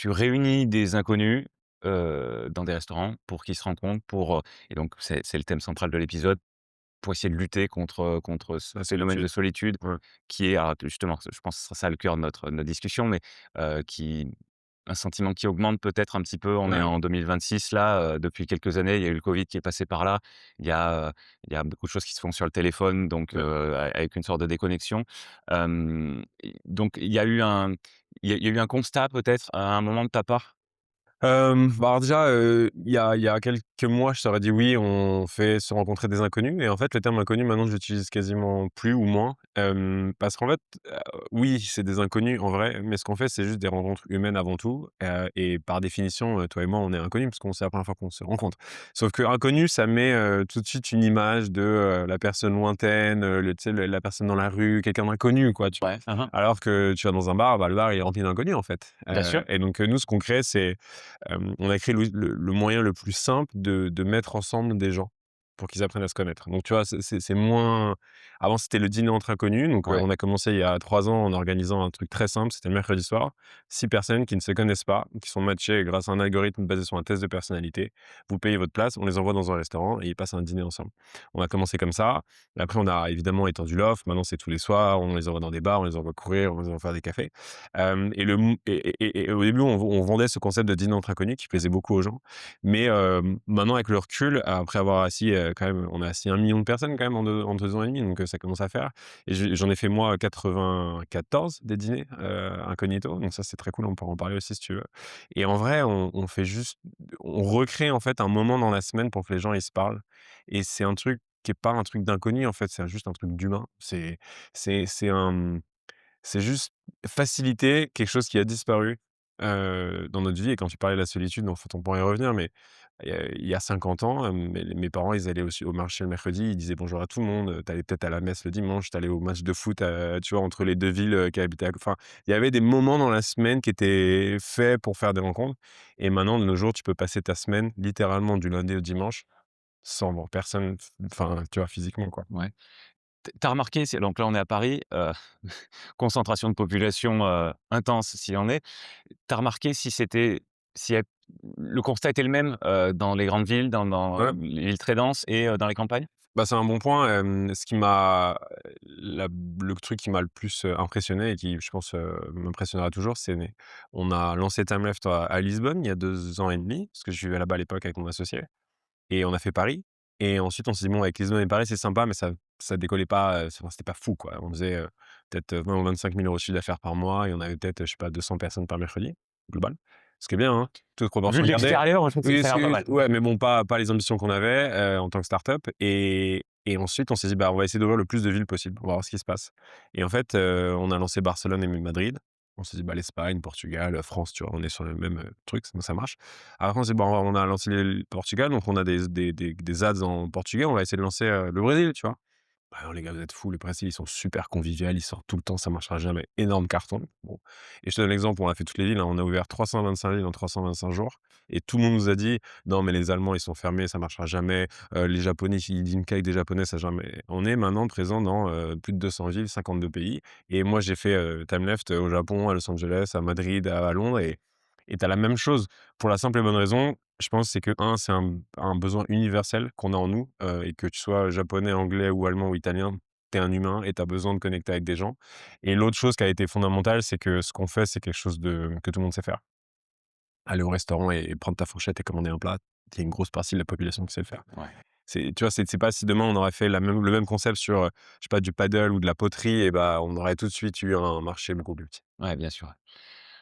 tu réunis des inconnus, dans des restaurants pour qu'ils se rencontrent et donc c'est le thème central de l'épisode, pour essayer de lutter contre ce La phénomène de solitude. solitude Ouais. qui est alors justement, je pense que ce sera ça le cœur de notre discussion, mais qui un sentiment qui augmente peut-être un petit peu. On est Ouais, en 2026 là, depuis quelques années, il y a eu le covid qui est passé par là. Il y a, il y a beaucoup de choses qui se font sur le téléphone, donc ouais. avec une sorte de déconnexion. Et donc il y a eu un constat peut-être à un moment de ta part? Bah, alors déjà, il y a quelques mois, je t'aurais dit: «Oui, on fait se rencontrer des inconnus» et en fait, le terme inconnu, maintenant, je l'utilise quasiment plus ou moins, parce qu'en fait, heu, oui, c'est des inconnus en vrai, mais ce qu'on fait, c'est juste des rencontres humaines avant tout, et par définition, toi et moi, on est inconnus parce qu'on c'est la première fois qu'on se rencontre. Sauf que inconnu, ça met, tout de suite une image de, la personne lointaine, le tu sais, le la personne dans la rue, quelqu'un d'inconnu, quoi, tu vois? Ouais. Mmh. Alors que tu vas dans un bar, bah, le bar, il est rempli d'inconnus, en fait, Bien sûr. et donc nous, ce qu'on crée, c'est on a créé le moyen le plus simple de mettre ensemble des gens pour qu'ils apprennent à se connaître. Donc tu vois, c'est moins avant, c'était le dîner entre inconnus, donc Ouais. on a commencé il y a 3 ans en organisant un truc très simple, c'était le mercredi soir. 6 personnes qui ne se connaissent pas, qui sont matchées grâce à un algorithme basé sur un test de personnalité. Vous payez votre place, on les envoie dans un restaurant et ils passent un dîner ensemble. On a commencé comme ça, et après on a évidemment étendu l'offre. Maintenant, c'est tous les soirs, on les envoie dans des bars, on les envoie courir, on les envoie faire des cafés. Et le m et au début, on vendait ce concept de dîner entre inconnus qui plaisait beaucoup aux gens. Mais maintenant avec le recul, après avoir assis, quand même on a assis 1 million de personnes quand même en 2 ans et demi, donc ça commence à faire et j'en ai fait moi 94 des dîners, incognito, donc ça c'est très cool, on pourra en parler aussi si tu veux et en vrai, on fait juste on recrée en fait un moment dans la semaine pour que les gens ils se parlent et c'est un truc qui est pas un truc d'inconnu en fait, c'est juste un truc d'humain. C'est un, c'est juste faciliter quelque chose qui a disparu, dans notre vie et quand tu parlais de la solitude, en fait, on pourrait y revenir, mais il y a 50 ans, mes parents, ils allaient aussi au marché le mercredi, ils disaient bonjour à tout le monde, tu allais peut-être à la messe le dimanche, tu allais au match de foot, tu vois, entre les 2 villes, qui habitaient à c enfin, il y avait des moments dans la semaine qui étaient faits pour faire des rencontres et maintenant, de nos jours, tu peux passer ta semaine littéralement du lundi au dimanche sans voir personne, enfin, tu vois, physiquement, quoi. Ouais. Tu as remarqué, donc là on est à Paris, concentration de population, intense s'il en est. Tu as remarqué si le constat était le même, dans les grandes villes, dans Ouais. les villes très denses et dans les campagnes? Bah, c'est un bon point, ce qui m'a la le truc qui m'a le plus, impressionné et qui, je pense, m'impressionnera toujours, on a lancé Timeleft à Lisbonne il y a 2 ans et demi, parce que je vivais là-bas à l'époque avec mon associé et on a fait Paris et ensuite on s'est dit: «Bon, avec Lisbonne et Paris, c'est sympa, mais ça décollait pas, c'était pas fou, quoi». On faisait, peut-être, 20 ou 25 000 € de chiffre d'affaires par mois et on avait peut-être, je sais pas, 200 personnes par mercredi, global. Ce qui est bien, hein, toutes Vu proportions de gardées. l'extérieur, je trouve que Oui, ça a l'air pas mal. ouais, mais bon, pas les ambitions qu'on avait, en tant que start-up et ensuite on s'est dit: «Bah, on va essayer d'ouvrir le plus de villes possible, on va voir ce qui se passe» et en fait, on a lancé Barcelone et Madrid. On s'est dit: «Bah, l'Espagne, Portugal, France», tu vois? On est sur le même, truc, donc ça marche. Après on s'est dit: «Bon, on a lancé le Portugal, donc on a des ads en portugais, on va essayer de lancer, le Brésil», tu vois? «Bah, non les gars, vous êtes fous, le Brésil, ils sont super convivial, ils sortent tout le temps, ça marchera jamais». Énorme carton. Bon et je te donne l'exemple, on a fait toutes les villes, hein, on a ouvert 325 villes en 325 jours et tout le monde nous a dit: «Non mais les Allemands, ils sont fermés, ça marchera jamais, les Japonais, ils dînent qu'avec des Japonais, ça jamais». On est maintenant présent dans, plus de 200 villes, 52 pays et moi j'ai fait, Timeleft, au Japon, à Los Angeles, à Madrid, à Londres et tu as la même chose pour la simple et bonne raison, je pense, c'est que c'est un besoin universel qu'on a en nous, et que tu sois japonais, anglais ou allemand ou italien, tu es un humain et tu as besoin de connecter avec des gens et l'autre chose qui a été fondamentale, c'est que ce qu'on fait, c'est quelque chose que tout le monde sait faire. Aller au restaurant et prendre ta fourchette et commander un plat, il y a une grosse partie de la population qui sait le faire. Ouais. Tu vois, c'est pas si demain on aurait fait le même concept sur, je sais pas, du paddle ou de la poterie et bah, on aurait tout de suite eu un marché beaucoup plus petit. Ouais, bien sûr.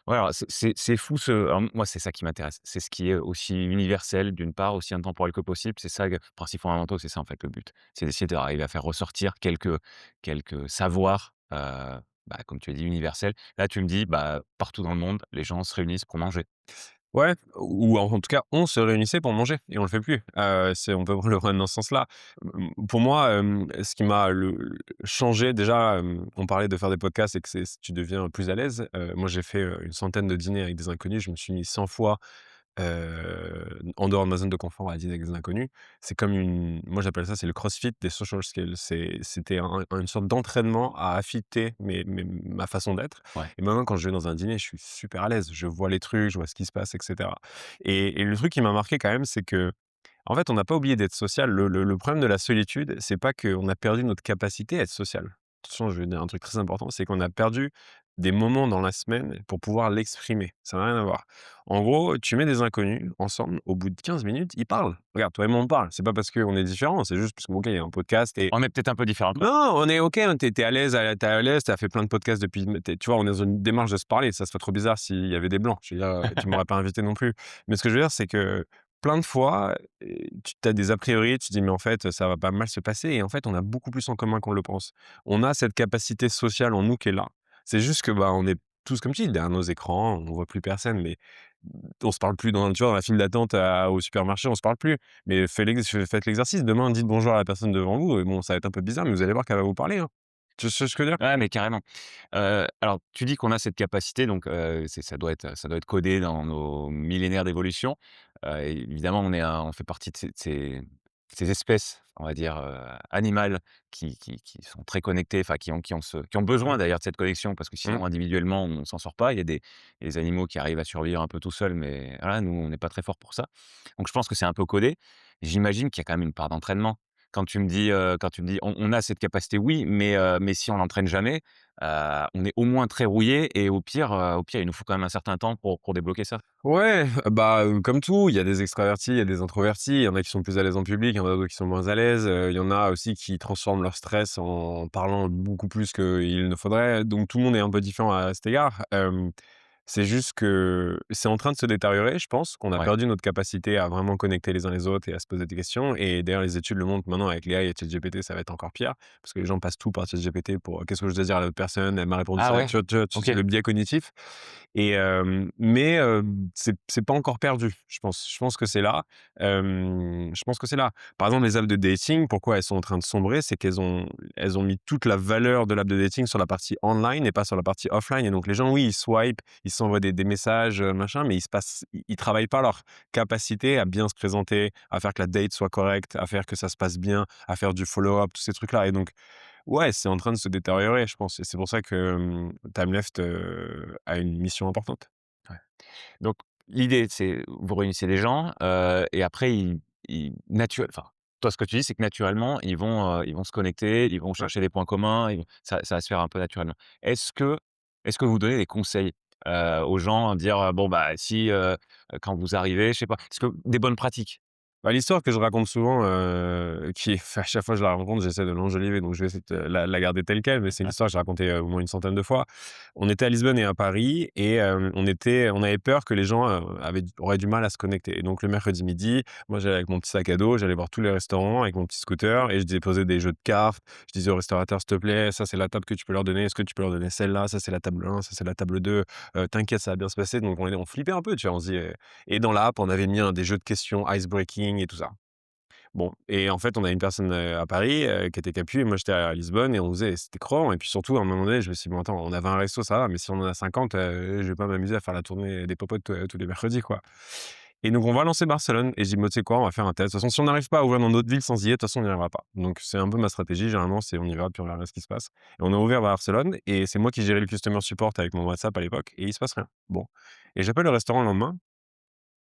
Ouais, alors c'est fou alors moi, c'est ça qui m'intéresse. C'est ce qui est aussi universel d'une part, aussi intemporel que possible. C'est ça, principes fondamentaux, c'est ça en fait le but. C'est d'essayer d'arriver à faire ressortir quelques savoirs, bah, comme tu as dit universels. Là, tu me dis, bah, partout dans le monde, les gens se réunissent pour manger. Ouais, ou en tout cas, on se réunissait pour manger et on le fait plus. On peut le prendre dans ce sens-là. Pour moi, ce qui m'a changé déjà, on parlait de faire des podcasts et que tu deviens plus à l'aise. Moi, j'ai fait, une centaine de dîners avec des inconnus. Je me suis mis 100 fois en dehors de ma zone de confort à dîner avec des inconnus. C'est comme moi j'appelle ça, c'est le CrossFit des social skills. C'était une sorte d'entraînement à affûter ma façon d'être Ouais. et maintenant quand je vais dans un dîner, je suis super à l'aise. Je vois les trucs, je vois ce qui se passe et cetera et le truc qui m'a marqué quand même, c'est que en fait, on n'a pas oublié d'être social. Le problème de la solitude, c'est pas qu'on a perdu notre capacité à être social. Attention, je vais dire un truc très important, c'est qu'on a perdu des moments dans la semaine pour pouvoir l'exprimer. Ça n'a rien à voir. En gros, tu mets des inconnus ensemble, au bout de 15 minutes, ils parlent. Regarde, toi et moi, on parle. C'est pas parce qu'on est différents, c'est juste parce que, OK, il y a un podcast et On est peut-être un peu différents, quoi. non, on est OK, hein, tu à l'aise, tu à l'aise, tu as fait plein de podcasts depuis tu vois, on est dans une démarche de se parler, ça serait trop bizarre s'il y avait des blancs. Je veux dire, tu m'aurais pas invité non plus. Mais ce que je veux dire, c'est que plein de fois, tu as des a priori, tu te dis: «Mais en fait, ça va pas mal se passer» et en fait, on a beaucoup plus en commun qu'on le pense. On a cette capacité sociale en nous qui est là. C'est juste que, bah, on est tous, comme tu dis, derrière nos écrans, on voit plus personne, mais on se parle plus tu vois, dans la file d'attente au supermarché, on se parle plus. Mais faites l'exercice. Demain, dites bonjour à la personne devant vous et bon, ça va être un peu bizarre, mais vous allez voir qu'elle va vous parler, hein. Tu vois ce que je veux dire? Ouais, mais carrément. Alors tu dis qu'on a cette capacité donc ça doit être codé dans nos millénaires d'évolution. Évidemment on fait partie de ces espèces, on va dire, animales qui sont très connectées, enfin qui ont besoin d'ailleurs de cette connexion parce que Mmh. sinon individuellement on s'en sort pas. Il y a des animaux qui arrivent à survivre un peu tout seuls, mais voilà, nous on n'est pas très forts pour ça. Donc je pense que c'est un peu codé. J'imagine qu'il y a quand même une part d'entraînement. Quand tu me dis: «On a cette capacité», oui, mais si on l'entraîne jamais, on est au moins très rouillé et au pire, il nous faut quand même un certain temps pour débloquer ça. Ouais, bah, comme tout, il y a des extravertis, il y a des introvertis, il y en a qui sont plus à l'aise en public, il y en a d'autres qui sont moins à l'aise, il y en a aussi qui transforment leur stress en parlant beaucoup plus qu'il ne faudrait, donc tout le monde est un peu différent à cet égard. C'est juste que c'est en train de se détériorer, je pense, qu'on a Ouais. perdu notre capacité à vraiment connecter les uns les autres et à se poser des questions et d'ailleurs les études le montrent maintenant avec l'AI et ChatGPT, ça va être encore pire parce que les gens passent tout par ChatGPT pour: «Qu'est-ce que je dois dire à l'autre personne? Elle m'a répondu Ah ça». ouais? Tu OK. sais, le biais cognitif et mais c'est pas encore perdu, je pense. Je pense que c'est là, je pense que c'est là. Par exemple, les apps de dating, pourquoi elles sont en train de sombrer? C'est qu'elles ont mis toute la valeur de l'app de dating sur la partie online et pas sur la partie offline et donc les gens, oui, ils swipent, ils s'envoient des messages, machin, mais ils travaillent pas leur capacité à bien se présenter, à faire que la date soit correcte, à faire que ça se passe bien, à faire du follow-up, tous ces trucs-là et donc ouais, c'est en train de se détériorer, je pense et c'est pour ça que, Timeleft, a une mission importante. Ouais. Donc l'idée, c'est vous réunissez des gens, et après enfin, toi, ce que tu dis, c'est que naturellement, ils vont se connecter, ils vont Ouais. chercher des points communs, ça va se faire un peu naturellement. Est-ce que est-ce que vous donnez des conseils, aux gens, dire, bon, bah, si, quand vous arrivez, je sais pas, est-ce que des bonnes pratiques? Bah, l'histoire que je raconte souvent, qui enfin, à chaque fois que je la raconte, j'essaie de l'enjoliver, donc je vais essayer de la garder telle quelle, mais c'est une histoire que j'ai racontée, au moins une centaine de fois. On était à Lisbonne et à Paris et on avait peur que les gens, auraient du mal à se connecter et donc le mercredi midi, moi, j'allais avec mon petit sac à dos, j'allais voir tous les restaurants avec mon petit scooter et je déposais des jeux de cartes. Je disais au restaurateur: «S'il te plaît, ça, c'est la table que tu peux leur donner. Est-ce que tu peux leur donner celle-là? Ça, c'est la table 1, ça, c'est la table 2. T'inquiète, ça va bien se passer». Donc on flippait un peu, tu vois? On se dit, et dans l'app, on avait mis des jeux de questions ice breaking et tout ça. Bon et en fait, on a une personne, à Paris, qui était capu et moi j'étais à Lisbonne et on faisait c'était crevant et puis surtout, à un moment donné, je me suis dit: «Bon attends, on avait un resto, ça va, mais si on en a 50, je vais pas m'amuser à faire la tournée des popotes, tous les mercredis, quoi» et donc on va lancer Barcelone et j'ai dit: «Bah, tu sais quoi? On va faire un test. De toute façon, si on n'arrive pas à ouvrir dans d'autres villes sans y être, de toute façon, on n'y arrivera pas». Donc c'est un peu ma stratégie, généralement, c'est on y va, puis on verra ce qui se passe et on a ouvert Barcelone et c'est moi qui gérais le customer support avec mon WhatsApp à l'époque et il se passe rien. Bon et j'appelle le restaurant le lendemain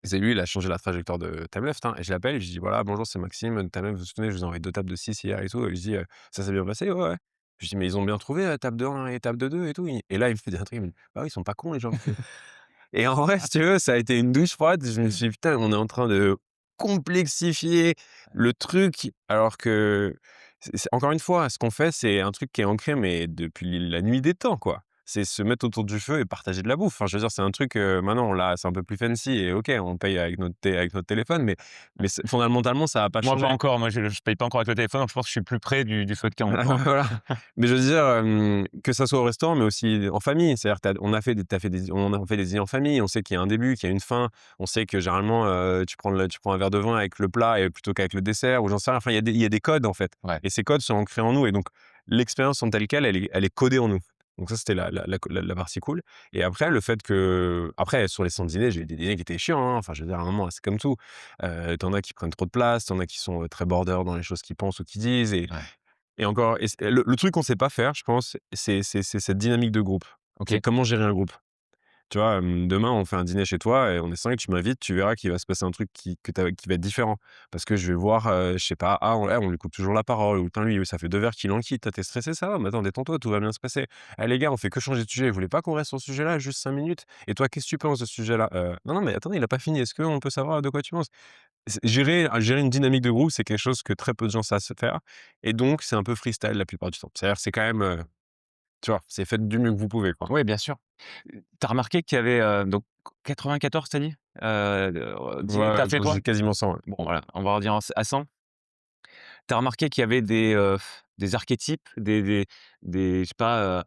et c'est lui, il a changé la trajectoire de Timeleft, hein, et je l'appelle et je dis: «Voilà, bonjour, c'est Maxime de Timeleft, vous vous souvenez, je vous ai envoyé 2 tables de 6 hier et tout» et je dis: «Ça s'est bien passé?» «Ouais, ouais». Je dis: «Mais ils ont bien trouvé, table de 1 et table de 2 et tout?» Et là, il me fait un truc, il me dit: «Bah oui, ils sont pas cons les gens». Et en vrai, si tu veux, ça a été une douche froide. Je me suis dit: «Putain, on est en train de complexifier le truc», alors que c'est encore une fois, ce qu'on fait, c'est un truc qui est ancré, mais depuis la nuit des temps, quoi. C'est se mettre autour du feu et partager de la bouffe. Enfin, je veux dire, c'est un truc, maintenant là, c'est un peu plus fancy et OK, on paye avec notre téléphone, mais fondamentalement, ça a pas Moi, pas changé. encore, moi je paye pas encore avec le téléphone, donc je pense que je suis plus près du feu de camp, quoi. Voilà. Mais je veux dire, que ça soit au restaurant, mais aussi en famille. C'est-à-dire on a fait des dîners en famille, on sait qu'il y a un début, qu'il y a une fin. On sait que généralement, tu prends un verre de vin avec le plat et plutôt qu'avec le dessert ou j'en sais rien. Enfin, il y a des codes, en fait Ouais. et ces codes sont ancrés en nous et donc l'expérience en telle quelle, elle est codée en nous. Donc ça, c'était la partie cool. Et après, le fait que après sur les centres dîners, j'ai eu des dîners qui étaient chiants, hein. Enfin, je veux dire, à un moment, c'est comme tout. Tu as qui prennent trop de place, tu as qui sont, très border dans les choses qu'ils pensent ou qu'ils disent Ouais. et encore et le truc qu'on sait pas faire, je pense, c'est cette dynamique de groupe. C'est OK. comment gérer un groupe. Tu vois, demain, on fait un dîner chez toi et on est 5, tu m'invites, tu verras qu'il va se passer un truc qui va être différent. Parce que je vais voir, je sais pas, ah, on lui coupe toujours la parole ou putain, lui, ça fait 2 verres qu'il en quitte. Ah, tu stressé? Ça va? Mais attends, détends-toi, tout va bien se passer. Eh les gars, on fait que changer de sujet. Vous voulez pas qu'on reste sur ce sujet-là juste 5 minutes? Et toi, qu'est-ce que tu penses de ce sujet-là? Non, non, mais attendez, il a pas fini. Est-ce qu'on peut savoir de quoi tu penses? Gérer une dynamique de groupe, c'est quelque chose que très peu de gens savent se faire et donc c'est un peu freestyle la plupart du temps. C'est-à-dire, c'est quand même, tu vois, c'est faites du mieux que vous pouvez, quoi. Oui, bien sûr. Tu as remarqué qu'il y avait, donc 94 tu as dit? Dîner tu Ouais, as fait toi? c'est quasiment ça, ouais. Bon voilà, on va redire à 100. Tu as remarqué qu'il y avait des archétypes, des je sais pas,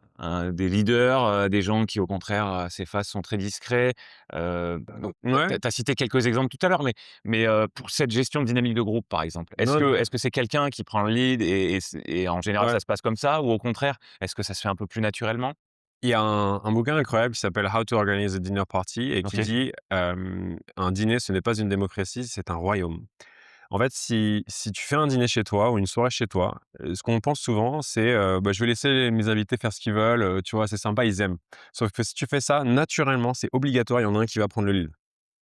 des leaders, des gens qui au contraire, s'effacent, sont très discrets, donc tu Ouais, as cité quelques exemples tout à l'heure, mais pour cette gestion de dynamique de groupe, par exemple, non, est-ce que c'est quelqu'un qui prend le lead et en général ouais. ça se passe comme ça? Ou au contraire, est-ce que ça se fait un peu plus naturellement? Il y a un bouquin incroyable qui s'appelle «How to Organize a Dinner Party» et qui OK, dit, «Un dîner, ce n'est pas une démocratie, c'est un royaume». En fait, si tu fais un dîner chez toi ou une soirée chez toi, ce qu'on pense souvent, c'est, bah, je vais laisser mes invités faire ce qu'ils veulent, tu vois? C'est sympa, ils aiment. Sauf que si tu fais ça, naturellement, c'est obligatoire, il y en a un qui va prendre le lead.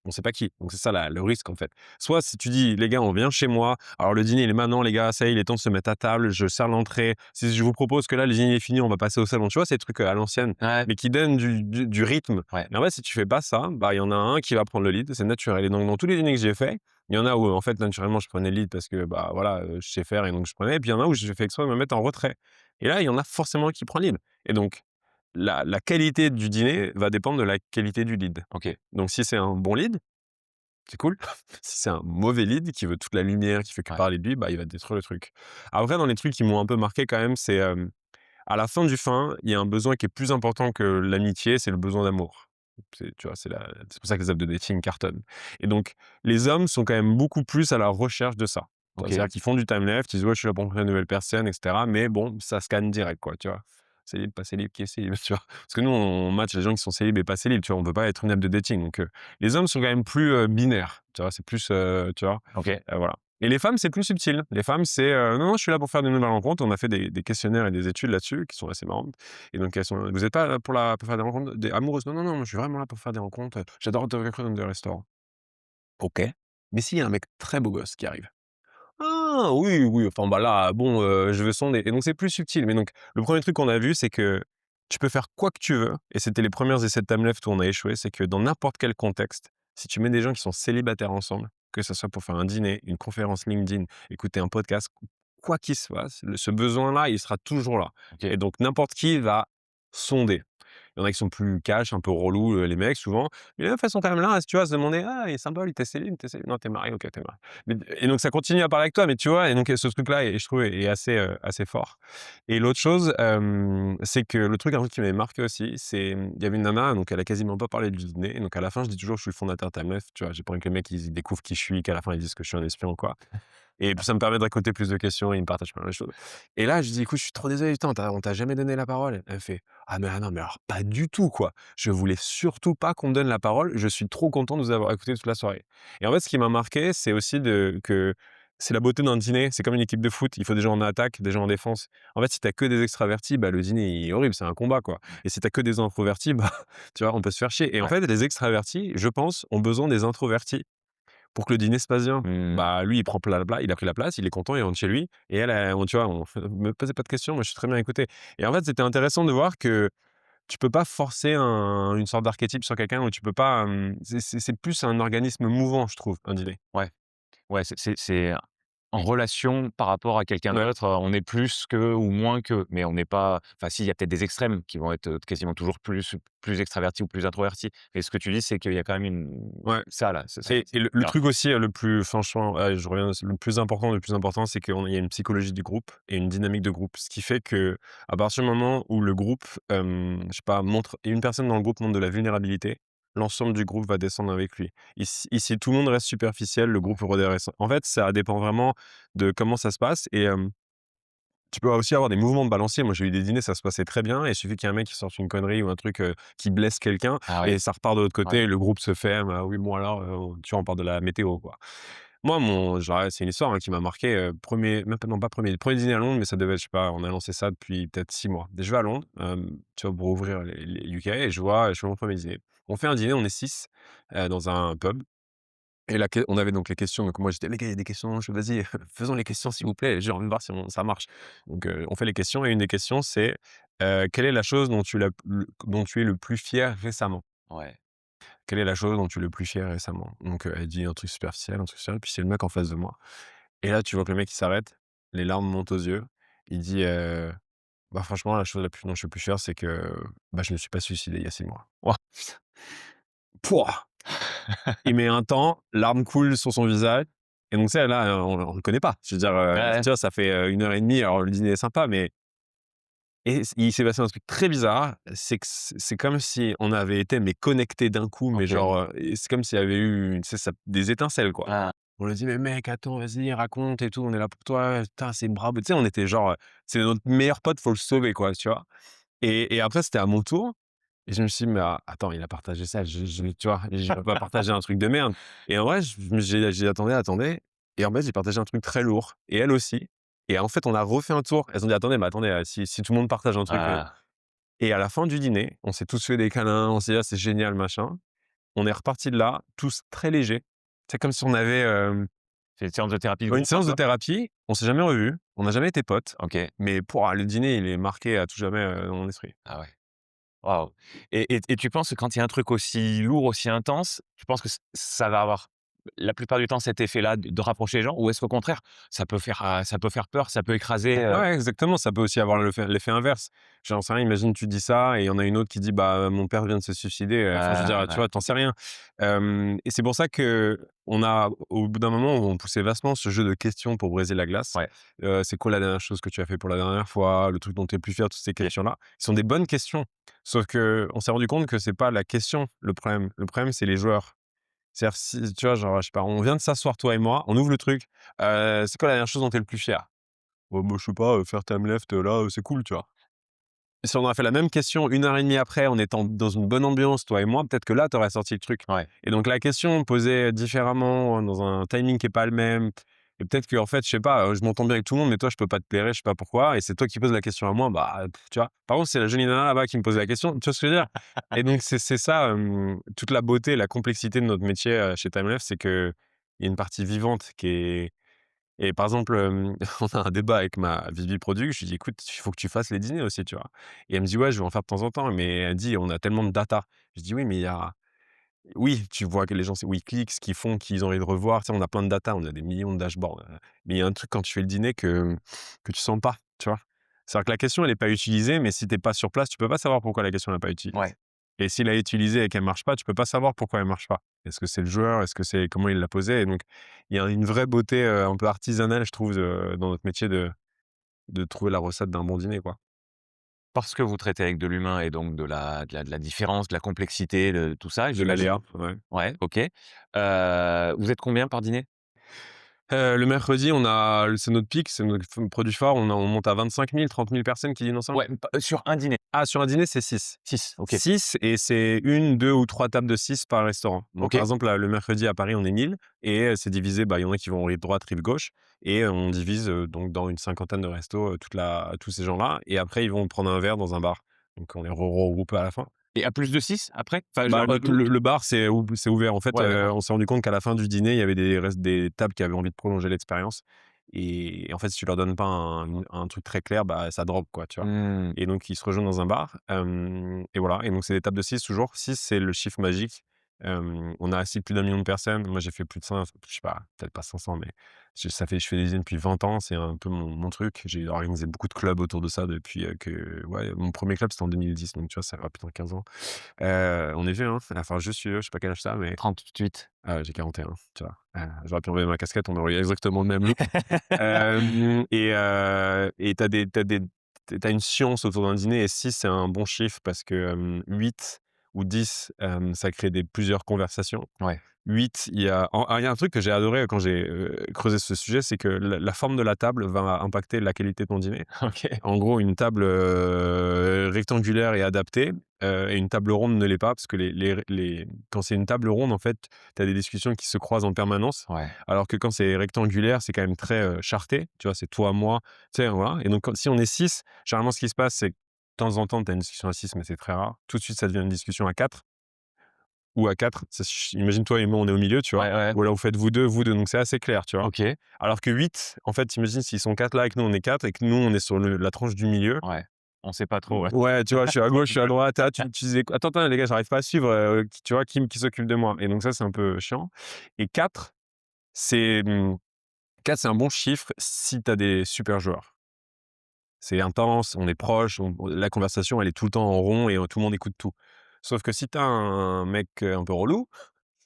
On sait pas qui. Donc c'est ça le risque en fait. Soit si tu dis: «Les gars, on vient chez moi, alors le dîner il est maintenant les gars, ça y est, il est temps de se mettre à table, je sers l'entrée. Si je vous propose que là le dîner est fini, on va passer au salon». Tu vois? Ces trucs, à l'ancienne, ouais, mais qui donnent du rythme. ouais, Et en fait, si tu fais pas ça, bah, il y en a un qui va prendre le lead, c'est naturel. Et donc dans tous les dîners que j'ai faits, il y en a où en fait naturellement je prenais le lead parce que, bah, voilà, je sais faire et donc je prenais et puis il y en a où j'ai fait exprès de me mettre en retrait. Et là, il y en a forcément un qui prend le lead. Et donc la qualité du dîner va dépendre de la qualité du lead. OK, Donc si c'est un bon lead, c'est cool. Si c'est un mauvais lead qui veut toute la lumière, qui fait que ouais, parler de lui, bah, il va détruire le truc. Après, dans les trucs qui m'ont un peu marqué quand même, c'est, à la fin du fin, il y a un besoin qui est plus important que l'amitié, c'est le besoin d'amour. Tu vois, c'est pour ça que les apps de dating cartonnent. Et donc, les hommes sont quand même beaucoup plus à la recherche de ça. Tu vois, OK, c'est-à-dire qu'ils font du time left, ils disent: «Ouais, je suis là pour rencontrer une nouvelle personne» et cetera, mais bon, ça scanne direct, quoi, tu vois? Célib, pas célib, qui est célib, tu vois? Parce que nous, on match les gens qui sont célib et pas célib, tu vois? On veut pas être une app de dating, donc les hommes sont quand même plus, binaires, tu vois? C'est plus, tu vois? OK, Voilà. Et les femmes, c'est plus subtil. Les femmes, c'est, «Non, non, je suis là pour faire de nouvelles rencontres». On a fait des questionnaires et des études là-dessus qui sont assez marrantes et donc elles sont: «Vous êtes pas là pour faire des rencontres des amoureuses?» «Non, non, non, moi je suis vraiment là pour faire des rencontres, j'adore te rencontrer dans des restaurants». «OK, mais s'il y a un mec très beau gosse qui arrive?» «Ah oui, oui, enfin, bah, là, bon, je veux sonder» et donc c'est plus subtil. Mais donc le premier truc qu'on a vu, c'est que tu peux faire quoi que tu veux et c'était les premiers essais de Timeleft où on a échoué, c'est que dans n'importe quel contexte, si tu mets des gens qui sont célibataires ensemble, que ça soit pour faire un dîner, une conférence LinkedIn, écouter un podcast, quoi qu'il se passe, ce besoin-là, il sera toujours là OK, et donc n'importe qui va sonder. Il y en a qui sont plus cash, un peu relous, les mecs souvent. Mais les meufs, elles sont quand même là, tu vois, à se demander: «Ah, il est sympa lui, tu es célib? Tu es célib? Non, tu es marié? OK, tu es marié». Mais et donc ça continue à parler avec toi, mais tu vois? Et donc ce truc-là je trouve est assez, assez fort. Et l'autre chose, c'est que le truc un peu qui m'avait marqué aussi, c'est, il y avait une nana, donc elle a quasiment pas parlé du dîner et donc à la fin, je dis toujours que je suis le fondateur de Timeleft, tu vois? J'ai pas envie que les mecs ils découvrent qui je suis, qu'à la fin ils disent que je suis un espion ou quoi. Et puis ça me permet de récolter plus de questions et ils me partagent pas mal de choses. Et là, je dis: «Écoute, je suis trop désolé, putain, on t'a jamais donné la parole?» Elle fait: «Ah mais ah non, mais alors pas du tout, quoi. Je voulais surtout pas qu'on me donne la parole. Je suis trop content de vous avoir écouté toute la soirée». Et en fait, ce qui m'a marqué, c'est aussi que c'est la beauté d'un dîner. C'est comme une équipe de foot. Il faut des gens en attaque, des gens en défense. En fait, si tu as que des extravertis, bah, le dîner il est horrible, c'est un combat, quoi. Et si tu as que des introvertis, bah, tu vois, on peut se faire chier. Et en ouais. fait, les extravertis, je pense, ont besoin des introvertis pour que le dîner se passe bien. Mmh. Bah, lui, il a pris la place, il est content, il rentre chez lui et elle, tu vois, on me posait pas de questions, moi je suis très bien écouté. Et en fait, c'était intéressant de voir que tu peux pas forcer une sorte d'archétype sur quelqu'un où tu peux pas, c'est plus un organisme mouvant, je trouve, un dîner. Ouais. Ouais, c'est en relation par rapport à quelqu'un Ouais, d'autre, on est plus que ou moins que, mais on n'est pas enfin si, il y a peut-être des extrêmes qui vont être, quasiment toujours plus extravertis ou plus introvertis. Mais ce que tu dis, c'est qu'il y a quand même une ouais. ça là, c'est ça Et c'est le alors truc aussi, le plus franchement, ouais, je reviens, le plus important, c'est qu'il y a une psychologie du groupe et une dynamique de groupe. Ce qui fait que à partir du moment où le groupe, je sais pas, montre et une personne dans le groupe montre de la vulnérabilité, l'ensemble du groupe va descendre avec lui. Si tout le monde reste superficiel, le groupe redresse. En fait, ça dépend vraiment de comment ça se passe. Et Tu peux aussi avoir des mouvements de balancier. Moi, j'ai eu des dîners, ça se passait très bien et il suffit qu'il y ait un mec qui sorte une connerie ou un truc, qui blesse quelqu'un Ah ouais, et ça repart de l'autre ouais. côté, le groupe se ferme: «Ah oui, bon alors, tu vois, on parle de la météo, quoi. Moi, mon genre, c'est une histoire, hein, qui m'a marqué, 1 même pas non pas 1er dîner à Londres, mais ça devait être, je sais pas, on a lancé ça depuis peut-être 6 mois. Je vais à Londres, tu vois, pour ouvrir les UK et je fais mon premier dîner. On fait un dîner, on est 6 dans un pub et la que on avait donc les questions, donc moi j'étais: «Les gars, il y a des questions». Je fais: «Vas-y, faisons les questions s'il vous plaît, j'ai envie de voir si ça marche». Donc on fait les questions et une des questions c'est, quelle est la chose dont tu es le plus fier récemment? Ouais. Quelle est la chose dont tu es le plus fier récemment? Donc elle dit un truc superficiel, puis c'est le mec en face de moi et là, tu vois que le mec il s'arrête, les larmes montent aux yeux. Il dit, «Bah franchement, la chose la plus dont je suis le plus fier, c'est que, bah, je me suis pas suicidé il y a 6 mois». Waouh! Pouah! Il met un temps, larmes coulent sur son visage et donc tu sais là, on le connaît pas. Je veux dire, Ouais, ouais. tu vois, ça fait, 1 heure et demie, alors le dîner est sympa, mais il s'est passé un truc très bizarre, c'est que c'est comme si on avait été, mais connectés d'un coup, mais OK. genre, et c'est comme s'il y avait eu, tu sais, ça des étincelles, quoi. Ah, On lui a dit: «Mais mec, attends, vas-y, raconte et tout, on est là pour toi, putain, c'est bravo». Tu sais, on était genre, c'est notre meilleur pote, faut le sauver, quoi, tu vois? Et après, c'était à mon tour et je me suis dit: «Mais attends, il a partagé ça, tu vois? Je vais pas partager un truc de merde». Et en vrai, j'ai dit: «Attendez, attendez». Et en fait, j'ai partagé un truc très lourd et elle aussi. Et en fait, on a refait un tour. Elles ont dit: «Attendez, mais attendez, si tout le monde partage un truc». ah. Et à la fin du dîner, on s'est tous fait des câlins, on s'est dit: «Ah, c'est génial, machin». On est repartis de là, tous très légers. C'est comme si on avait, C'est une séance de thérapie de une groupe un séance de peu? thérapie. On s'est jamais revus, on n'a jamais été potes, OK. mais pouah, le dîner, il est marqué à tout jamais, dans mon esprit. Ah ouais. Waouh, et tu penses que quand il y a un truc aussi lourd, aussi intense, tu penses que ça va avoir la plupart du temps cet effet-là de rapprocher les gens? Ou est-ce qu'au contraire, ça peut faire peur, ça peut écraser, Ouais, exactement, ça peut aussi avoir l'effet inverse. J'en sais rien, imagine tu dis ça et il y en a une autre qui dit: «Bah, mon père vient de se suicider», enfin je veux dire, tu ouais, vois, tu sais rien. Et c'est pour ça qu'on a au bout d'un moment, on poussait vastement ce jeu de questions pour briser la glace. ouais, C'est quoi la dernière chose que tu as fait pour la dernière fois? Le truc dont tu es le plus fier? Toutes ces OK, questions-là, qui sont des bonnes questions. Sauf qu'on s'est rendu compte que c'est pas la question le problème. Le problème, c'est les joueurs. C'est-à-dire si tu vois, genre, je sais pas, on vient de s'asseoir toi et moi, on ouvre le truc, «C'est quoi la dernière chose dont tu es le plus fier?» «Ouais, bah, je sais pas, faire Timeleft, là, c'est cool», tu vois? Si on aurait fait la même question 1 heure et demie après, en étant dans une bonne ambiance, toi et moi, peut-être que là, tu aurais sorti le truc. ouais. Et donc la question posée différemment, dans un timing qui est pas le même et peut-être qu'en fait, je sais pas, je m'entends bien avec tout le monde, mais toi, je peux pas te plaire, je sais pas pourquoi et c'est toi qui poses la question à moi, bah, tu vois? Par contre, c'est la jolie nana là-bas qui me pose la question, tu vois ce que je veux dire? Et donc c'est ça, toute la beauté, la complexité de notre métier, chez Timeleft, c'est qu'il y a une partie vivante qui est. Et par exemple, on a un débat avec ma VP product, je lui dis: «Écoute, il faut que tu fasses les dîners aussi», tu vois? Et elle me dit: «Ouais, je vais en faire de temps en temps», mais elle dit: «On a tellement de data». Je dis: «Oui, mais il y a». Oui, tu vois que les gens, c'est où ils cliquent, ce qu'ils font, qu'ils ont envie de revoir, tu sais, on a plein de data, on a des millions de dashboards, mais il y a un truc quand tu fais le dîner que tu sens pas, tu vois? C'est-à-dire que la question, elle est pas utilisée, mais si tu es pas sur place, tu peux pas savoir pourquoi la question n'est pas utilisée. Ouais. Et s'il a utilisé et qu'elle marche pas, tu peux pas savoir pourquoi elle marche pas. Est-ce que c'est le joueur? Est-ce que c'est comment il l'a posé? Et donc, il y a une vraie beauté, un peu artisanale, je trouve, dans notre métier de trouver la recette d'un bon dîner, quoi. Parce que vous traitez avec de l'humain et donc de la différence, de la complexité, de tout ça, De j'imagine? l'aléa, ouais. Ouais, OK. Vous êtes combien par dîner? Le mercredi, c'est notre pic, c'est notre produit phare, on monte à 25 000, 30 000 personnes qui dînent ensemble. Ouais, sur un dîner? Ah, sur un dîner, c'est 6. 6, OK. 6 et c'est une, 2 ou 3 tables de 6 par restaurant. Donc par OK. exemple, là, le mercredi à Paris, on est 1 000 et c'est divisé, bah, il y en a qui vont rive droite, rive gauche et on divise, donc dans une cinquantaine de restos, tous ces gens-là et après ils vont prendre un verre dans un bar. Donc on les regroupe à la fin. Et à plus de 6 après? Enfin, Bah, genre, le bar, c'est ouvert. En fait, ouais, d'accord. on s'est rendu compte qu'à la fin du dîner, il y avait des tables qui avaient envie de prolonger l'expérience et en fait, si tu leur donnes pas un truc très clair, bah, ça drop, quoi, tu vois? Mmh. Et donc ils se rejoignent dans un bar, et voilà et donc c'est des tables de 6 toujours. 6 c'est le chiffre magique. On a assis plus d'1 million de personnes. Moi, j'ai fait plus de 5, je sais pas, peut-être pas 500, mais je fais des dîners depuis 20 ans, c'est un peu mon truc. J'ai organisé beaucoup de clubs autour de ça depuis, ouais, mon premier club, c'était en 2010, donc tu vois, ça va putain 15 ans. On est vieux, hein, enfin je suis vieux, je sais pas quel âge tu as, mais 38. j'ai 41, tu vois? J'aurais pu enlever ma casquette, on aurait eu exactement le même look. Et tu as une science autour d'un dîner et 6 c'est un bon chiffre parce que, 8 ou 10, ça crée plusieurs conversations. Ouais. 8, il y a un truc que j'ai adoré quand j'ai, creusé ce sujet, c'est que la forme de la table va impacter la qualité de ton dîner. OK. En gros, une table, rectangulaire est adaptée, et une table ronde ne l'est pas parce que les quand c'est une table ronde, en fait, tu as des discussions qui se croisent en permanence. Ouais. Alors que quand c'est rectangulaire, c'est quand même très, charté, tu vois? C'est toi, moi, tu sais, voilà. Et donc si on est 6, généralement ce qui se passe, c'est que de temps en temps, tu as une discussion à 6, mais c'est très rare. Tout de suite, ça devient une discussion à 4 ou à 4. Imagine toi et moi, on est au milieu, tu vois? Ouais, ouais. Ou alors vous faites vous 2, donc c'est assez clair, tu vois? OK. Alors que 8, en fait, imagine s'ils sont 4 là et que nous on est 4 et que nous on est sur la tranche du milieu. Ouais. On sait pas trop, ouais. Ouais, tu vois, je suis à gauche, je suis à droite, ah, tu disais: «Attends, attends les gars, j'arrive pas à suivre, tu vois, qui s'occupe de moi?» Et donc ça, c'est un peu chiant. Et 4, c'est, 4 c'est un bon chiffre si tu as des super joueurs. C'est intense, on est proche, la conversation elle est tout le temps en rond et tout le monde écoute tout. Sauf que si tu as un mec, un peu relou,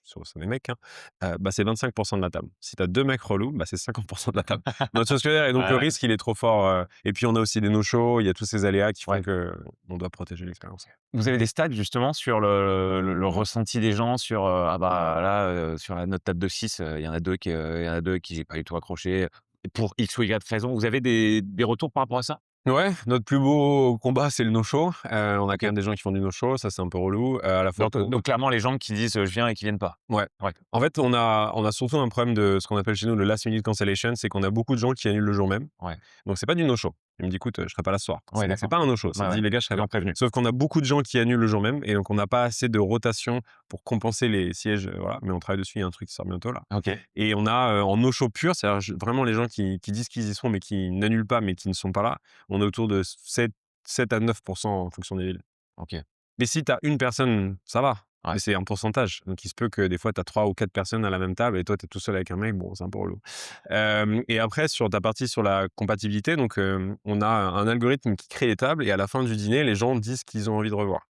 c'est des mecs, hein, bah, c'est 25 de la table. Si tu as 2 mecs relous, bah, c'est 50 de la table. Non, tu vois ce que je veux dire? Et donc Ouais, le ouais. risque, il est trop fort, et puis on a aussi des no-shows, il y a tous ces aléas qui font Ouais. qu'on doit protéger l'expérience. Vous avez des stats justement sur le ressenti des gens sur, ah bah là, sur notre table de 6, il y en a 2 il y en a 2 qui j'ai pas du tout accroché, pour X ou Y raison. Vous avez des retours par rapport à ça? Ouais, notre plus beau combat, c'est le no-show. On a quand OK. même des gens qui font du no-show, ça c'est un peu relou, à la fois Donc clairement les gens qui disent, «Je viens» et qui viennent pas? ouais. Ouais. En fait, on a surtout un problème de ce qu'on appelle chez nous le last minute cancellation, c'est qu'on a beaucoup de gens qui annulent le jour même. Ouais. Donc c'est pas du no-show. Il me dit: «Écoute, je serai pas là ce soir». Ouais, C'est d'accord. pas un no-show, ça Ouais, dit: ouais. «Les gars, je serai pas». Bien prévenu. Sauf qu'on a beaucoup de gens qui annulent le jour même et donc on n'a pas assez de rotation pour compenser les sièges, voilà, mais on travaille dessus, il y a un truc qui sort bientôt là. OK. Et on a, en no-show pur, c'est-à-dire vraiment les gens qui disent qu'ils y sont, mais qui n'annulent pas, mais qui ne sont pas là, on est autour de 7 à 9 en fonction des villes. OK. Mais si tu as 1 personne, ça va, Ouais. mais c'est un pourcentage. Donc il se peut que des fois tu as 3 ou 4 personnes à la même table et toi tu es tout seul avec un mec, bon, c'est un peu relou. Et après sur ta partie sur la compatibilité, donc on a un algorithme qui crée les tables et à la fin du dîner, les gens disent qu'ils ont envie de revoir.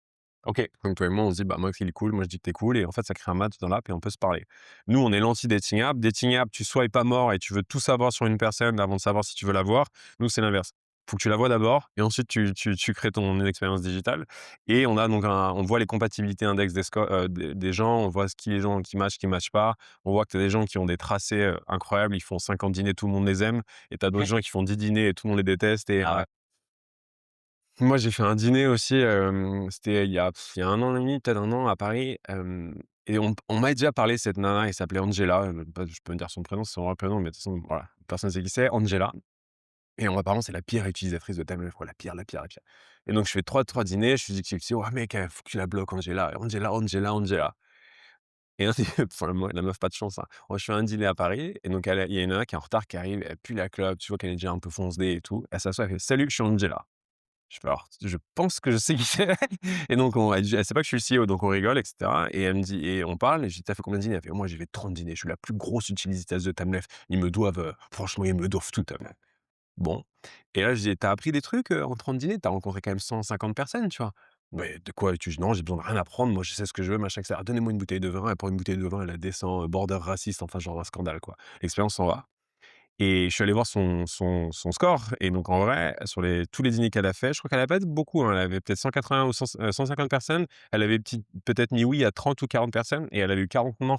OK. Donc toi et moi, on se dit: «Bah, Max, il est cool, moi je dis que tu es cool» et en fait, ça crée un match dans l'app et on peut se parler. Nous, on est l'anti-dating app. Dating app, tu swipes pas mort et tu veux tout savoir sur une personne avant de savoir si tu veux la voir. Nous, c'est l'inverse. Faut que tu la vois d'abord et ensuite tu crées ton expérience digitale et on a donc on voit les compatibilités index des gens, on voit les gens qui matchent pas. On voit que tu as des gens qui ont des tracés, incroyables, ils font 50 dîners, tout le monde les aime et tu as d'autres OK. gens qui font 10 dîners et tout le monde les déteste et Ah ouais. moi, j'ai fait un dîner aussi, c'était il y a 1 an et demi, peut-être 1 an à Paris, et on m'a déjà parlé de cette nana, elle s'appelait Angela, je peux me dire son prénom, c'est son vrai prénom, mais de toute façon, voilà, personne ne sait qui c'est, Angela. Et apparemment, c'est la pire utilisatrice de Timeless, quoi, la pire, la pire, la pire. Et donc je fais trois dîners, je lui dis: «Ouais mec, faut que tu la bloques Angela, Angela, Angela, Angela». Et là, enfin, moi, la meuf, pas de chance, hein. Moi, je fais un dîner à Paris et donc il y a une nana qui est en retard, qui arrive, elle pue la clope, tu vois qu'elle est déjà un peu fonce-dé et tout. Elle s'assoit, elle fait: «Salut, je suis Angela». Je fais: «Alors, je pense que je sais qui c'est» et donc elle sait pas que je suis le CEO, donc on rigole et cetera et elle me dit et on parle et je dis: «Tu as fait combien de dîners?» Elle fait: «Moi, j'ai fait 30 dîners, je suis la plus grosse utilisatrice de Timeless. Ils me doivent, franchement, ils me doivent tout, Timeless». Bon et là, je dis: «Tu as appris des trucs, en 30 dîners? Tu as rencontré quand même 150 personnes, tu vois?» «Mais de quoi?» Tu dis: «Non, j'ai besoin de rien apprendre, moi, je sais ce que je veux, machin et cetera. Donnez-moi une bouteille de vin» et pour une bouteille de vin, elle la descend, border raciste, enfin, genre un scandale, quoi. L'expérience s'en va. Et je suis allé voir son score et donc en vrai, sur tous les dîners qu'elle a fait, je crois qu'elle a pas beaucoup, hein, elle avait peut-être 180 ou 150 personnes. Elle avait peut-être mis oui à 30 ou 40 personnes et elle avait eu 40 non.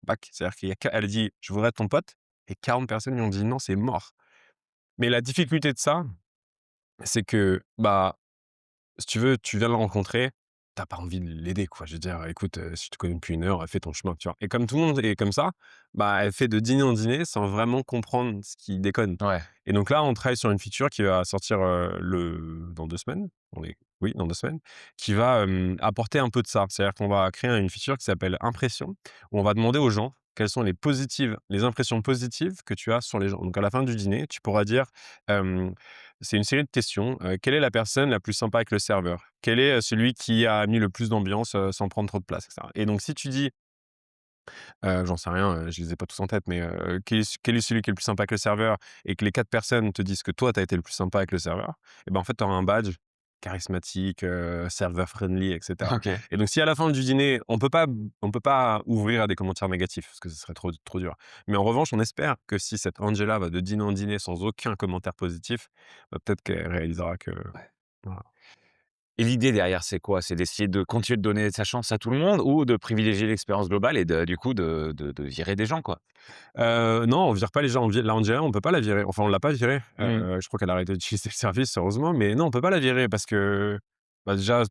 Bac. C'est-à-dire elle a dit: «Je voudrais être ton pote» et 40 personnes lui ont dit: «Non, c'est mort». Mais la difficulté de ça, c'est que, bah, si tu veux, tu viens de le rencontrer, tu as pas envie de l'aider, quoi. Je veux dire: «Écoute, si tu te connais depuis 1 heure, fais ton chemin», tu vois? Et comme tout le monde est comme ça, bah, elle fait de dîner en dîner sans vraiment comprendre ce qui déconne. Ouais. Et donc là, on travaille sur une feature qui va sortir, dans 2 semaines. Oui, dans 2 semaines, qui va, apporter un peu de ça. C'est-à-dire qu'on va créer une feature qui s'appelle Impression, où on va demander aux gens quelles sont les impressions positives que tu as sur les gens. Donc à la fin du dîner, tu pourras dire, c'est une série de questions. Quelle est la personne la plus sympa avec le serveur? Quel est, celui qui a mis le plus d'ambiance, sans prendre trop de place et cetera? Et donc si tu dis, j'en sais rien, je les ai pas tous en tête, mais quel est celui qui est le plus sympa avec le serveur? Et que les 4 personnes te disent que toi, tu as été le plus sympa avec le serveur, et ben, en fait, tu auras un badge charismatique, server friendly et cetera. OK. Et donc si à la fin du dîner, on peut pas ouvrir à des commentaires négatifs parce que ce serait trop dur. Mais en revanche, on espère que si cette Angela va de dîner en dîner sans aucun commentaire positif, bah, peut-être qu'elle réalisera que Ouais. voilà. Et l'idée derrière, c'est quoi? C'est d'essayer de continuer de donner sa chance à tout le monde ou de privilégier l'expérience globale et du coup de virer des gens, quoi? Non, on vire pas les gens. La Hongirienne, on peut pas la virer. Enfin, on l'a pas virée. Mmh. Je crois qu'elle a arrêté d'utiliser le service, heureusement. Mais non, on peut pas la virer parce que, bah, déjà,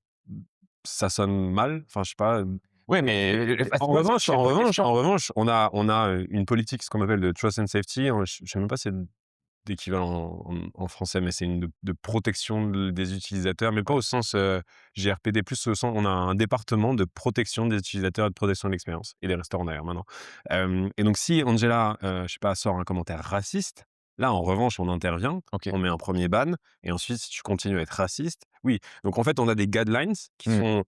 ça sonne mal. Enfin, je sais pas. Ouais, mais Et tu vois, en revanche, on a, une politique, ce qu'on appelle de trust and safety, hein. Je sais même pas si c'est d'équivalent en français, mais c'est une de protection des utilisateurs, mais pas ouais, au sens, GRPD, plus au sens on a un département de protection des utilisateurs et de protection de l'expérience et des restaurants d'ailleurs maintenant. Et donc si Angela, je sais pas, sort un commentaire raciste, là en revanche on intervient, OK. on met un premier ban et ensuite si tu continues à être raciste, oui. Donc en fait on a des guidelines qui Mmh. sont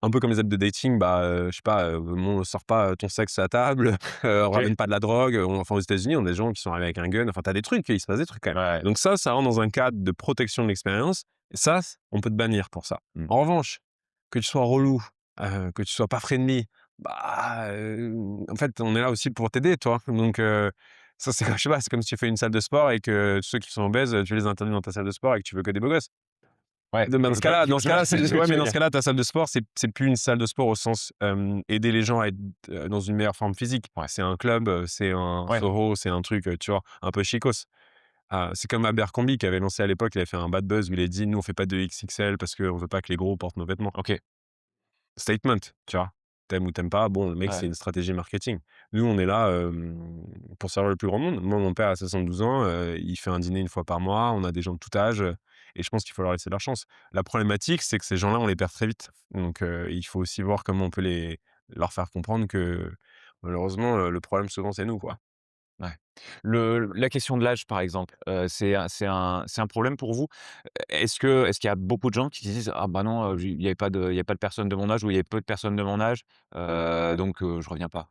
un peu comme les apps de dating, bah, je sais pas, bon, sors pas ton sexe à table, OK. ramène pas de la drogue, enfin aux États-Unis, on a des gens qui sont arrivés avec un gun, enfin tu as des trucs, il se passe des trucs quand même. Ouais. Donc ça rentre dans un cadre de protection de l'expérience et ça, on peut te bannir pour ça. Mmh. En revanche, que tu sois relou, que tu sois pas friendly, bah, en fait, on est là aussi pour t'aider, toi. Donc ça c'est je sais pas, c'est comme si tu fais une salle de sport et que ceux qui sont obèses, tu les interdis dans ta salle de sport et que tu veux que des beaux gosses. Ouais, Dans ce cas-là je vois ce c'est que ouais, tu mais veux dans ce dire. cas-là, ta salle de sport, c'est plus une salle de sport au sens, aider les gens à être, dans une meilleure forme physique. Ouais, C'est un club, c'est un ouais, Soho, c'est un truc, tu vois, un peu chicos. C'est comme Abercrombie qui avait lancé à l'époque, il avait fait un bad buzz où il a dit: «Nous, on fait pas de XXL parce qu'on veut pas que les gros portent nos vêtements». OK. Statement, tu vois? Tu ou t'aimes pas, bon, le mec, c'est Ouais. une stratégie marketing. Nous, on est là, pour servir le plus grand monde. Moi, mon père a 72 ans, il fait un dîner une fois par mois, on a des gens de tout âge, et je pense qu'il faut leur laisser leur chance. La problématique, c'est que ces gens-là, on les perd très vite. Donc, il faut aussi voir comment on peut leur faire comprendre que malheureusement, le problème souvent, c'est nous, quoi. Ouais. La question de l'âge, par exemple, c'est un problème pour vous? Est-ce qu'il y a beaucoup de gens qui disent: «Ah bah non, il y avait pas de personnes de mon âge ou il y avait peu de personnes de mon âge, donc je reviens pas»?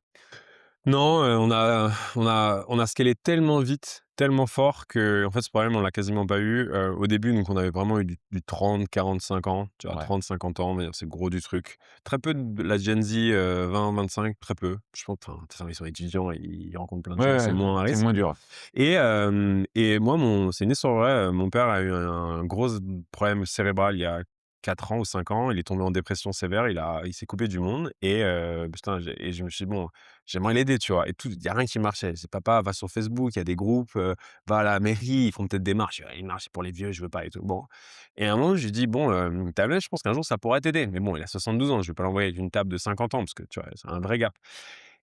Non, on a scalé tellement vite, tellement fort que en fait, ce problème, on l'a quasiment pas eu. Au début, donc on avait vraiment eu du 30-45 ans, tu vois? Ouais. 30-50 ans, on va dire, c'est le gros du truc. Très peu de la Gen Z, 20-25, très peu. Je pense, enfin, de toute façon, ils sont étudiants, ils rencontrent plein de Ouais, gens, ouais, c'est ouais, moins un c'est risque. moins dur. Et moi, c'est une histoire vraie, mon père a eu un gros problème cérébral il y a 4 ans ou 5 ans. Il est tombé en dépression sévère, il s'est coupé du monde et putain, je me suis dit: «Bon, j'aimerais l'aider», tu vois? Et tout, il y a rien qui marchait. C'est: «Papa, va sur Facebook, il y a des groupes, va à la mairie, ils font peut-être des marches». «Une marche, c'est pour les vieux, je veux pas et tout». Bon, et à un moment, je lui dis: «Bon, ta mère, je pense qu'un jour ça pourrait t'aider». Mais bon, il a 72 ans, je vais pas l'envoyer avec une table de 50 ans parce que, tu vois, c'est un vrai gap.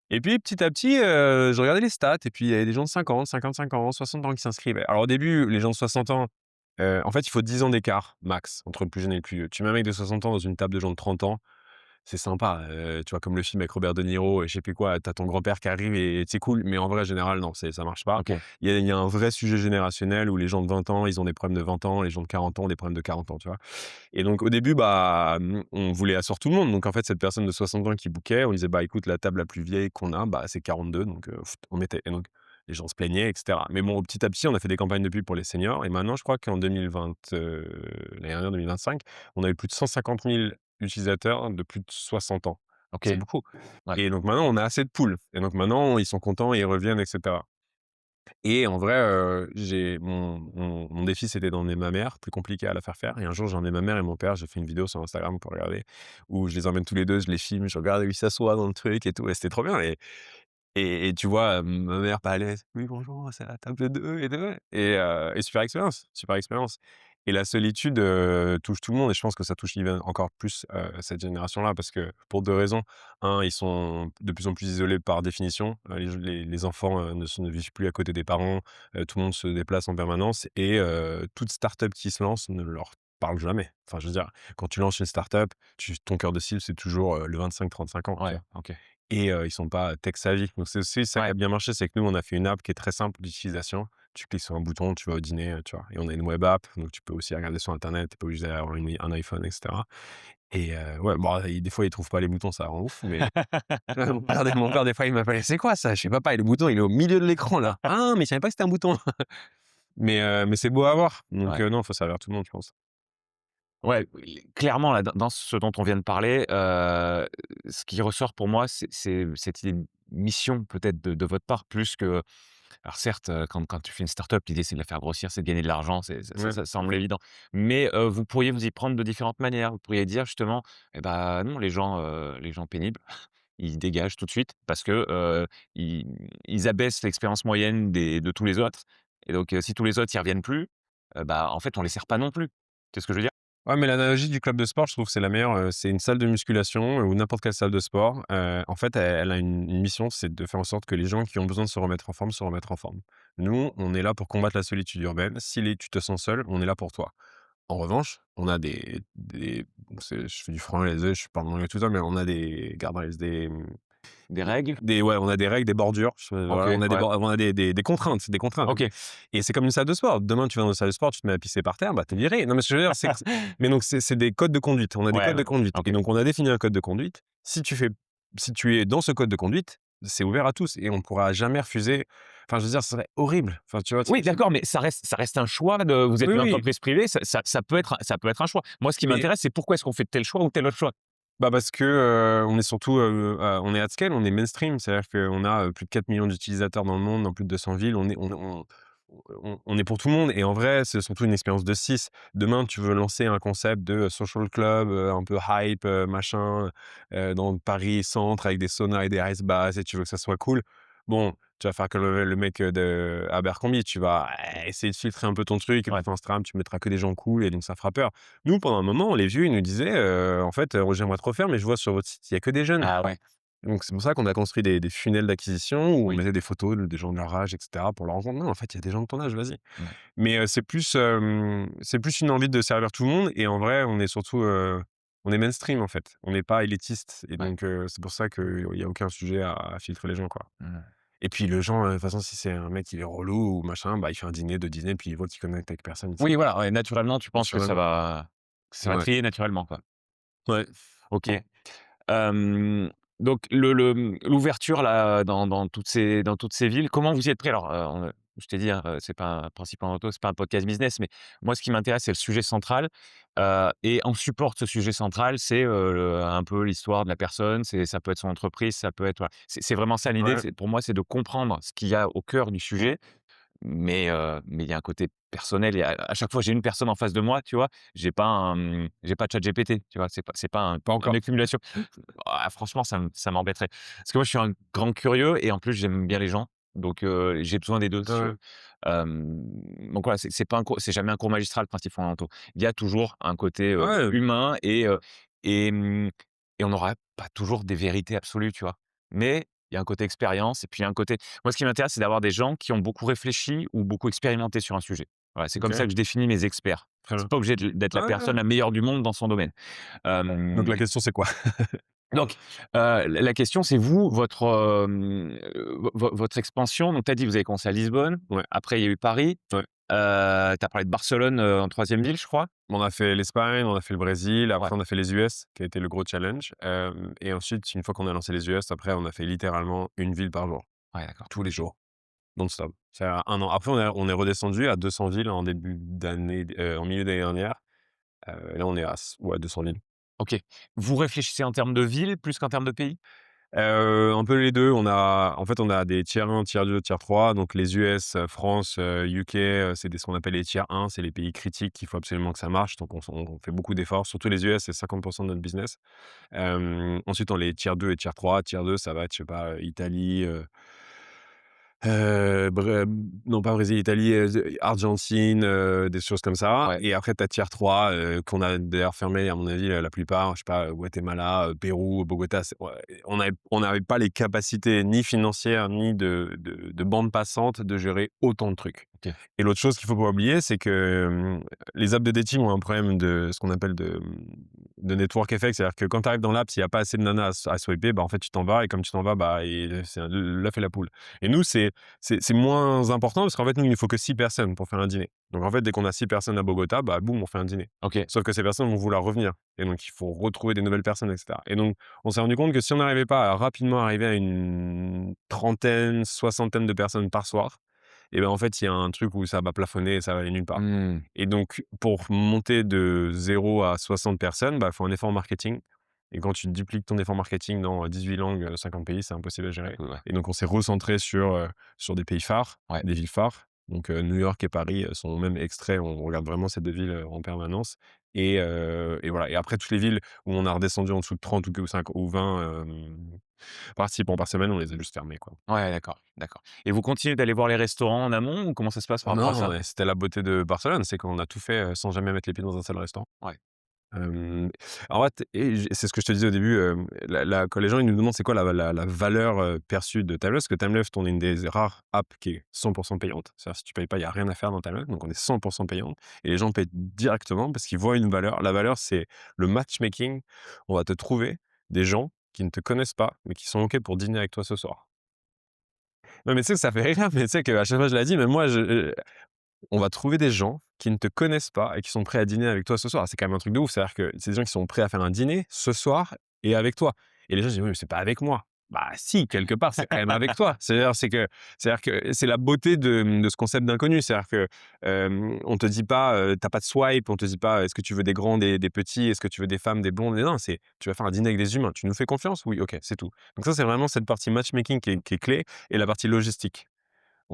Et puis petit à petit, je regardais les stats et puis il y avait des gens de 50, 55 ans, 60 ans qui s'inscrivaient. Alors au début, les gens de 60 ans, en fait, il faut 10 ans d'écart max entre le plus jeune et le plus vieux. Tu mets un mec de 60 ans dans une table de gens de 30 ans, c'est sympa, tu vois? Comme le film avec Robert De Niro et je sais plus quoi, tu as ton grand-père qui arrive et c'est cool, mais en vrai général, non, ça marche pas. OK. Il y a un vrai sujet générationnel où les gens de 20 ans, ils ont des problèmes de 20 ans, les gens de 40 ans ont des problèmes de 40 ans, tu vois? Et donc au début, bah, on voulait asseoir tout le monde. Donc en fait, cette personne de 60 ans qui bookait, on disait: «Bah, écoute, la table la plus vieille qu'on a, bah, c'est 42, donc on mettait». Et donc les gens se plaignaient et cetera. Mais bon, petit à petit, on a fait des campagnes de pub pour les seniors et maintenant, je crois qu'en 2020, l'année dernière, 2025, on a eu plus de 150 000 utilisateurs de plus de 60 ans. C'est OK. beaucoup. Ouais. Et donc maintenant, on a assez de poules et donc maintenant, ils sont contents et ils reviennent et cetera. Et en vrai, j'ai mon défi, c'était d'emmener ma mère, plus compliqué à la faire faire. Et un jour, j'ai emmené ma mère et mon père, j'ai fait une vidéo sur Instagram pour regarder, où je les emmène tous les 2, je les filme, je regarde où ils s'assoient dans le truc et tout et c'était trop bien. Et tu vois, ma mère pas à l'aise: «Oui bonjour, c'est la table 2 et tout», et super expérience, super expérience. Et la solitude, touche tout le monde et je pense que ça touche even encore plus, cette génération-là parce que pour 2 raisons. Un, ils sont de plus en plus isolés par définition, les enfants, ne vivent plus à côté des parents, tout le monde se déplace en permanence et toute start-up qui se lance ne leur parle jamais. Enfin, je veux dire, quand tu lances une start-up, ton cœur de cible, c'est toujours, le 25-35 ans, tu Ouais, vois? OK. Et ils sont pas tech savvy. Donc c'est aussi ça qui Ouais. a bien marché, c'est que nous, on a fait une app qui est très simple d'utilisation. Tu cliques sur un bouton, tu vas au dîner, tu vois? Et on a une web app, donc tu peux aussi regarder sur internet, tu es pas obligé d'avoir un iPhone et cetera. Et ouais, bon, des fois, ils trouvent pas les boutons, ça rend ouf, mais mon père, des fois, il m'appelle: «C'est quoi ça?» Je fais: «Papa, et le bouton, il est au milieu de l'écran là». «Ah, mais je savais pas que c'était un bouton». Mais c'est beau à voir. Donc Ouais. non, faut servir tout le monde, je pense. Ouais, oui, clairement là, dans ce dont on vient de parler, ce qui ressort pour moi, c'est cette idée de mission peut-être de votre part plus que Alors certes, quand tu fais une start-up, l'idée c'est de la faire grossir, c'est de gagner de l'argent, c'est Ouais, ça semble OK. évident. Mais, vous pourriez vous y prendre de différentes manières. Vous pourriez dire justement: «Eh bah, non, les gens pénibles, ils dégagent tout de suite parce que, ils ils abaissent l'expérience moyenne de tous les autres et donc, si tous les autres y reviennent plus, bah, en fait, on les sert pas non plus». Tu vois ce que je veux dire? Ouais, mais l'analogie du club de sport, je trouve que c'est la meilleure, c'est une salle de musculation ou n'importe quelle salle de sport. En fait, elle a une mission, c'est de faire en sorte que les gens qui ont besoin de se remettre en forme, se remettent en forme. Nous, on est là pour combattre la solitude urbaine. Si les tu te sens seul, on est là pour toi. En revanche, on a des je fais du franc les je parle anglais tout ça, mais on a des guardrails, Des règles? ouais, on a des règles, des bordures, OK, voilà, ouais. on a des contraintes OK. et c'est comme une salle de sport. Demain, tu vas dans une salle de sport, tu te mets à pisser par terre, bah, tu es viré. Non, mais ce que je veux dire, c'est que mais donc c'est des codes de conduite. On a des Ouais, codes de ouais. conduite OK. et donc on a défini un code de conduite. Si tu es dans ce code de conduite, c'est ouvert à tous et on pourra jamais refuser. Enfin, je veux dire, ce serait horrible. Enfin, tu vois? Oui, d'accord, mais ça reste un choix de vous êtes Oui, une oui, entreprise privée, ça peut être un choix. Moi, ce qui mais m'intéresse, c'est pourquoi est-ce qu'on fait tel choix ou tel autre choix? bah, parce que, on est surtout, on est at scale, on est mainstream. C'est-à-dire qu'on a, plus de 4 millions d'utilisateurs dans le monde, dans plus de 200 villes. On est pour tout le monde et en vrai, c'est surtout une expérience de 6. Demain, tu veux lancer un concept de social club, un peu hype, machin, dans Paris centre avec des saunas et des ice baths et tu veux que ça soit cool. Bon, tu vas faire comme le mec, de Abercrombie. Tu vas, essayer de filtrer un peu ton truc et puis Ouais. sur Instagram, tu mettras que des gens cool et donc ça fera peur. Nous, pendant un moment, les vieux, ils nous disaient, «En fait, j'aimerais trop faire, mais je vois sur votre site, il y a que des jeunes». Ah ouais, Donc c'est pour ça qu'on a construit des funnels d'acquisition où on oui, mettait des photos des gens de leur âge et cetera pour leur rencontre. Non, en fait, il y a des gens de ton âge, vas-y. ouais, Mais, c'est plus une envie de servir tout le monde et en vrai, on est surtout, on est mainstream, en fait. On n'est pas élitiste et ouais. donc, c'est pour ça qu'il y a aucun sujet à filtrer les gens, quoi. Mmh. Et puis le gens, de toute façon, si c'est un mec, il est relou ou machin, bah, il fait un dîner, 2 dîners, puis il voit qu'il connecte avec personne, il s'en Oui, voilà, ouais, naturellement, tu penses que naturellement. ça va Ouais. trier naturellement, quoi. Ouais. OK. Hem, donc l'ouverture là, dans toutes ces villes, comment vous y êtes pris? Alors, je t'ai dit, hein, c'est pas un principe en auto, c'est pas un podcast business, mais moi, ce qui m'intéresse, c'est le sujet central, et en support de ce sujet central, c'est, un peu l'histoire de la personne, ça peut être son entreprise, ça peut être voilà. C'est vraiment ça l'idée, Ouais. c'est pour moi, c'est de comprendre ce qu'il y a au cœur du sujet mais il y a un côté personnel et à chaque fois, j'ai une personne en face de moi, tu vois? J'ai pas ChatGPT, tu vois? C'est pas Pas une encore. accumulation. Ah franchement, ça m'embêterait. Parce que moi, je suis un grand curieux et en plus, j'aime bien les gens, donc j'ai besoin des 2 Ouais, si tu ouais. veux. Donc voilà, c'est pas un cours c'est jamais un cours magistral, principes fondamentaux. Il y a toujours un côté, Ouais, humain et mmh et on n'aura pas toujours des vérités absolues, tu vois? Mais il y a un côté expérience et puis il y a un côté moi, ce qui m'intéresse, c'est d'avoir des gens qui ont beaucoup réfléchi ou beaucoup expérimenté sur un sujet. Voilà, c'est comme ça OK, que je définis mes experts. très C'est bien. pas obligé d'être la Ouais, ouais. personne la meilleure du monde dans son domaine. Donc Hem, la question, c'est quoi? donc la question, c'est vous, votre expansion, donc tu as dit, vous avez commencé à Lisbonne, Ouais, après il y a eu Paris, ouais. tu as parlé de Barcelone, en 3e ville, je crois? On a fait l'Espagne, on a fait le Brésil, Ouais, après on a fait les US, qui a été le gros challenge, et ensuite, une fois qu'on a lancé les US, après on a fait littéralement une ville par jour, ouais, d'accord. tous les jours, non-stop. C'est à 1 an. Après on est redescendu à 200 villes en début d'année, en milieu d'année dernière, là on est à 200 villes. OK. Vous réfléchissez en termes de ville plus qu'en termes de pays? Un peu les 2. On a des tiers 1, tiers 2, tiers 3. Donc les US, France, UK, c'est ce qu'on appelle les tiers 1, c'est les pays critiques qu'il faut absolument que ça marche. Donc on fait beaucoup d'efforts. Surtout les US, c'est 50 de notre business. Ensuite, on les tiers 2 et tiers 3. Tiers 2, ça va être, je sais pas, Italie, Bré non pas Brésil, Italie, Argentine, des choses comme ça Ouais. et après tu as tiers 3, qu'on a d'ailleurs fermé à mon avis, la plupart, je sais pas, Guatemala, Pérou, Bogota, c'est ouais, on n'avait pas les capacités ni financières ni de bande passante de gérer autant de trucs OK. et l'autre chose qu'il faut pas oublier, c'est que, les apps de dating ont un problème de ce qu'on appelle de network effect. C'est-à-dire que quand tu arrives dans l'app, s'il y a pas assez de nanas à swiper, bah, en fait, tu t'en vas et comme tu t'en vas, bah et c'est l'œuf et la poule et nous, c'est moins important parce qu'en fait, nous, il ne faut que 6 personnes pour faire un dîner. Donc en fait, dès qu'on a 6 personnes à Bogota, bah, boum, on fait un dîner. OK. Sauf que ces personnes vont vouloir revenir et donc il faut retrouver des nouvelles personnes et cetera et donc on s'est rendu compte que si on n'arrivait pas à rapidement arriver à une trentaine, soixantaine de personnes par soir et ben, en fait, il y a un truc où ça va plafonner et ça va aller nulle part Mmh. et donc pour monter de 0 à 60 personnes, bah, il faut un effort marketing Et quand tu dupliques ton effort marketing dans 18 langues, 50 pays, c'est impossible à gérer. Ouais. Et donc on s'est recentré sur des pays phares, Ouais. des villes phares. Donc New York et Paris sont même extraits. On regarde vraiment ces 2 villes, en permanence. Et voilà. Et après toutes les villes où on a redescendu en dessous de 30 ou 5 ou 20 participants par semaine, on les a juste fermés, quoi. Ouais, d'accord, d'accord. Et vous continuez d'aller voir les restaurants en amont ou comment ça se passe par rapport à Non, ça? ouais, c'était la beauté de Barcelone, c'est qu'on a tout fait, sans jamais mettre les pieds dans un seul restaurant. Ouais. Hem, En fait et c'est ce que je te disais au début, la quand les gens ils nous demandent c'est quoi la valeur, perçue de Timeless, parce que Timeless, on est une des rares apps qui est 100 payante. C'est-à-dire si tu payes pas, il y a rien à faire dans Timeless, donc on est 100 payant et les gens payent directement parce qu'ils voient une valeur. La valeur, c'est le matchmaking. On va te trouver des gens qui ne te connaissent pas, mais qui sont OK pour dîner avec toi ce soir. Non, mais tu sais que ça fait rire, mais tu sais qu'à chaque fois je la dis, même moi on va trouver des gens qui ne te connaissent pas et qui sont prêts à dîner avec toi ce soir. C'est quand même un truc de ouf. C'est-à-dire que c'est des gens qui sont prêts à faire un dîner ce soir et avec toi. Et les gens disent: «Oui, mais c'est pas avec moi». Bah si, quelque part, c'est quand même avec toi. C'est-à-dire que c'est la beauté de ce concept d'inconnu. C'est-à-dire que, on te dit pas, tu pas de swipe, on te dit pas: «Est-ce que tu veux des grands, des petits? Est-ce que tu veux des femmes, des blondes?» Non, c'est: «Tu vas faire un dîner avec des humains. Tu nous fais confiance? Oui, OK, c'est tout». Donc ça, c'est vraiment cette partie matchmaking qui est clé et la partie logistique.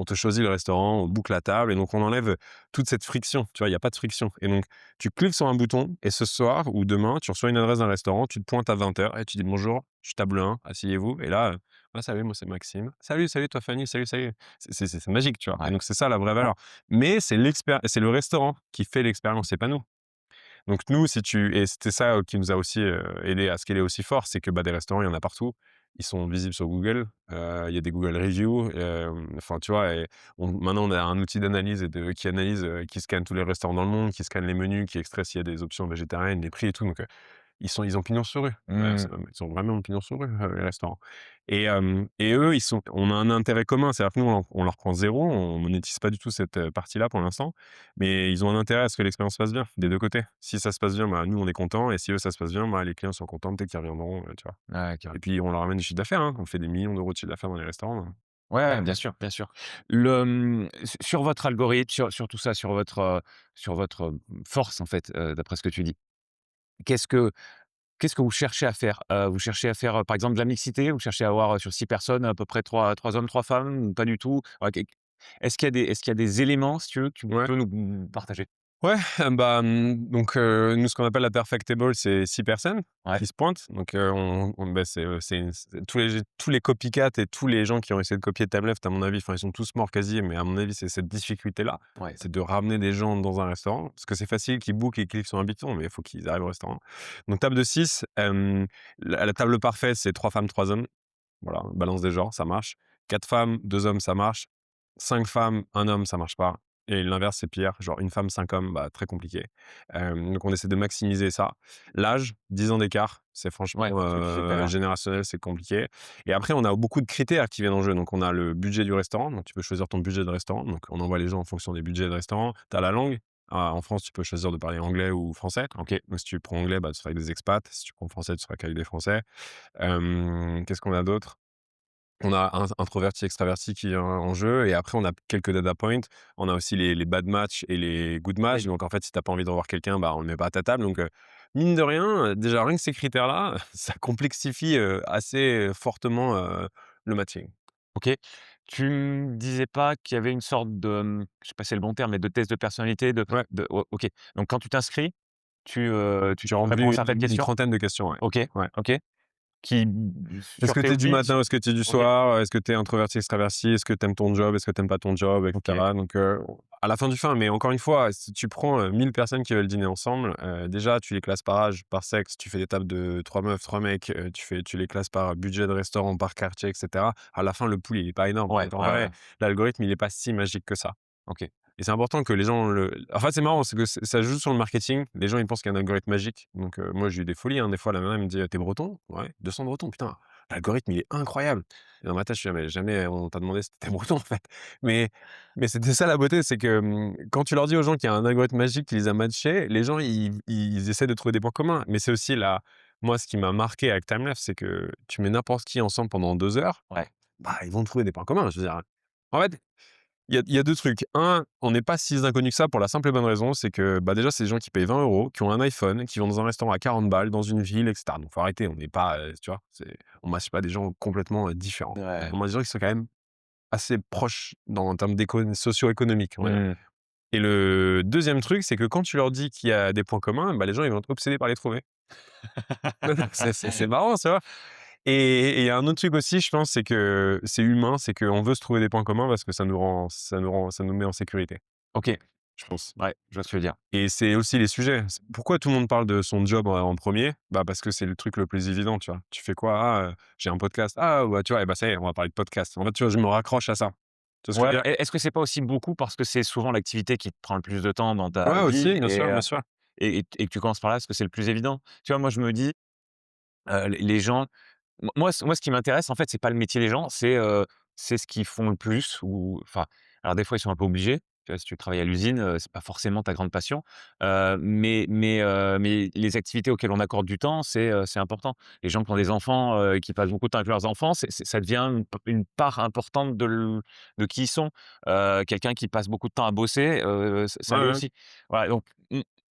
On te choisit le restaurant, on boucle la table et donc on enlève toute cette friction, tu vois? Il y a pas de friction et donc tu cliques sur un bouton et ce soir ou demain, tu reçois une adresse d'un restaurant, tu te pointes à 20h et tu dis: «Bonjour, je suis table 1, asseyez-vous» et là, «Ah salut, moi c'est Maxime». «Salut, salut toi Fanny, salut, salut». C'est magique, tu vois? Et Ouais. donc c'est ça la vraie valeur. Mais c'est le restaurant qui fait l'expérience, c'est pas nous. Donc nous, si tu et c'était ça, qui nous a aussi, aidé à scaler aussi fort, c'est que, bah, des restaurants, il y en a partout. Ils sont visibles sur Google, il y a des Google Reviews, enfin, tu vois? Et maintenant, on a un outil d'analyse qui analyse, qui scanne tous les restaurants dans le monde, qui scanne les menus, qui extrait s'il y a des options végétariennes, les prix et tout, donc ils ont pignon sur rue. Mmh. C'est même ils ont vraiment pignon sur rue, les restaurants et eux, on a un intérêt commun. C'est-à-dire que nous, on leur prend 0, on monétise pas du tout cette, partie-là pour l'instant, mais ils ont un intérêt à ce que l'expérience se passe bien, des 2 côtés. Si ça se passe bien, bah, nous, on est contents et si eux, ça se passe bien, bah, les clients sont contents, peut-être qu'ils reviendront, tu vois? Ouais, Et carrément. puis on leur ramène du chiffre d'affaires, hein. On fait des millions d'euros de chiffre d'affaires dans les restaurants, hein. Ouais, ouais, bien sûr, bien sûr. Sur votre algorithme, sur tout ça, sur votre, force en fait, d'après ce que tu dis. Qu'est-ce que qu'est-ce que vous cherchez à faire? Vous cherchez à faire, par exemple, de la mixité? Vous cherchez à avoir, sur 6 personnes, à peu près trois hommes, 3 femmes ou pas du tout? Ouais, est-ce qu'il y a des éléments, si tu veux, que tu Ouais. peux nous partager? Ouais, bah, donc nous, ce qu'on appelle la perfect table, c'est 6 personnes Ouais, qui se pointent. Donc bah, c'est tous les copycats et tous les gens qui ont essayé de copier Timeleft, à mon avis, enfin, ils sont tous morts quasi, mais à mon avis, c'est cette difficulté-là. ouais, C'est de ramener des gens dans un restaurant, parce que c'est facile qu'ils bookent et qu'ils cliquent sur un bouton, mais il faut qu'ils arrivent au restaurant. Donc table de 6, la table parfaite, c'est 3 femmes, 3 hommes. Voilà, balance des genres, ça marche. 4 femmes, 2 hommes, ça marche. 5 femmes, un homme, ça marche pas. Et l'inverse, c'est pire, genre une femme, 5 hommes, bah, très compliqué. Donc on essaie de maximiser ça. L'âge, 10 ans d'écart, c'est ouais, franchement, tu disais tout à l'heure. générationnel, c'est compliqué. Et après, on a beaucoup de critères qui viennent en jeu. Donc on a le budget du restaurant, donc tu peux choisir ton budget de restaurant. Donc on envoie les gens en fonction des budgets de restaurant. Tu as la langue. En France, tu peux choisir de parler anglais ou français. OK. Donc si tu prends anglais, bah, tu seras avec des expats. Si tu prends français, tu seras qu'avec des Français. Qu'est-ce qu'on a d'autre? On a introverti, extraverti qui est en jeu et après on a quelques data points. On a aussi les bad match et les good match. Oui. Donc en fait, si tu as pas envie de revoir quelqu'un, bah, on le met pas à ta table. Donc mine de rien, déjà rien que ces critères-là, ça complexifie, assez fortement, le matching. OK. Tu me disais pas qu'il y avait une sorte de, je sais pas si c'est le bon terme, mais de test de personnalité, Ouais, OK. Donc quand tu t'inscris, tu j'ai rempli réponds à certaines une questions? trentaine de questions, ouais. OK, Ouais. OK. Qui Est-ce sur que tes tu es du hobbies, matin ou est-ce que tu es du OK, soir? Est-ce que tu es introverti, extraverti? Est-ce que tu aimes ton job? Est-ce que tu aimes pas ton job? Et OK. cetera. Donc, à la fin du fin, mais encore une fois, si tu prends, 1000 personnes qui veulent dîner ensemble, déjà tu les classes par âge, par sexe, tu fais des tables de 3 meufs, 3 mecs, tu les classes par budget de restaurant, par quartier et cetera. À la fin, le pool, il est pas énorme. Ouais, Donc en ouais, vrai, ouais. l'algorithme, il est pas si magique que ça. OK. Et c'est important que les gens en fait, c'est marrant, c'est que ça joue sur le marketing. Les gens, ils pensent qu'il y a un algorithme magique. Donc, moi, j'ai eu des folies, hein. Des fois, la nana, elle me dit: «Tu breton?» «Ouais, 200 bretons, putain, l'algorithme, il est incroyable». Et dans ma tête, je suis là: «Mais jamais on t'a demandé si tu breton, en fait». Mais mais c'était ça la beauté, c'est que, quand tu leur dis aux gens qu'il y a un algorithme magique qui les a matchés, les gens, ils essaient de trouver des points communs. Mais c'est aussi moi, ce qui m'a marqué avec Timelapse, c'est que tu mets n'importe qui ensemble pendant 2 heures, Ouais. bah, ils vont trouver des points communs. Je veux dire, en fait Il y a 2 trucs. Un, on n'est pas si inconnus que ça pour la simple et bonne raison, c'est que, bah, déjà, c'est des gens qui payent 20 €, qui ont un iPhone, qui vont dans un restaurant à 40 balles dans une ville et cetera. Donc faut arrêter, on n'est pas, tu vois? On matche pas des gens complètement, différents. Ouais. On matche des gens qui sont quand même assez proches en termes socio-économiques, on va dire. Mmh. Et le deuxième truc, c'est que quand tu leur dis qu'il y a des points communs, bah, les gens, ils vont être obsédés par les trouver. C'est marrant, tu vois? Et il y a un autre truc aussi, je pense, c'est que c'est humain, c'est qu'on veut se trouver des points communs parce que ça nous met en sécurité, OK. je pense. Ouais, je vois ce que tu veux dire. Et c'est aussi les sujets. Pourquoi tout le monde parle de son job en 1er? Bah, parce que c'est le truc le plus évident, tu vois? Tu fais quoi? «Ah, j'ai un podcast». «Ah, bah, tu vois? Et bah, ça y est, on va parler de podcast». En fait, tu vois, je me raccroche à ça. Tu vois ce que je Ouais, veux dire? est-ce que c'est pas aussi beaucoup parce que c'est souvent l'activité qui te prend le plus de temps dans ta Ouais, vie aussi, bien sûr, bien sûr. et que tu commences par là parce que c'est le plus évident? Tu vois, moi, je me dis, les gens moi, ce qui m'intéresse, en fait, c'est pas le métier des gens, c'est ce qu'ils font le plus ou enfin, alors des fois, ils sont un peu obligés. Tu vois, si tu travailles à l'usine, c'est pas forcément ta grande passion, mais les activités auxquelles on accorde du temps, c'est important. Les gens qui ont des enfants, et qui passent beaucoup de temps avec leurs enfants, ça devient une part importante de qui ils sont. Quelqu'un qui passe beaucoup de temps à bosser, Ouais, ça l'est ouais. aussi. Voilà, donc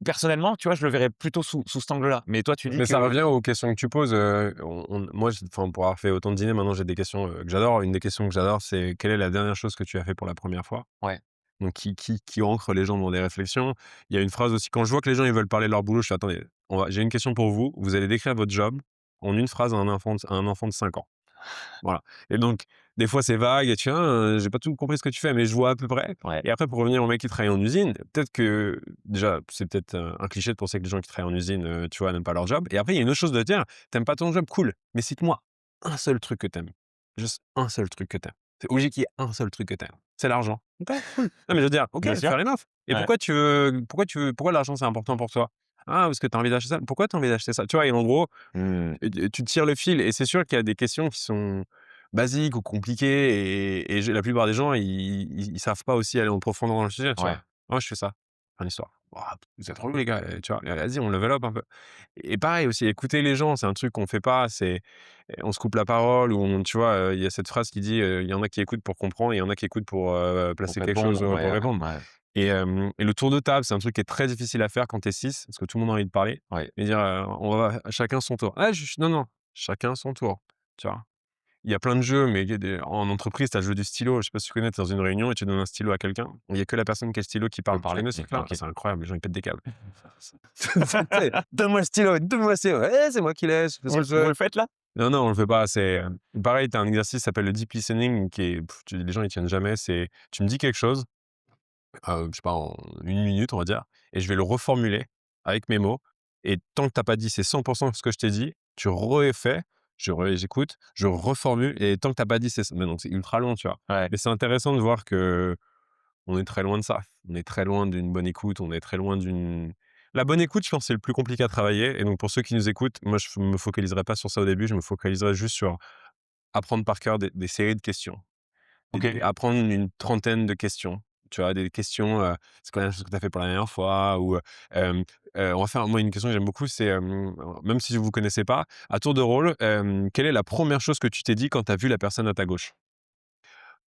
personnellement, tu vois, je le verrais plutôt sous cet angle-là. Mais toi, tu dis Mais ça que revient aux questions que tu poses, moi, enfin, pour avoir fait autant de dîners, maintenant j'ai des questions, que j'adore. Une des questions que j'adore, c'est: «Quelle est la dernière chose que tu as fait pour la première fois?» ouais, Donc qui ancre les gens dans des réflexions. Il y a une phrase aussi, quand je vois que les gens, ils veulent parler de leur boulot, je fais: «Attendez, j'ai une question pour vous. Vous allez décrire votre job en une phrase à un enfant de 5 ans». Voilà. Et donc, des fois, c'est vague et tu vois, j'ai pas tout compris ce que tu fais, mais je vois à peu près. ouais, Et après, pour revenir au mec qui travaille en usine, peut-être que, déjà, c'est peut-être un cliché de penser que les gens qui travaillent en usine, tu vois, n'aiment pas leur job. Et après, il y a une autre chose de dire: «Tu pas ton job, cool, mais cite-moi un seul truc que t'aimes. Juste un seul truc que t'aimes. C'est obligé qu'il y ait un seul truc que t'aimes. C'est l'argent. OK, cool. Non, mais je veux dire, OK, bien sûr. fair enough. Et Ouais. pourquoi l'argent, c'est important pour toi? Ah, parce que tu as envie d'acheter ça. Pourquoi tu as envie d'acheter ça? Tu vois? Et en gros, Mmh. tu tires le fil. Et c'est sûr qu'il y a des questions qui sont basiques ou compliquées, et la plupart des gens, ils savent pas aussi aller en profondeur dans le sujet, tu Ouais. vois? «Ouais, je fais ça». Fin d'histoire. «Wouah, vous êtes relous les gars, tu vois? Vas-y, on level up un peu». Et pareil aussi, écouter les gens, c'est un truc qu'on fait pas, on se coupe la parole, ou tu vois, il y a cette phrase qui dit, il y en a qui écoutent pour comprendre et il y en a qui écoutent pour, Pour placer quelque chose, répondre, ouais, pour répondre. ouais, Et le tour de table, c'est un truc qui est très difficile à faire quand tu es 6, parce que tout le monde a envie de parler, ouais. et dire, on va chacun son tour. Ah, non, non, chacun son tour, tu vois? Il y a plein de jeux, mais il y a en entreprise, tu as le jeu du stylo. Je sais pas si tu connais, tu es dans une réunion et tu donnes un stylo à quelqu'un. Il y a que la personne qui a le stylo qui On peut parle. Tu parler? connais ce Mmh, truc-là? Ah, OK. c'est incroyable, les gens ils pètent des câbles. «Donne-moi le stylo, donne-moi le stylo». «Ouais, c'est moi qui l'ai, je fais ce que je Vous veux». le faites là? Non, non, on le fait pas. C'est, pareil, tu as un exercice qui s'appelle le deep listening, qui est les gens ils tiennent jamais. C'est, tu me dis quelque chose, je sais pas, en 1 minute, on va dire, et je vais le reformuler avec mes mots, et tant que tu as pas dit c'est 100 ce que je t'ai dit, tu refais, j'écoute, je reformule, et tant que tu as pas dit c'est mais donc c'est ultra long, tu vois? Ouais. Mais c'est intéressant de voir que on est très loin de ça. On est très loin d'une bonne écoute, on est très loin d'une la bonne écoute, je pense, c'est le plus compliqué à travailler. Et donc pour ceux qui nous écoutent, moi je me focaliserai pas sur ça au début, je me focaliserai juste sur apprendre par cœur des séries de questions. OK. Apprendre une trentaine de questions, tu vois? Des questions, «C'est quoi la chose que tu as fait pour la dernière fois?» ou, on va faire, moi, une question que j'aime beaucoup, c'est, même si vous vous connaissez pas, à tour de rôle, quelle est la première chose que tu t'es dit quand tu as vu la personne à ta gauche?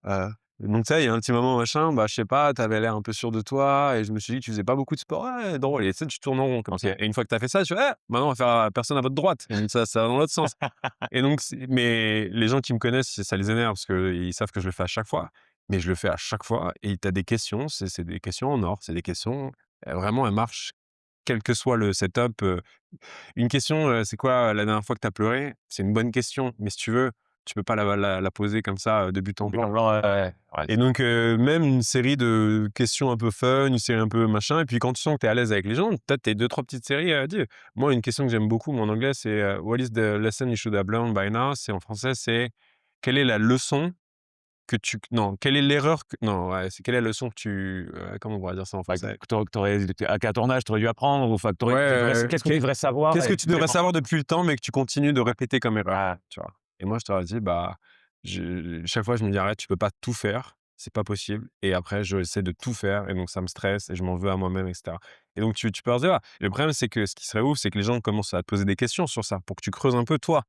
Heu, donc ça, il y a un petit moment machin, bah, je sais pas, tu avais l'air un peu sûr de toi et je me suis dit que tu faisais pas beaucoup de sport. «Ouais, drôle», et tu sais, tu tournes en rond comme ça, OK. et une fois que tu as fait ça, tu fais: «Ah, maintenant on va faire la personne à votre droite», et donc ça va dans l'autre sens. Et donc mais les gens qui me connaissent, ça les énerve parce qu'ils savent que je le fais à chaque fois. Mais je le fais à chaque fois, et tu as des questions, c'est des questions en or, c'est des questions, vraiment elles marchent quel que soit le setup. Une question, «C'est quoi la dernière fois que tu as pleuré?» C'est une bonne question, mais si tu veux, tu peux pas la poser comme ça, de but De en but en blanc. blanc, ouais, ouais, ouais. Ouais, Et donc, même une série de questions un peu fun, une série un peu machin, et puis quand tu sens que tu es à l'aise avec les gens, tu as tes 2-3 petites séries à dire. Moi, une question que j'aime beaucoup, moi, en anglais, c'est, «What is the lesson you should have learned by now?» C'est en français, c'est: «Quelle est la leçon que tu» non, «Quelle est l'erreur que» non, ouais, c'est: «Quelle est la leçon que tu», comment on pourrait dire ça en bah, français? qu'à ton âge, tu aurais dû apprendre ou enfin que Ouais, qu'est-ce que tu devrais savoir qu'est-ce que et tu devrais vraiment savoir depuis le temps, mais que tu continues de répéter comme erreur, ah, tu vois? Et moi, je t'aurais dit, bah, chaque fois, je me dis: «Arrête, tu peux pas tout faire, c'est pas possible», et après, j'essaie de tout faire, et donc ça me stresse et je m'en veux à moi-même, et cetera. Et donc tu peux leur dire: «Ah». Le problème, c'est que ce qui serait ouf, c'est que les gens commencent à te poser des questions sur ça, pour que tu creuses un peu toi.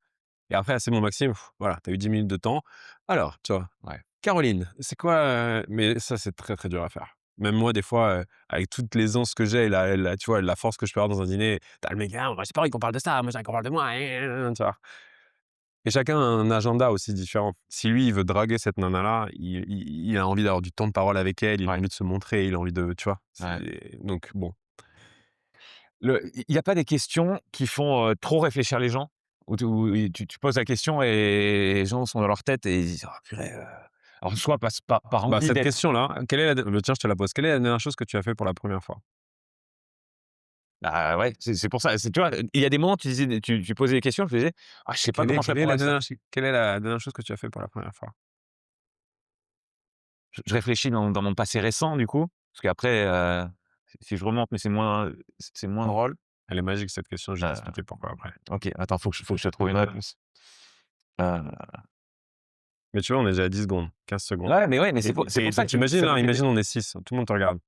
Et après: «Ah, c'est bon Maxime, voilà, tu as eu 10 minutes de temps. Alors», tu vois? ouais. «Caroline, c'est quoi, mais ça, c'est très, très dur à faire. Même moi, des fois, avec toutes les anses que j'ai et la tu vois, la force que je peux avoir dans un dîner, tu le mec: «Ah, moi, j'ai pas envie qu'on parle de ça, moi, j'ai envie qu'on parle de moi, tu vois? Et chacun a un agenda aussi différent. Si lui, il veut draguer cette nana-là, il a envie d'avoir du temps de parole avec elle, il a Ouais, envie de se montrer, il a envie de tu vois? ouais. Donc bon. Il y a pas des questions qui font, trop réfléchir les gens? Où tu poses la question et les gens sont dans leur tête et ils disent: «Oh purée», alors soit par Bah, envie cette d'être question-là, quelle est la tiens, je te la pose. Quelle est la dernière chose que tu as fait pour la première fois? bah, ouais, c'est pour ça, tu vois? Il y a des moments, tu posais des questions, je me disais: «Ah, je sais pas comment je Quelle est répondrais la à ça». dernière chose que tu as fait pour la première fois? Je réfléchis dans mon passé récent du coup, parce qu'après, si je remonte, mais c'est moins drôle. Elle est magique cette question, je vais Heu, t'expliquer pourquoi après. OK, attends, faut que je te trouve une réponse. Heu, Mais tu vois, on est déjà à 10 secondes, 15 secondes. ouais, mais c'est pour ça Donc que imagine ça là, me fait imagine on est 6, tout le monde te regarde.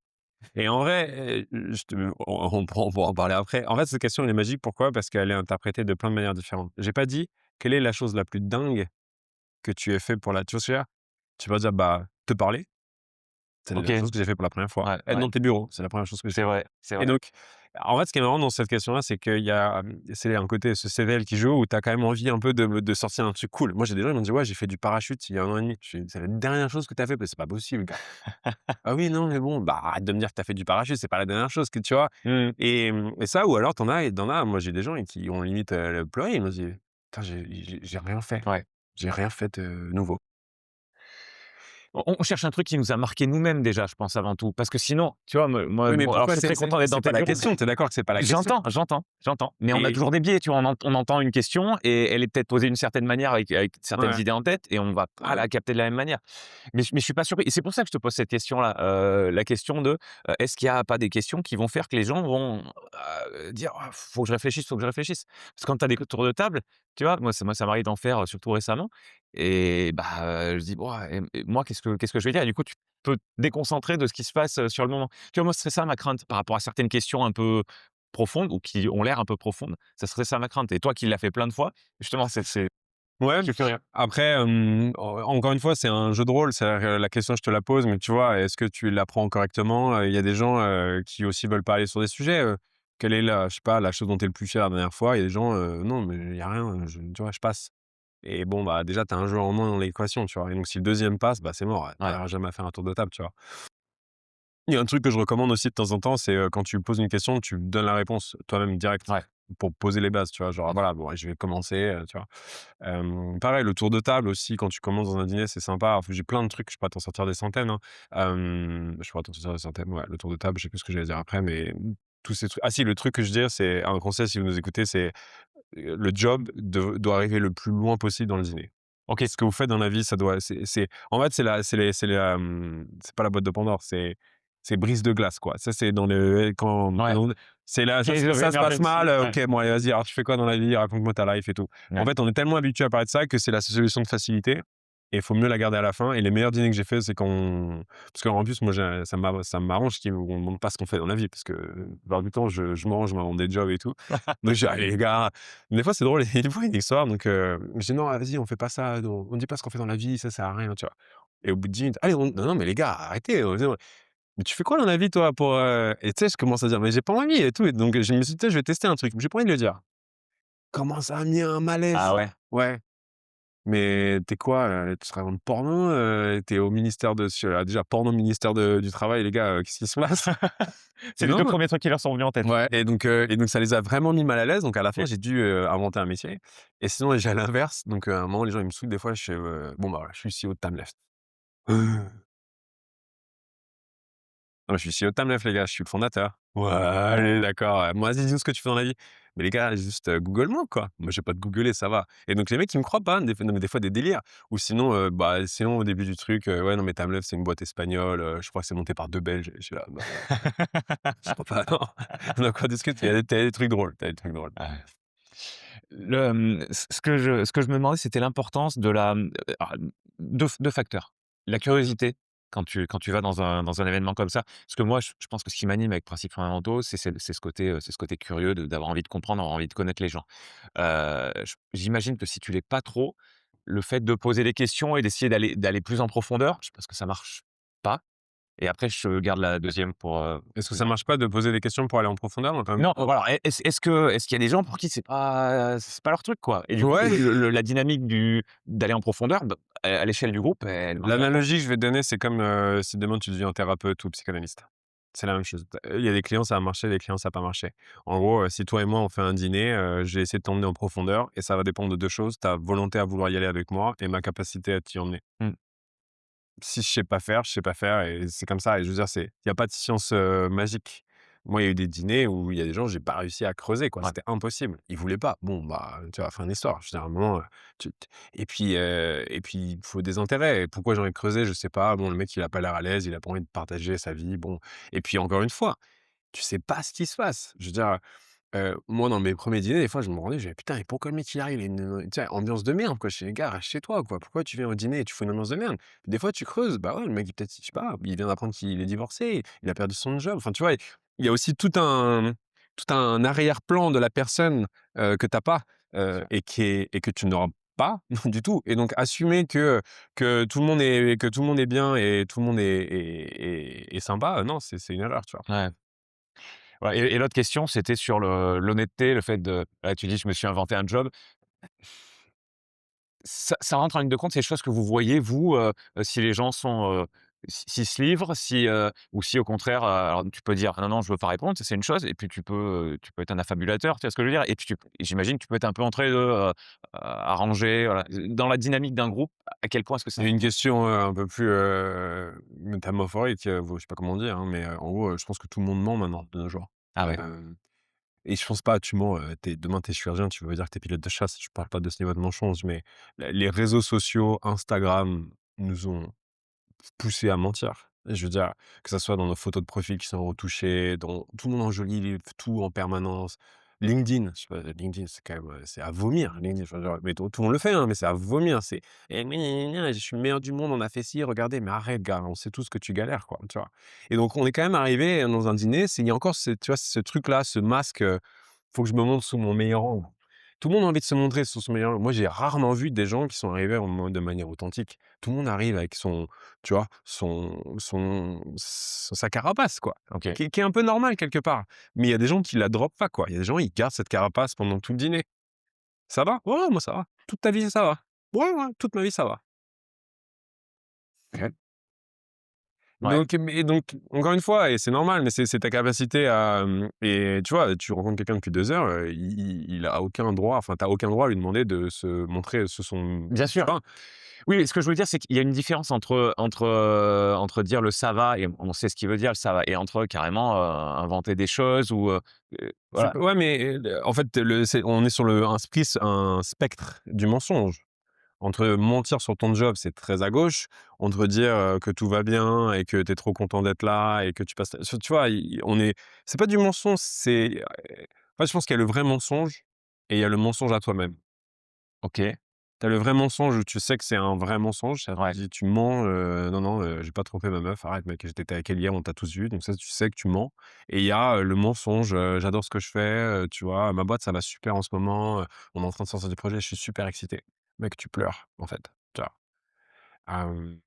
Et en vrai, je te on pourra en parler après. En fait, cette question, elle est magique. Pourquoi? Parce qu'elle est interprétée de plein de manières différentes. J'ai pas dit: «Quelle est la chose la plus dingue que tu aies fait pour la» tu vois ce que je veux dire? Tu vas dire: «Bah, te parler, c'est la OK, chose que j'ai fait pour la première fois. ouais, Être ouais, dans tes bureaux, c'est la première chose que j'ai c'est fait». vrai, c'est Et vrai. donc, en fait, ce qui est marrant dans cette question-là, c'est qu'il y a, c'est un côté ce CVL qui joue où tu as quand même envie un peu de sortir un truc cool. Moi, j'ai des gens, ils m'ont dit: «Ouais, j'ai fait du parachute il y a 1 an et demi». Je fais: «C'est la dernière chose que tu as fait?» «Bah, c'est pas possible, gars». «Ah oui, non, mais bon, bah, arrête de me dire que tu as fait du parachute, c'est pas la dernière chose que» tu vois? Mmh. Et ça ou alors tu en as moi, j'ai des gens qui ont limite, pleuré. Ils m'ont dit: «Putain, j'ai rien fait. Ouais. J'ai rien fait de nouveau». On cherche un truc qui nous a marqué nous-mêmes déjà, je pense avant tout. Parce que sinon, tu vois, Oui, mais bon, alors je pourquoi suis très content d'être dans c'est pas tes la bureaux. question? Tu es d'accord que c'est pas la question? J'entends. Mais on a Et toujours des biais, tu vois? On entend une question et elle est peut-être posée d'une certaine manière avec certaines ouais, idées en tête et on va pas ouais. la capter de la même manière. Mais je suis pas surpris et c'est pour ça que je te pose cette question-là, la question de, est-ce qu'il y a pas des questions qui vont faire que les gens vont, dire: «Ah, faut que je réfléchisse, faut que je réfléchisse». Parce que quand tu as des tours de table, tu vois? Moi ça m'arrive d'en faire, surtout récemment et bah, je dis: «Bon et moi qu'est-ce que je vais dire?» Et du coup, tu peux te déconcentrer de ce qui se passe, sur le moment. Tu vois, moi, ce serait ça ma crainte par rapport à certaines questions un peu profondes ou qui ont l'air un peu profondes. Ça serait ça ma crainte et toi qui l'as fait plein de fois, justement, Ouais, je suis curieux. après, encore une fois, c'est un jeu de rôle, c'est-à-dire que la question, je te la pose, mais tu vois, est-ce que tu l'apprends correctement? Il y a des gens, qui aussi veulent parler sur des sujets, quelle est la je sais pas, la chose dont tu es le plus fier la dernière fois? Il y a des gens, non, mais il y a rien, tu vois, je passe. Et bon, bah, déjà, tu as un jeu en moins dans l'équation, tu vois? Et donc si le deuxième passe, bah, c'est mort, tu Ouais, arriveras jamais à faire un tour de table, tu vois? Il y a un truc que je recommande aussi de temps en temps, c'est, quand tu poses une question, tu donnes la réponse toi-même direct ouais. pour poser les bases, tu vois? Genre, Mmh. voilà, bon, je vais commencer, tu vois? Pareil, le tour de table aussi, quand tu commences dans un dîner, c'est sympa. Enfin, j'ai plein de trucs, je pourrais t'en sortir des centaines, hein. Je pourrais t'en sortir des centaines, ouais, le tour de table, je sais plus ce que j'allais dire après, mais tous ces trucs ah si, le truc que je veux dire, c'est un conseil si vous nous écoutez, c'est, le job doit arriver le plus loin possible dans le dîner. OK. Ce que vous faites dans la vie, ça doit c'est en fait, c'est pas la boîte de Pandore, c'est brise de glace, quoi. Ça, c'est dans le quand Ouais. c'est là, Case of ça se passe mal, emergency. Ouais. OK, bon allez, vas-y, alors tu fais quoi dans la vie? Raconte-moi ta life et tout. En Ouais. fait, on est tellement habitué à parler de ça que c'est la solution de facilité et il faut mieux la garder à la fin et les meilleurs dîners que j'ai fait, c'est quand parce qu'en plus, moi, ça m'arrange qu'on me demande pas ce qu'on fait dans la vie parce que, la plupart du temps, je mange, je m'invente des jobs et tout. Donc je dis: «Allez les gars», des fois, c'est drôle et des fois, il y a une histoire donc je dis: «Non, vas-y, on fait pas ça, on dit pas ce qu'on fait dans la vie, ça sert à rien», tu vois? Et au bout de 10 minutes: «Allez, non, non, mais les gars, arrêtez, mais tu fais quoi dans la vie toi pour, et tu sais, je commence à dire: «Mais j'ai pas envie et tout» et donc je me suis dit: «Tu sais, je vais tester un truc», mais j'ai pas envie de le dire. Comment ça a mis un Ah malaise. ouais. Ouais, mais tu es quoi, tu travailles dans le porno, tu es au ministère de déjà porno ministère du travail les gars, qu'est-ce qui se passe? C'est les 2 Non, premiers trucs qui leur sont venus en tête. ouais et donc ça les a vraiment mis mal à l'aise donc à la fin OK. j'ai dû, inventer un métier et sinon j'ai à l'inverse donc à un moment les gens ils me saoulent des fois je fais, «Bon bah voilà, je suis CEO de Timeleft». Non, mais je suis CEO de Timeleft les gars, je suis le fondateur. «Ouais, allez d'accord, moi vas-y dis-nous ce que tu fais dans la vie». Mais les gars, juste, Google-moi quoi. Moi je vais pas te googler, ça va et donc les mecs ils me croient pas, des fois non mais des fois des délires ou sinon, bah, sinon au début du truc, «Ouais non mais Timeleft c'est une boîte espagnole, je crois que c'est monté par 2 Belges». Je suis là: «Bah, je crois pas, non». Donc on discute, il y a des trucs drôles, tu des trucs drôles. Ouais. Ce que je me demandais, c'était l'importance de alors 2 facteurs. La curiosité, quand tu vas dans un événement comme ça. Parce que moi, je pense que ce qui m'anime avec Principes fondamentaux, c'est ce côté curieux d'avoir envie de comprendre, d'avoir envie de connaître les gens. J'imagine que si tu l'es pas trop, le fait de poser des questions et d'essayer d'aller plus en profondeur, je pense que ça marche pas et après je garde la deuxième pour, Est-ce que ça marche pas de poser des questions pour aller en profondeur quand même? non, voilà, est-ce qu'il y a des gens pour qui c'est pas leur truc, quoi? Et du coup, Ouais, la dynamique d'aller en profondeur, bah, à l'échelle du groupe, elle marche pas. l'analogie que je vais te donner, c'est comme, si demain tu deviens thérapeute ou psychanalyste. C'est la même chose. Il y a des clients, ça a marché, des clients, ça a pas marché. En gros, si toi et moi, on fait un dîner, je vais essayer de t'emmener en profondeur et ça va dépendre de 2 choses, ta volonté à vouloir y aller avec moi et ma capacité à t'y emmener. Mmh, Si je sais pas faire et c'est comme ça et je veux dire, il y a pas de science, magique. Moi, il y a eu des dîners où il y a des gens, j'ai pas réussi à creuser, quoi, ouais, c'était impossible. Ils voulaient pas. Bon, bah, tu vois, fin de l'histoire. Je veux dire, à un moment, tu t et puis il faut des intérêts et pourquoi j'ai envie de creuser? Je sais pas. Bon, le mec, il a pas l'air à l'aise, il a pas envie de partager sa vie, bon et puis encore une fois, tu sais pas ce qui se passe. Je veux dire, moi, dans mes premiers dîners, des fois, je me rendais, je disais: «Putain, et pourquoi le mec il arrive, il a une» tu sais, ambiance de merde, quoi. Je fais: «Gars, reste chez toi, quoi. Pourquoi tu viens au dîner et tu fous une ambiance de merde?» Des fois, tu creuses, bah ouais, le mec, il peut-être, je sais pas, il vient d'apprendre qu'il est divorcé, il a perdu son job. Enfin, tu vois? Il y a aussi tout un arrière-plan de la personne, que tu as pas, bien sûr. et que tu n'auras pas du tout et donc assumer que tout le monde est bien et tout le monde est sympa, non, c'est une erreur, tu vois? Ouais. Ouais et l'autre question, c'était sur l'honnêteté, le fait de là, tu dis: «Je me suis inventé un job». Ça rentre en ligne de compte, ces choses que vous voyez, vous, si les gens sont, s'ils se livrent, si, ou si au contraire, alors tu peux dire: «Non, non, je veux pas répondre», ça c'est une chose et puis tu peux être un affabulateur, tu vois ce que je veux dire? Et puis j'imagine que tu peux être un peu entre les 2, arranger, voilà. Dans la dynamique d'un groupe, à quel point est-ce que ça Il y a une rentre? question, un peu plus, métamorphorique, je sais pas comment dire, hein, mais, en gros, je pense que tout le monde ment maintenant, de nos jours. Ah ouais, Hem et je pense pas, tu mens, demain tu es chirurgien, tu veux dire que tu es pilote de chasse. Je parle pas de ce niveau de mensonge, mais les réseaux sociaux, Instagram, nous ont poussés à mentir. Et je veux dire, que ça soit dans nos photos de profil qui sont retouchées, dans tout le monde enjolive tout en permanence. LinkedIn, je sais pas, LinkedIn, c'est quand même, c'est à vomir, LinkedIn. Enfin, genre, mais tout le monde le fait, hein, mais c'est à vomir. C'est: «Eh gna gna gna, je suis le meilleur du monde, on a fait ci, regardez». Mais arrête gars, on sait tous que tu galères, quoi, tu vois? Et donc on est quand même arrivé dans un dîner, il y a encore tu vois, ce truc-là, ce masque, faut que je me montre sous mon meilleur angle. Tout le monde a envie de se montrer sous son meilleur angle. Moi, j'ai rarement vu des gens qui sont arrivés en mode de manière authentique. Tout le monde arrive avec tu vois, sa carapace, quoi, OK. qui est un peu normal quelque part. Mais il y a des gens qui la droppent pas, quoi. Il y a des gens, ils gardent cette carapace pendant tout le dîner. «Ça va? Ouais, ouais, moi ça va. Toute ta vie, ça va? Ouais, ouais, toute ma vie, ça va». OK. Ouais, Donc encore une fois et c'est normal, mais c'est ta capacité à, et tu vois, tu rencontres quelqu'un depuis 2 heures, il a aucun droit, enfin, tu as aucun droit à lui demander de se montrer sous son bien tu sûr. vois? Oui, ce que je veux dire, c'est qu'il y a une différence entre dire le «ça va» et on sait ce qu'il veut dire le «ça va» et entre carrément, inventer des choses ou, voilà. Ouais, mais, en fait, on est sur un spectre du mensonge. Entre mentir sur ton job, c'est très à gauche. Entre dire, que tout va bien et que tu es trop content d'être là et que tu passes tu vois? C'est pas du mensonge, en fait, je pense qu'il y a le vrai mensonge et il y a le mensonge à toi-même. OK, Tu as le vrai mensonge où tu sais que c'est un vrai mensonge, c'est-à-dire ouais. tu dis: «Tu mens, non, non, j'ai pas trompé ma meuf, arrête mec, j'étais avec elle hier, on t'a tous vu», donc ça, tu sais que tu mens et il y a, le mensonge, «J'adore ce que je fais, tu vois? Ma boîte, ça va super en ce moment, on est en train de sortir des projets, je suis super excité». Mec, tu pleures, en fait, tu vois?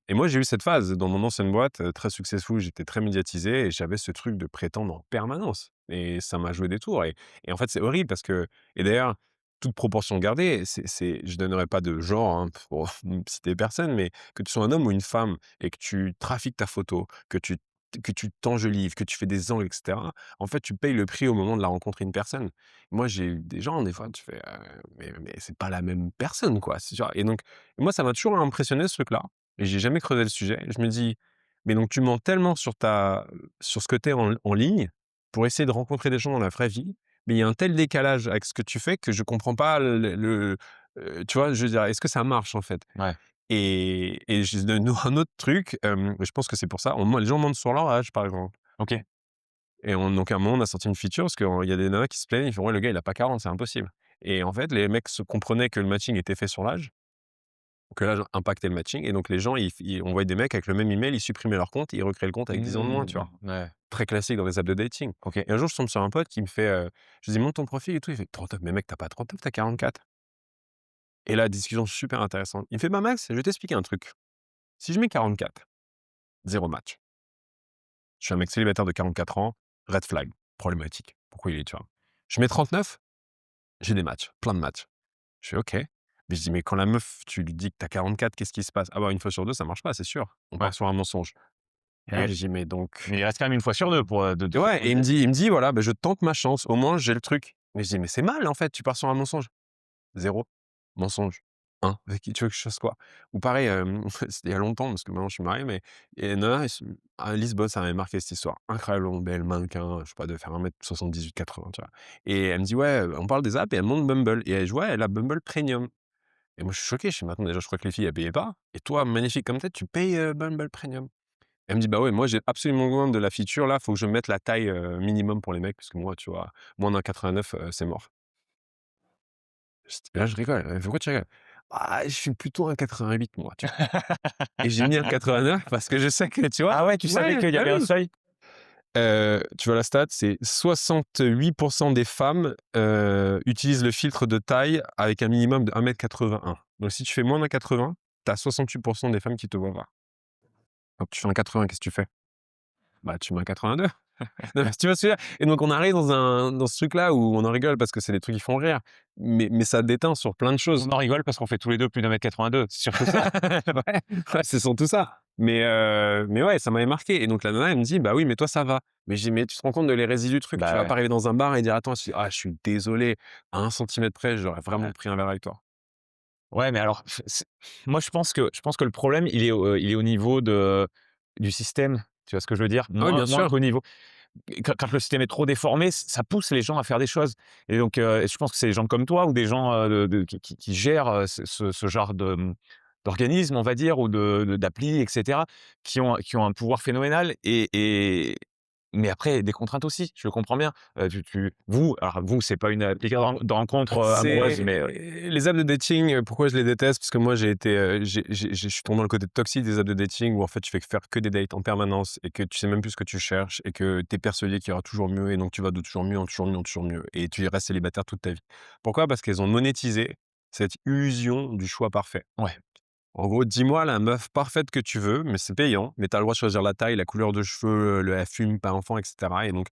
Et moi, j'ai eu cette phase dans mon ancienne boîte, très successful, j'étais très médiatisé et j'avais ce truc de prétendre en permanence et ça m'a joué des tours et en fait, c'est horrible parce que et d'ailleurs, toute proportion gardée, je donnerai pas de genre, hein, pour citer personne, mais que tu sois un homme ou une femme et que tu trafiques ta photo, que tu t'enjolives, que tu fais des angles et cetera, en fait, tu payes le prix au moment de la rencontrer une personne. Moi, j'ai eu des gens, des fois, tu fais, «Mais c'est pas la même personne, quoi», c'est genre et donc moi, ça m'a toujours impressionné ce truc-là et j'ai jamais creusé le sujet. Je me dis: «Mais donc tu mens tellement sur ce que tu es en ligne, pour essayer de rencontrer des gens dans la vraie vie, mais il y a un tel décalage avec ce que tu fais que je comprends pas tu vois? Je veux dire, est-ce que ça marche, en fait?» Ouais, et je donne un autre truc, je pense que c'est pour ça, les gens mentent sur leur âge, par exemple OK. et donc à un moment, on a sorti une feature parce qu'il y a des nanas qui se plaignent, ils font: «Ouais, le gars, il a pas 40, c'est impossible» et en fait, les mecs se comprenaient que le matching était fait sur l'âge. Que l'âge impactait le matching et donc les gens, on voyait des mecs avec le même email, ils supprimaient leur compte et ils recréaient le compte avec 10 ans de moins, tu vois? Mmh, ouais, Très classique dans les apps de dating OK. et un jour, je tombe sur un pote qui me fait, je lui dis: «Montre ton profil et tout». Il fait: «39». Mais mec, tu as pas 39, tu as 44. Et là, discussion super intéressante. Il me fait: «Bah, Max, je vais t'expliquer un truc. Si je mets 44, 0 match. Je suis un mec célibataire de 44 ans, red flag, problématique. Pourquoi il est, tu vois? Je mets 39, j'ai des matchs, plein de matchs. Je fais: «OK». Mais je dis: «Mais quand la meuf, tu lui dis que tu as 44, qu'est-ce qui se passe?» «Ah bah, une fois sur 2, ça marche pas, c'est sûr. On Ouais. part sur un mensonge». Et là, Mais je dis: «Mais donc» mais il reste quand même une fois sur 2 pour, de et ouais, et sécuriser. il me dit: «Voilà, bah, je tente ma chance, au moins j'ai le truc». Mais je dis: «Mais c'est mal, en fait, tu pars sur un mensonge». 0 mensonge, 1 avec qui tu veux que je fasse quoi? Ou pareil, c'était il y a longtemps parce que maintenant je suis marié, mais il y a une nana, à Lisbonne, ça m'avait marqué cette histoire. Incroyablement belle, mannequin, je sais pas, de faire 1,78 m, tu vois? Et elle me dit: «Ouais, on parle des apps» et elle montre Bumble et je vois, elle a Bumble Premium et moi je suis choqué, je fais: «Mais attends, déjà je crois que les filles elles payaient pas et toi, magnifique comme tu tu payes, Bumble Premium?» Elle me dit: «Bah ouais, moi j'ai absolument besoin de la feature là, faut que je mette la taille, minimum pour les mecs parce que moi, tu vois, moins d'1,89 m, c'est mort». Là, je rigole. Elle me fait: «Pourquoi tu rigoles?» «Ah, je suis plutôt un 88 moi, tu vois?» Et j'ai mis un 89 parce que je sais que, tu vois? Ah ouais, tu savais Ouais, qu'il y bah avait un oui. seuil? Tu vois la stat, c'est 68 des femmes, utilisent le filtre de taille avec un minimum de 1,81 m. Donc si tu fais moins d'1,80 m, tu as 68 des femmes qui te voient pas. Quand tu fais un 80, qu'est-ce que tu fais? Bah, tu mets un 82. Non, mais tu vois ce que je veux dire? Et donc on arrive dans ce truc-là où on en rigole parce que c'est des trucs qui font rire, mais ça déteint sur plein de choses. On en rigole parce qu'on fait tous les 2 plus d'1,82 m, c'est surtout ça. Ouais, ouais, c'est surtout ça. Mais ouais, ça m'avait marqué et donc la nana, elle me dit: «Bah oui, mais toi, ça va». Mais je dis: «Mais tu te rends compte de les résidus du truc? Tu Bah vas ouais. pas arriver dans un bar et dire: "Attends, ah, je suis désolé, à 1 centimètre près, j'aurais vraiment Ouais. pris un verre avec toi"». Ouais, mais alors, c'est moi je pense que le problème, il est au niveau du système. Tu vois ce que je veux dire? Ah oui, Moins bien moins sûr. qu'au niveau quand le système est trop déformé, ça pousse les gens à faire des choses et donc je pense que c'est des gens comme toi ou des gens, de qui gèrent, ce genre d'organisme, on va dire, ou d'appli et cetera, qui ont un pouvoir phénoménal mais après des contraintes aussi, je le comprends bien. Alors vous, c'est pas une appli de rencontre, amoureuse, C'est mais les apps de dating, pourquoi je les déteste? Parce que moi, j'ai été, je suis tombé dans le côté toxique des apps de dating où en fait, tu fais que faire que des dates en permanence et que tu sais même plus ce que tu cherches et que tu es persuadé qu'il y aura toujours mieux et donc tu vas de toujours mieux en toujours mieux en toujours mieux et tu restes célibataire toute ta vie. Pourquoi? Parce qu'elles ont monétisé cette illusion du choix parfait. ouais. En gros, dis-moi la meuf parfaite que tu veux, mais c'est payant, mais tu as le droit de choisir la taille, la couleur de cheveux, le elle fume, pas enfant et cetera et donc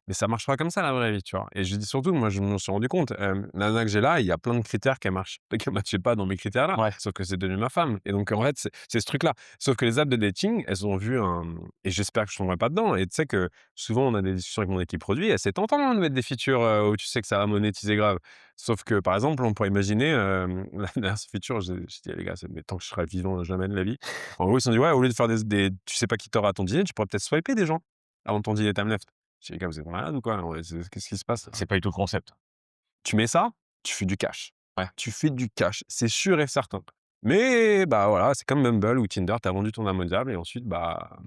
mais ça marche pas comme ça la vraie vie, tu vois? Et je dis surtout, moi, je m'en suis rendu compte, la nana que j'ai là, il y a plein de critères qu'elle marche qu'elle matchait pas dans mes critères là, Ouais. sauf que c'est devenu ma femme et donc en fait, c'est ce truc-là. Sauf que les apps de dating, elles ont vu un et j'espère que je tomberai pas dedans et tu sais que souvent on a des discussions avec mon équipe produit et c'est tentant, hein, de mettre des features, où tu sais que ça va monétiser grave. Sauf que, par exemple, on pourrait imaginer, la dernière feature, j'ai dit: «Les gars, c'est mais tant que je serai vivant, jamais de la vie». En gros, ils se sont dit: «Ouais, au lieu de faire des tu sais pas qui t'aura à ton dîner, tu pourrais peut-être swiper des gens avant ton dîner time left». J'ai dit: «Les gars, vous êtes malades ou quoi? Ouais, qu'est-ce qui se passe là?» C'est pas du tout le concept. Tu mets ça, tu fais du cash. Ouais. Tu fais du cash, c'est sûr et certain. Mais bah, voilà, c'est comme Bumble ou Tinder, tu as vendu ton âme au diable et ensuite, bah,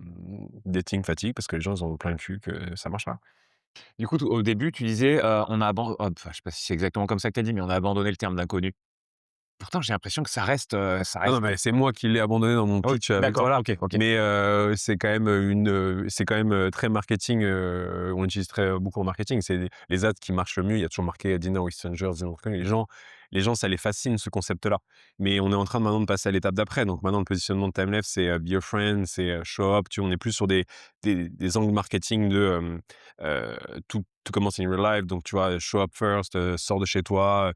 dating fatigue parce que les gens, ils en ont plein le cul que ça marche pas. Du coup, au début, tu disais, on a enfin, je sais pas si c'est exactement comme ça que tu as dit, mais on a abandonné le terme d'inconnu. Pourtant, j'ai l'impression que ça Non, non, reste mais c'est moi qui l'ai abandonné dans mon oui, pitch, avec d'accord, voilà. OK, OK. Mais, c'est quand même, c'est quand même, très marketing, on utilise très beaucoup en marketing. C'est les ads qui marchent le mieux. Il y a toujours marqué «Dinner with strangers», dinner with les gens, ça les fascine ce concept-là. Mais on est en train de maintenant de passer à l'étape d'après. Donc maintenant, le positionnement de Timelapse, c'est, be a friend, c'est, show up, tu vois? On est plus sur des angles marketing de, heu, tout commence in real life. Donc tu vois? Show up first, sors de chez toi,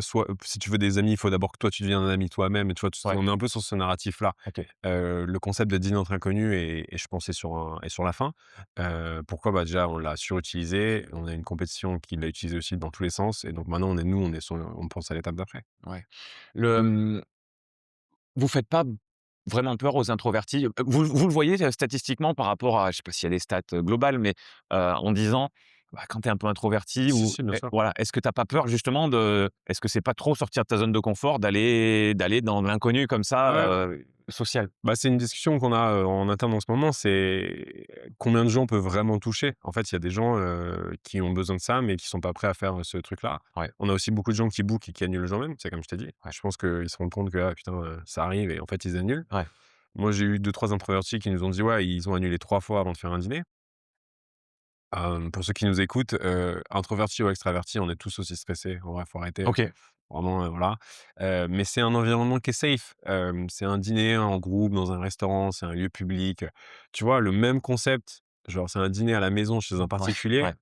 soit si tu veux des amis, il faut d'abord que toi tu deviennes un ami toi-même et tu vois? Ouais, On est un peu sur ce narratif-là. OK. Le concept de dîner entre inconnus et je pense est sur la fin. Pourquoi? Bah, déjà on l'a surutilisé, on a une compétition qui l'a utilisé aussi dans tous les sens et donc maintenant on pense à l'étape d'après. Ouais. Le, vous faites pas vraiment peur aux introvertis? Vous le voyez, statistiquement par rapport à je sais pas s'il y a des stats, globales, mais, en disant, bah, quand tu es un peu introverti Si, ou si, bien sûr. voilà, est-ce que tu as pas peur justement est-ce que c'est pas trop sortir de ta zone de confort d'aller dans l'inconnu comme ça, Ouais. social? Bah, c'est une discussion qu'on a, en interne en ce moment, c'est combien de gens peuvent vraiment toucher? En fait, il y a des gens, qui ont besoin de ça, mais qui sont pas prêts à faire, ce truc-là. Ouais, On a aussi beaucoup de gens qui bookent et qui annulent le jour même, c'est comme je t'ai dit. ouais, Je pense qu'ils se rendent compte que, ah putain, ça arrive et en fait, ils annulent. ouais. Moi, j'ai eu deux trois introvertis qui nous ont dit: «Ouais, ils ont annulé 3 fois avant de faire un dîner». Pour ceux qui nous écoutent, introvertis ou extravertis, on est tous aussi stressés. En vrai, faut arrêter. OK. vraiment, voilà. Mais c'est un environnement qui est safe. C'est un dîner en groupe dans un restaurant, c'est un lieu public, tu vois? Le même concept, genre c'est un dîner à la maison chez un Ouais, particulier, ouais.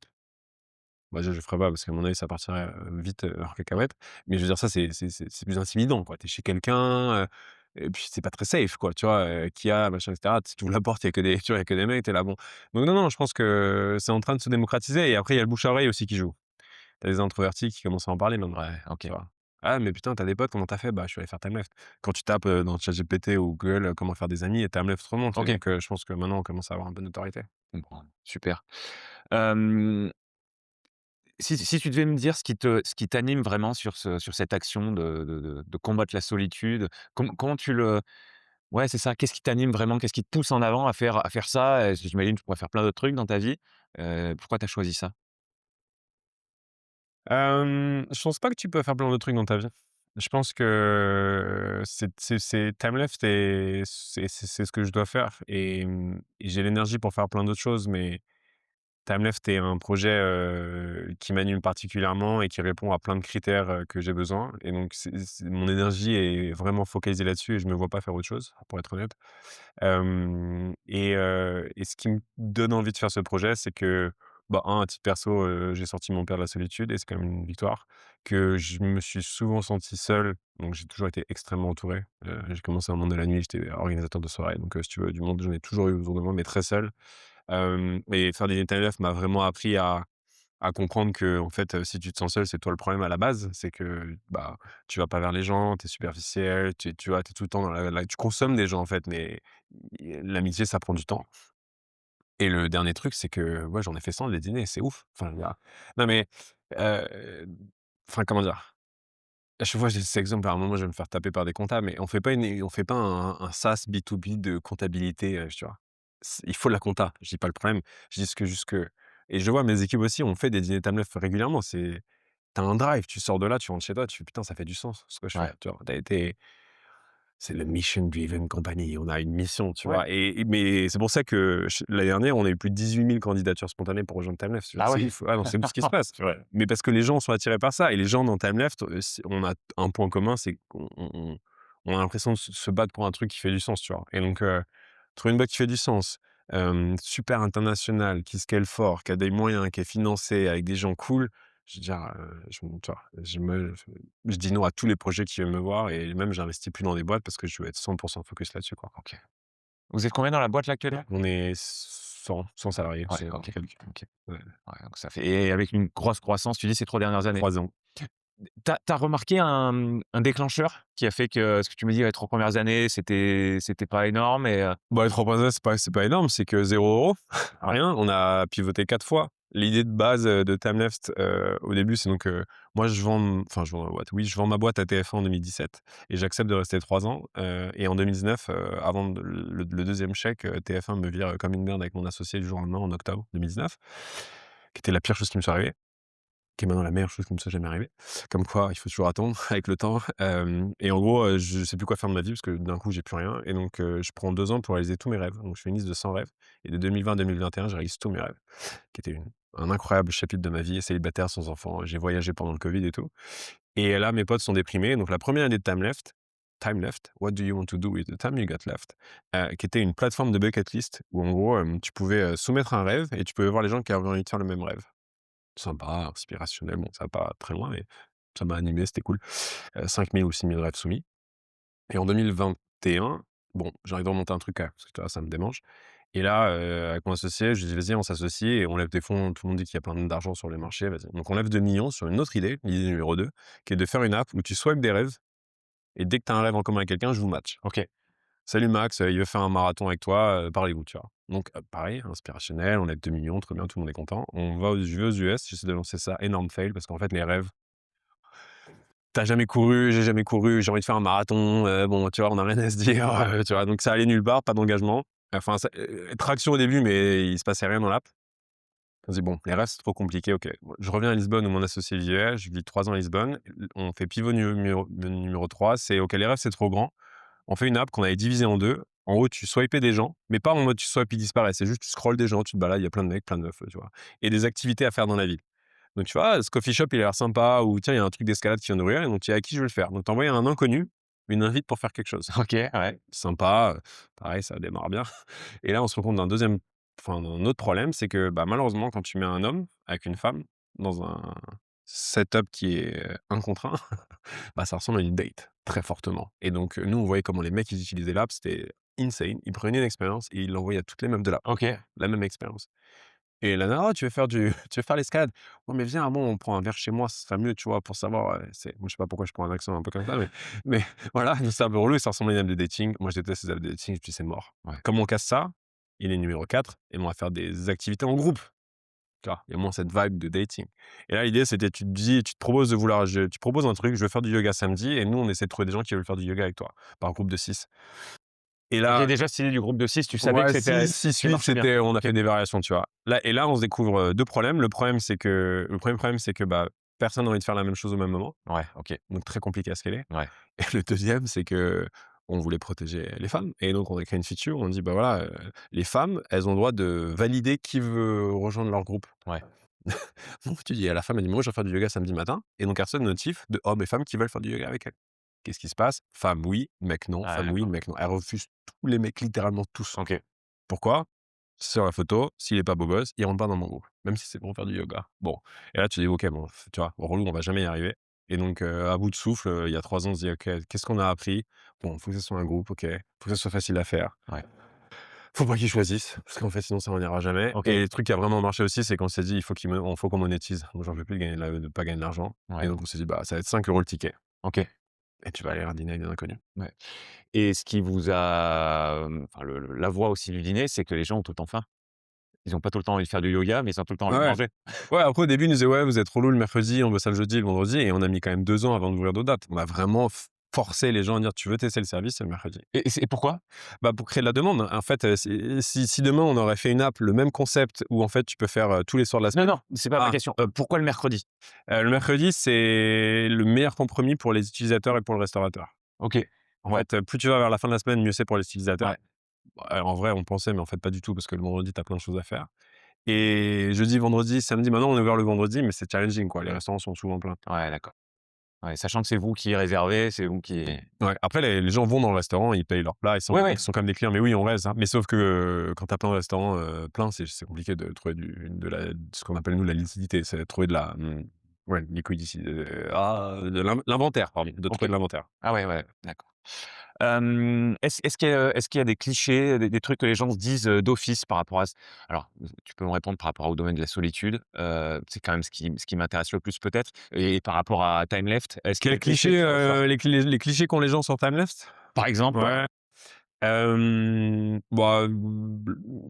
bah, déjà je le ferais pas parce qu'à mon avis ça partirait, vite, en cacahuète. Mais je veux dire ça c'est plus intimidant, quoi. Tu es chez quelqu'un, et puis c'est pas très safe, quoi, tu vois? Kia, machin et cetera. Tu ouvres la porte, il y a que des tu vois, il y a que des mecs, tu es là, bon. Donc non, non, je pense que c'est en train de se démocratiser et après il y a le bouche à oreille aussi qui joue. Tu as des introvertis qui commencent à en parler maintenant, Ouais, OK. tu vois? «Ah mais putain, tu as des potes, comment tu as fait?» «Bah, je suis allé faire Timeleft». Quand tu tapes, dans ChatGPT ou Google, «Comment faire des amis?» et Timeleft remonte et OK, donc je pense que maintenant on commence à avoir un peu de notoriété. je comprends. Super. Hem, si tu devais me dire ce qui t'anime vraiment sur cette action de combattre la solitude, comment tu le ouais, c'est ça, qu'est-ce qui t'anime vraiment? Qu'est-ce qui te pousse en avant à faire ça? J'imagine que tu pourrais faire plein d'autres trucs dans ta vie. Pourquoi tu as choisi ça? Je pense pas que tu peux faire plein de trucs dans ta vie. Je pense que c'est Timeleft et c'est ce que je dois faire et j'ai l'énergie pour faire plein d'autres choses, mais Timeleft est un projet, qui m'anime particulièrement et qui répond à plein de critères, que j'ai besoin et donc c'est mon énergie est vraiment focalisée là-dessus et je me vois pas faire autre chose, pour être honnête. Et ce qui me donne envie de faire ce projet, c'est que, bah, à titre perso, j'ai sorti mon père de la solitude et c'est quand même une victoire. Que je me suis souvent senti seul, donc j'ai toujours été extrêmement entouré. J'ai commencé dans le monde de la nuit, j'étais organisateur de soirée, donc si tu veux, du monde, j'en ai toujours eu autour de moi, mais très seul. Et faire des Night m'a vraiment appris à comprendre que en fait, si tu te sens seul, c'est toi le problème à la base. C'est que, bah, tu vas pas vers les gens, tu es superficiel, tu vois, tu es tout le temps dans la tu consommes des gens en fait, mais l'amitié, ça prend du temps. Et le dernier truc, c'est que, ouais, j'en ai fait 100 des dîners, c'est ouf. Enfin, il y a non mais, heu, enfin, comment dire? À chaque fois, j'ai cet exemple, à un moment, je vais me faire taper par des comptables, mais on fait pas un SaaS B2B de comptabilité, tu vois? Il faut la compta, je dis pas le problème, je dis ce que juste que et je vois mes équipes aussi, on fait des dîners table régulièrement, tu as un drive, tu sors de là, tu rentres chez toi, tu fais: «Putain, ça fait du sens ce que je Ouais. fais», tu vois? Tu c'est le mission driven company, on a une mission, tu Ouais. vois? Mais c'est pour ça que l'année dernière, on a eu plus de 18 000 candidatures spontanées pour rejoindre Timeleft. Je veux dire, Ah c'est ouais? ouf. Ah non, c'est ouf ce qui se passe. Ouais. Mais parce que les gens sont attirés par ça et les gens dans Timeleft, on a un point commun, c'est qu'on a l'impression de se battre pour un truc qui fait du sens, tu vois? Et donc trouver une boîte qui fait du sens, super internationale, qui scale fort, qui a des moyens, qui est financée avec des gens cool, je veux dire, tu vois, je dis non à tous les projets qui viennent me voir et même j'investis plus dans des boîtes parce que je veux être 100 focus là-dessus, quoi. OK. Vous êtes combien dans la boîte là actuellement? On est 100 salariés, Ouais, 100 OK, quelques. OK. Ouais, Ouais, donc ça fait et avec une grosse croissance, tu dis ces 3 dernières années. 3 ans. Tu as remarqué un déclencheur qui a fait que ce que tu me dis, les 3 premières années, c'était pas énorme et Bah, les 3 premières c'est pas énorme, c'est que 0 €, rien. On a pivoté 4 fois. L'idée de base, de Timeleft, au début, c'est donc, moi je vends ma boîte. Oui, je vends ma boîte à TF1 en 2017 et j'accepte de rester 3 ans, et en 2019, avant le 2e chèque, TF1 me vire, comme une merde avec mon associé du jour au lendemain en octobre 2019, qui était la pire chose qui me soit arrivée. Qui est maintenant la meilleure chose qui me soit jamais arrivée. Comme quoi, il faut toujours attendre avec le temps. Hem Et en gros, je sais plus quoi faire de ma vie parce que d'un coup, j'ai plus rien et donc je prends 2 ans pour réaliser tous mes rêves. Donc je fais une liste de 100 rêves et de 2020 à 2021, je réalise tous mes rêves, qui était un incroyable chapitre de ma vie, célibataire, sans enfant. J'ai voyagé pendant le covid et tout et là, mes potes sont déprimés. Donc la première année de Time Left, what do you want to do with the time you got left? Qui était une plateforme de bucket list où en gros, tu pouvais, soumettre un rêve et tu pouvais voir les gens qui avaient envie de faire le même rêve. Sympa, inspirationnel, bon ça va pas très loin, mais ça m'a animé, c'était cool. 5 000 ou 6 000 rêves soumis et en 2021, bon, j'ai envie de remonter un truc quand même, parce que tu vois, ça me démange et là, avec mon associé, je lui dis: «Vas-y, on s'associe et on lève des fonds». Tout le monde dit qu'il y a plein d'argent sur les marchés, vas-y. Donc on lève 2 millions sur une autre idée, l'idée numéro 2, qui est de faire une app où tu swipes des rêves et dès que tu as un rêve en commun avec quelqu'un, je vous match. OK. «Salut Max, il veut faire un marathon avec toi, parlez-vous», tu vois? Donc pareil, inspirationnel, on lève 2 millions, trop bien, tout le monde est content. Je vais aux US, j'essaie de lancer ça, énorme fail parce qu'en fait les rêves, tu jamais couru, j'ai jamais couru, j'ai envie de faire un marathon, bon, tu vois, on a rien à se dire, tu vois? Donc ça allait nulle part, pas d'engagement. Enfin ça traction au début, mais il se passait rien dans l'app. On se dit: «Bon, les rêves, c'est trop compliqué, OK». Bon, je reviens à Lisbonne où mon associé vivait, je vis 3 ans à Lisbonne. On fait pivot numéro 3, c'est OK, les rêves, c'est trop grand. On fait une app qu'on avait divisée en 2. En haut, tu swipais des gens, mais pas en mode tu swipes, ils disparaissent. C'est juste tu scrolles des gens, tu te balades, il y a plein de mecs, plein de meufs, tu vois? Et des activités à faire dans la ville. Donc tu vois: «Ah, ce coffee shop, il a l'air sympa» ou «Tiens, il y a un truc d'escalade qui vient d'ouvrir» et donc tu dis: «À qui je veux le faire?» Donc tu envoies à un inconnu une invite pour faire quelque chose. OK, ouais. Sympa, pareil, ça démarre bien et là, on se rend compte d'un autre problème, c'est que, bah, malheureusement, quand tu mets un homme avec une femme dans un setup qui est, 1 contre 1, bah, ça ressemble à une date, très fortement et donc nous, on voyait comment les mecs, ils utilisaient l'app, c'était insane. Ils prenaient une expérience et ils l'envoyaient à toutes les meufs de l'app, OK. la même expérience et la nana: «Oh, tu veux faire du tu veux faire l'escalade? Ouais, mais viens, bon, on prend un verre chez moi, ce serait mieux, tu vois, pour savoir», c'est moi, je sais pas pourquoi je prends un accent un peu comme ça, mais voilà, c'est un peu relou et ça ressemble à une app de dating. Moi, je déteste les apps de dating, je me dis: «C'est mort». Ouais. Comment on casse ça? Il est numéro 4 et on va faire des activités en groupe, tu vois? Il y a moins cette vibe de dating et là, l'idée, c'était tu te proposes de vouloir tu proposes un truc: «Je veux faire du yoga samedi» et nous, on essaie de trouver des gens qui veulent faire du yoga avec toi, par groupe de 6 et OK, là déjà cette idée du groupe de 6, tu savais que ouais, c'était 6-6-8, qui marchait bien? c'était on a OK. fait des variations, tu vois? Là, on se découvre, 2 problèmes. Le 1er problème, c'est que, bah, personne n'a envie de faire la même chose au même moment, Ouais, OK. donc très compliqué à scaler Ouais. et le deuxième, c'est qu'on voulait protéger les femmes et donc on a créé une feature où on dit: «Bah, voilà, les femmes, elles ont le droit de valider qui veut rejoindre leur groupe». Ouais. Donc tu dis à la femme, elle dit: «Moi, je vais faire du yoga samedi matin» et donc elle reçoit une notif de hommes et femmes qui veulent faire du yoga avec elle. Qu'est-ce qui se passe? Femme oui, mec non, Ah femme oui, d'accord. mec non. Elle refuse tous les mecs, littéralement tous. OK. Pourquoi? Sur la photo, s'il est pas beau gosse, il rentre pas dans mon groupe, même si c'est pour faire du yoga. Bon et là, tu dis: «OK, bon, tu vois, relou, on va jamais y arriver» et donc à bout de souffle, il y a 3 ans, on se dit: «OK, qu'est-ce qu'on a appris? Bon, faut que ce soit un groupe, OK, faut que ça soit facile à faire. Ouais. Faut pas qu'ils choisissent, parce qu'en fait, sinon ça n'en ira jamais» OK. et le truc qui a vraiment marché aussi, c'est qu'on s'est dit: «Il faut faut qu'on monétise». Moi, j'en peux plus de gagner de pas gagner de l'argent et Ouais. donc on s'est dit: «Bah, ça va être 5 € le ticket OK. et tu vas aller à un dîner avec des inconnus». Ouais et ce qui vous a, enfin la voix aussi du dîner, c'est que les gens ont tout le temps faim. Ils ont pas tout le temps envie de faire du yoga, mais ils ont tout le temps envie de Ouais. manger. Ouais, après au début, ils nous disaient: «Ouais, vous êtes relous le mercredi, on veut ça le jeudi, le vendredi» et on a mis quand même 2 ans avant d'ouvrir d'autres dates. On a vraiment forcé les gens à dire: «Tu veux tester le service, c'est le mercredi». Et pourquoi? Bah, pour créer de la demande. En fait, si demain on aurait fait une app, le même concept où en fait tu peux faire, tous les soirs de la Non, semaine. non, c'est pas ma Ah, question. Pourquoi le mercredi? le mercredi, c'est le meilleur compromis pour les utilisateurs et pour le restaurateur. OK. En Ouais, fait, plus tu vas vers la fin de la semaine, mieux c'est pour les utilisateurs. ouais. Bah, en vrai, on pensait, mais en fait pas du tout parce que le vendredi, tu as plein de choses à faire et jeudi, vendredi, samedi, maintenant on est ouvert le vendredi, mais c'est challenging quoi, les restaurants sont souvent pleins. Ouais, d'accord. Ouais, sachant que c'est vous qui réservez, c'est vous qui Ouais, après les gens vont dans le restaurant, ils payent leur plat, ouais, ils ouais. sont comme des clients, mais oui, on reste, hein. Mais sauf que, quand tu as plein de restaurants, pleins, c'est compliqué de trouver ce qu'on appelle nous la liquidité, c'est de trouver de la, ouais, liquidity, de l'inventaire, pardon, de trouver OK. de l'inventaire. Ah ouais, ouais, d'accord. Est-ce qu'il y a des clichés, des trucs que les gens se disent, d'office par rapport à alors, tu peux me répondre par rapport au domaine de la solitude, c'est quand même ce qui m'intéresse le plus peut-être et par rapport à Time Left, est-ce qu'il y a Quels des clichés clichés, qui ressortent? les clichés qu'ont les gens sur Timeleft? Par exemple, ouais. Ouais, bah,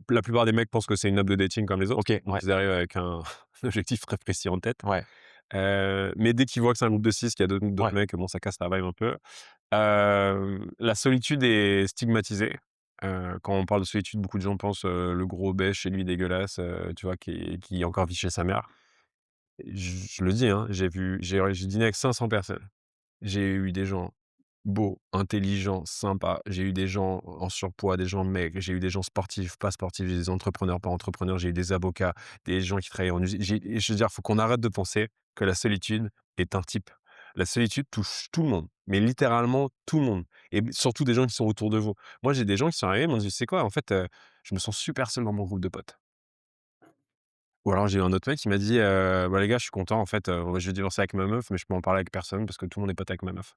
la plupart des mecs pensent que c'est une app de dating comme les autres, OK, donc ouais, ils arrivent avec un objectif très précis en tête. ouais, Mais dès qu'ils voient que c'est un groupe de 6, qu'il y a d'autres ouais. mecs, bon, ça casse la vibe un peu. La solitude est stigmatisée. Quand on parle de solitude, beaucoup de gens pensent, le gros bêche chez lui dégueulasse, tu vois, qui encore vit chez sa mère. Je le dis, hein, j'ai dîné avec 500 personnes. J'ai eu des gens beaux, intelligents, sympas. J'ai eu des gens en surpoids, des gens maigres. J'ai eu des gens sportifs, pas sportifs. J'ai eu des entrepreneurs, pas entrepreneurs. J'ai eu des avocats, des gens qui travaillent en usine. Je veux dire, faut qu'on arrête de penser que la solitude est un type. La solitude touche tout le monde, mais littéralement tout le monde et surtout des gens qui sont autour de vous. Moi, j'ai des gens qui sont arrivés, ils m'ont dit: «C'est quoi? En fait, je me sens super seul dans mon groupe de potes». Ou alors j'ai eu un autre mec qui m'a dit: «Bah les gars, je suis content en fait, je vais divorcer avec ma meuf, mais je peux en parler avec personne parce que tout le monde est pote avec ma meuf».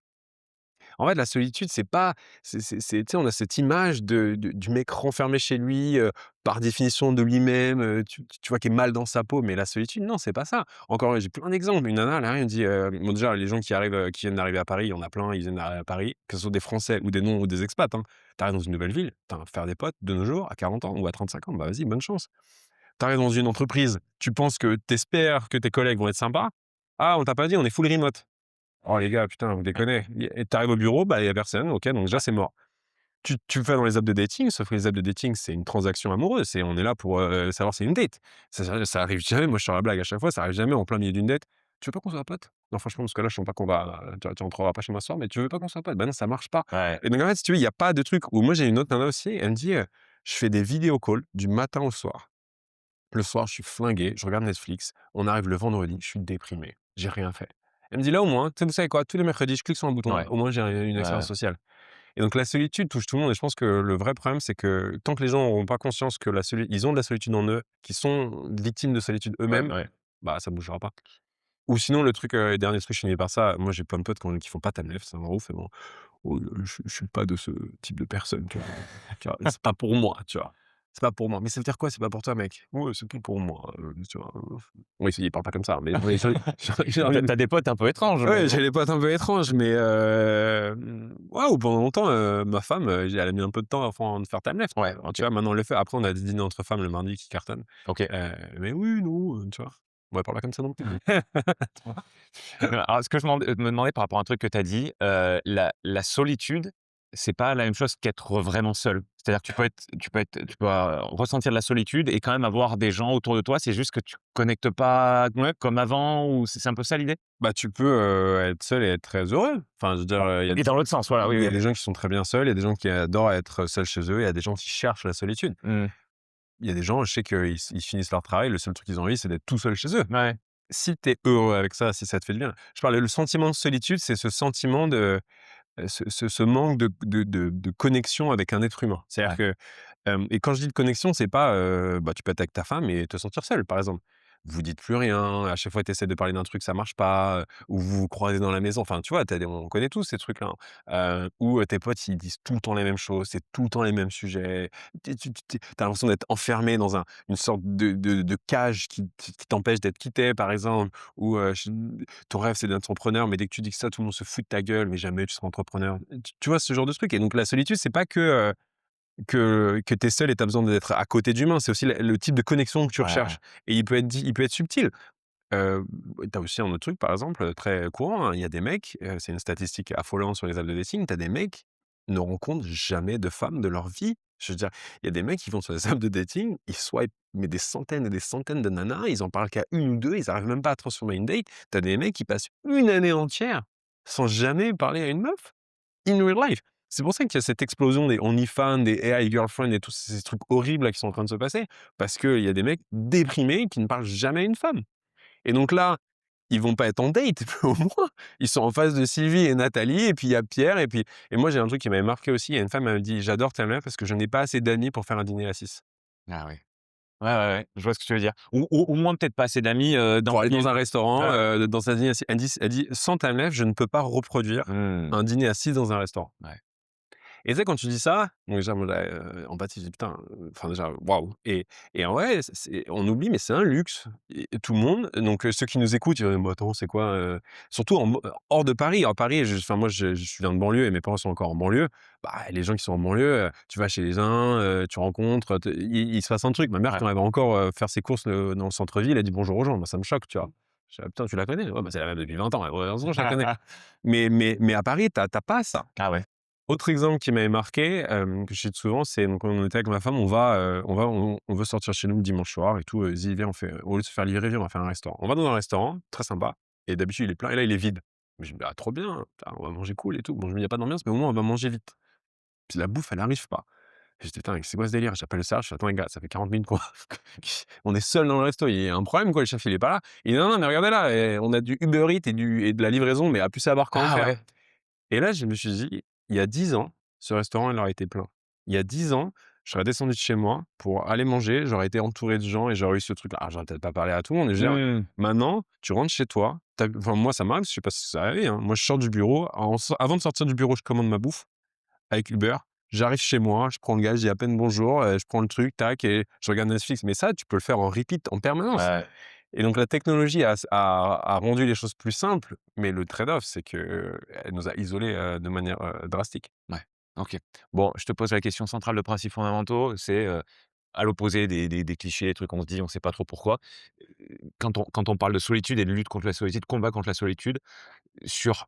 En fait, la solitude, c'est pas tu sais, on a cette image du mec renfermé chez lui, par définition de lui-même, tu vois, qui est mal dans sa peau, mais la solitude, non, c'est pas ça. Encore, j'ai plein d'exemples. Une nana, elle arrive, elle me dit, bon, déjà, les gens qui arrivent, qui viennent d'arriver à Paris, il y en a plein, ils viennent d'arriver à Paris, que ce soit des Français ou des non ou des expats, hein. Tu arrives dans une nouvelle ville, faire des potes de nos jours, à 40 ans ou à 35 ans, bah, vas-y, bonne chance. Tu arrives dans une entreprise, tu penses que tu espères que tes collègues vont être sympas. «Ah, on t'a pas dit, on est full remote». Oh les gars, putain, vous Ouais, déconnez. Et tu arrives au bureau, bah, il y a personne, OK, donc déjà ouais, c'est mort. Tu le fais dans les apps de dating, sauf que les apps de dating, c'est une transaction amoureuse, on est là pour, savoir si c'est une date. Ça arrive jamais, moi je sors la blague à chaque fois, ça arrive jamais en plein milieu d'une date: «Tu veux pas qu'on soit potes?» «Non franchement, parce que là je sens pas qu'on va tu rentreras pas chez moi ce soir, mais tu veux pas qu'on soit potes?» «Bah non, ça marche pas» ouais. et donc en fait, si tu veux, il y a pas de truc où moi j'ai une autre nana aussi, elle me dit, «Je fais des vidéo calls du matin au soir Le soir, je suis flingué, je regarde Netflix. On arrive le vendredi, je suis déprimé. J'ai rien fait. Elle me dit: «Là, au moins, tu sais, vous savez quoi? Tous les mercredis, je clique sur un bouton, Ouais, au moins j'ai une ouais, expérience sociale». Et donc la solitude touche tout le monde et je pense que le vrai problème, c'est que tant que les gens n'auront pas conscience que ils ont de la solitude en eux, qu'ils sont victimes de solitude ouais, eux-mêmes, ouais. bah, ça bougera pas. Ou sinon le truc, dernier truc, je finis par ça, moi j'ai plein de potes qui font pas Timelapse, ça me rend ouf et bon, oh, je suis pas de ce type de personne, tu vois? C'est pas pour moi, tu vois? C'est pas pour moi. Mais ça veut dire quoi, c'est pas pour toi, mec? Ouais, c'est pas pour moi, tu vois? Oui, il parle pas comme ça, mais oui, j'ai envie Tu de as des potes un peu étranges, mais ouais, j'ai bon. les potes un peu étranges, mais waouh, pendant longtemps, ma femme, elle a mis un peu de temps avant de faire Timelapse, Ouais, OK, tu vois? Maintenant, elle le fait. Après, on a des dîners entre femmes le mardi qui cartonnent, OK. mais oui, non, tu vois? On va parler comme ça non plus. Alors, ce que me demandais par rapport à un truc que tu as dit, la solitude, c'est pas la même chose qu'être vraiment seul. C'est-à-dire que tu peux, ressentir de la solitude et quand même avoir des gens autour de toi, c'est juste que tu connectes pas Ouais, comme avant ou c'est un peu ça l'idée? bah, tu peux, être seul et être très heureux. Enfin, je veux dire, Et dans l'autre sens, voilà, oui, il y a oui. des gens qui sont très bien seuls, il y a des gens qui adorent être seuls chez eux, il y a des gens qui cherchent la solitude. Mmh. Il y a des gens, je sais qu'ils finissent leur travail, le seul truc qu'ils ont envie, c'est d'être tout seul chez eux. Ouais, Si tu es heureux avec ça, si ça te fait du bien. Je parlais le sentiment de solitude, c'est ce sentiment de, ce manque de connexion avec un être humain. C'est-à-dire ouais, que, et quand je dis de connexion, c'est pas, bah, tu peux être avec ta femme et te sentir seul, par exemple. Vous dites plus rien, à chaque fois tu essaies de parler d'un truc, ça marche pas, ou vous vous croisez dans la maison, enfin, tu vois? On connaît tous ces trucs-là, hein. Ou, tes potes, ils disent tout le temps les mêmes choses, c'est tout le temps les mêmes sujets. Tu l'impression d'être enfermé dans une sorte de cage qui t'empêche d'être qui tu es, par exemple, ou, ton rêve, c'est d'être entrepreneur, mais dès que tu dis que ça, tout le monde se fout de ta gueule, mais jamais tu seras entrepreneur. Tu vois ce genre de truc? Et donc la solitude, c'est pas que tu es seul et tu as besoin d'être à côté d'humains, c'est aussi le type de connexion que tu ouais, recherches et il peut être subtil. Heu, tu as aussi un autre truc, par exemple, très courant, hein, il y a des mecs, c'est une statistique affolante sur les apps de dating, tu as des mecs ne rencontrent jamais de femmes de leur vie. Je veux dire, il y a des mecs qui vont sur les apps de dating, ils swipent mais des centaines et des centaines de nanas, ils en parlent qu'à une ou 2, ils arrivent même pas à transformer une date. Tu as des mecs qui passent une année entière sans jamais parler à une meuf, in real life. C'est pour ça qu'il y a cette explosion des OnlyFans, des AI girlfriends et tous ces trucs horribles là qui sont en train de se passer, parce qu'il y a des mecs déprimés qui ne parlent jamais à une femme. Et donc là, ils vont pas être en date, mais au moins, ils sont en face de Sylvie et Nathalie et puis il y a Pierre et moi j'ai un truc qui m'avait marqué aussi, il y a une femme, elle me dit: «J'adore Timelab parce que je n'ai pas assez d'amis pour faire un dîner à 6». ah ouais. Ouais, ouais, ouais, je vois ce que tu veux dire. Ou moins peut-être pas assez d'amis, dans Pour aller le dans film. un restaurant, Ouais, dans un dîner à 6, elle dit: «Sans Timelab, je ne peux pas reproduire mmh, un dîner à 6 dans un restaurant». ouais, Et tu sais, quand tu dis ça, bon déjà moi empathie, je dis: «Putain», enfin déjà waouh et en vrai, on oublie, mais c'est un luxe et tout le monde donc ceux qui nous écoutent, ils vont dire: «Mais attends, c'est quoi?» Surtout hors de Paris. En Paris, enfin moi je viens de banlieue et mes parents sont encore en banlieue. Bah, les gens qui sont en banlieue, tu vas chez les uns, tu rencontres, il se passe un truc. Ma mère, ouais. quand elle va encore, faire ses courses, dans le centre-ville, elle dit bonjour aux gens. Moi, ça me choque, tu vois? Je fais: «Ah putain, tu la connais?» «Ouais, bah, c'est la même depuis 20 ans». «Ouais, heureusement, je la connais». Mais à Paris, tu as pas ça. Ah ouais. Autre exemple qui m'avait marqué, que je cite souvent, c'est donc on était avec ma femme, on veut sortir chez nous le dimanche soir et tout, vas-y viens on fait au lieu de se faire livrer, viens on va faire un restaurant. On va dans un restaurant, très sympa et d'habitude il est plein et là il est vide. Mais je me dis: «Ah trop bien, putain, on va manger cool et tout». Bon je me dis: «Il y a pas d'ambiance mais au moins on va manger vite». Puis la bouffe elle arrive pas. Et j'étais: «Putain, c'est quoi ce délire?» J'appelle le serveur, je fais: «Attends les gars, ça fait 40 minutes qu'on on est seul dans le resto, il y a un problème quoi, le chef il est pas là». Il dit: «Non, non mais regardez là, on a du Uber Eats et de la livraison mais à plus savoir quand Ah faire». ouais. Et là, je me suis dit: «Il y a 10 ans, ce restaurant, il aurait été plein. Il y a 10 ans, je serais descendu de chez moi pour aller manger, j'aurais été entouré de gens et j'aurais eu ce truc-là». Alors, j'aurais peut-être pas parlé à tout le monde, mais je veux dire, Mmh. maintenant, tu rentres chez toi, enfin, moi, ça m'arrive, je sais pas si ça arrive, hein. Moi, je sors du bureau, avant de sortir du bureau, je commande ma bouffe avec Uber. J'arrive chez moi, je prends le gars, je dis à peine bonjour, je prends le truc, tac et je regarde Netflix. Mais ça, tu peux le faire en repeat en permanence. Ouais, Et donc la technologie a rendu les choses plus simples, mais le trade-off, c'est qu'elle nous a isolés, de manière, drastique. ouais. OK. Bon, je te pose la question centrale de principes fondamentaux, c'est, à l'opposé des clichés, des trucs qu'on se dit, on sait pas trop pourquoi. Quand on parle de solitude et de lutte contre la solitude, combat contre la solitude, sur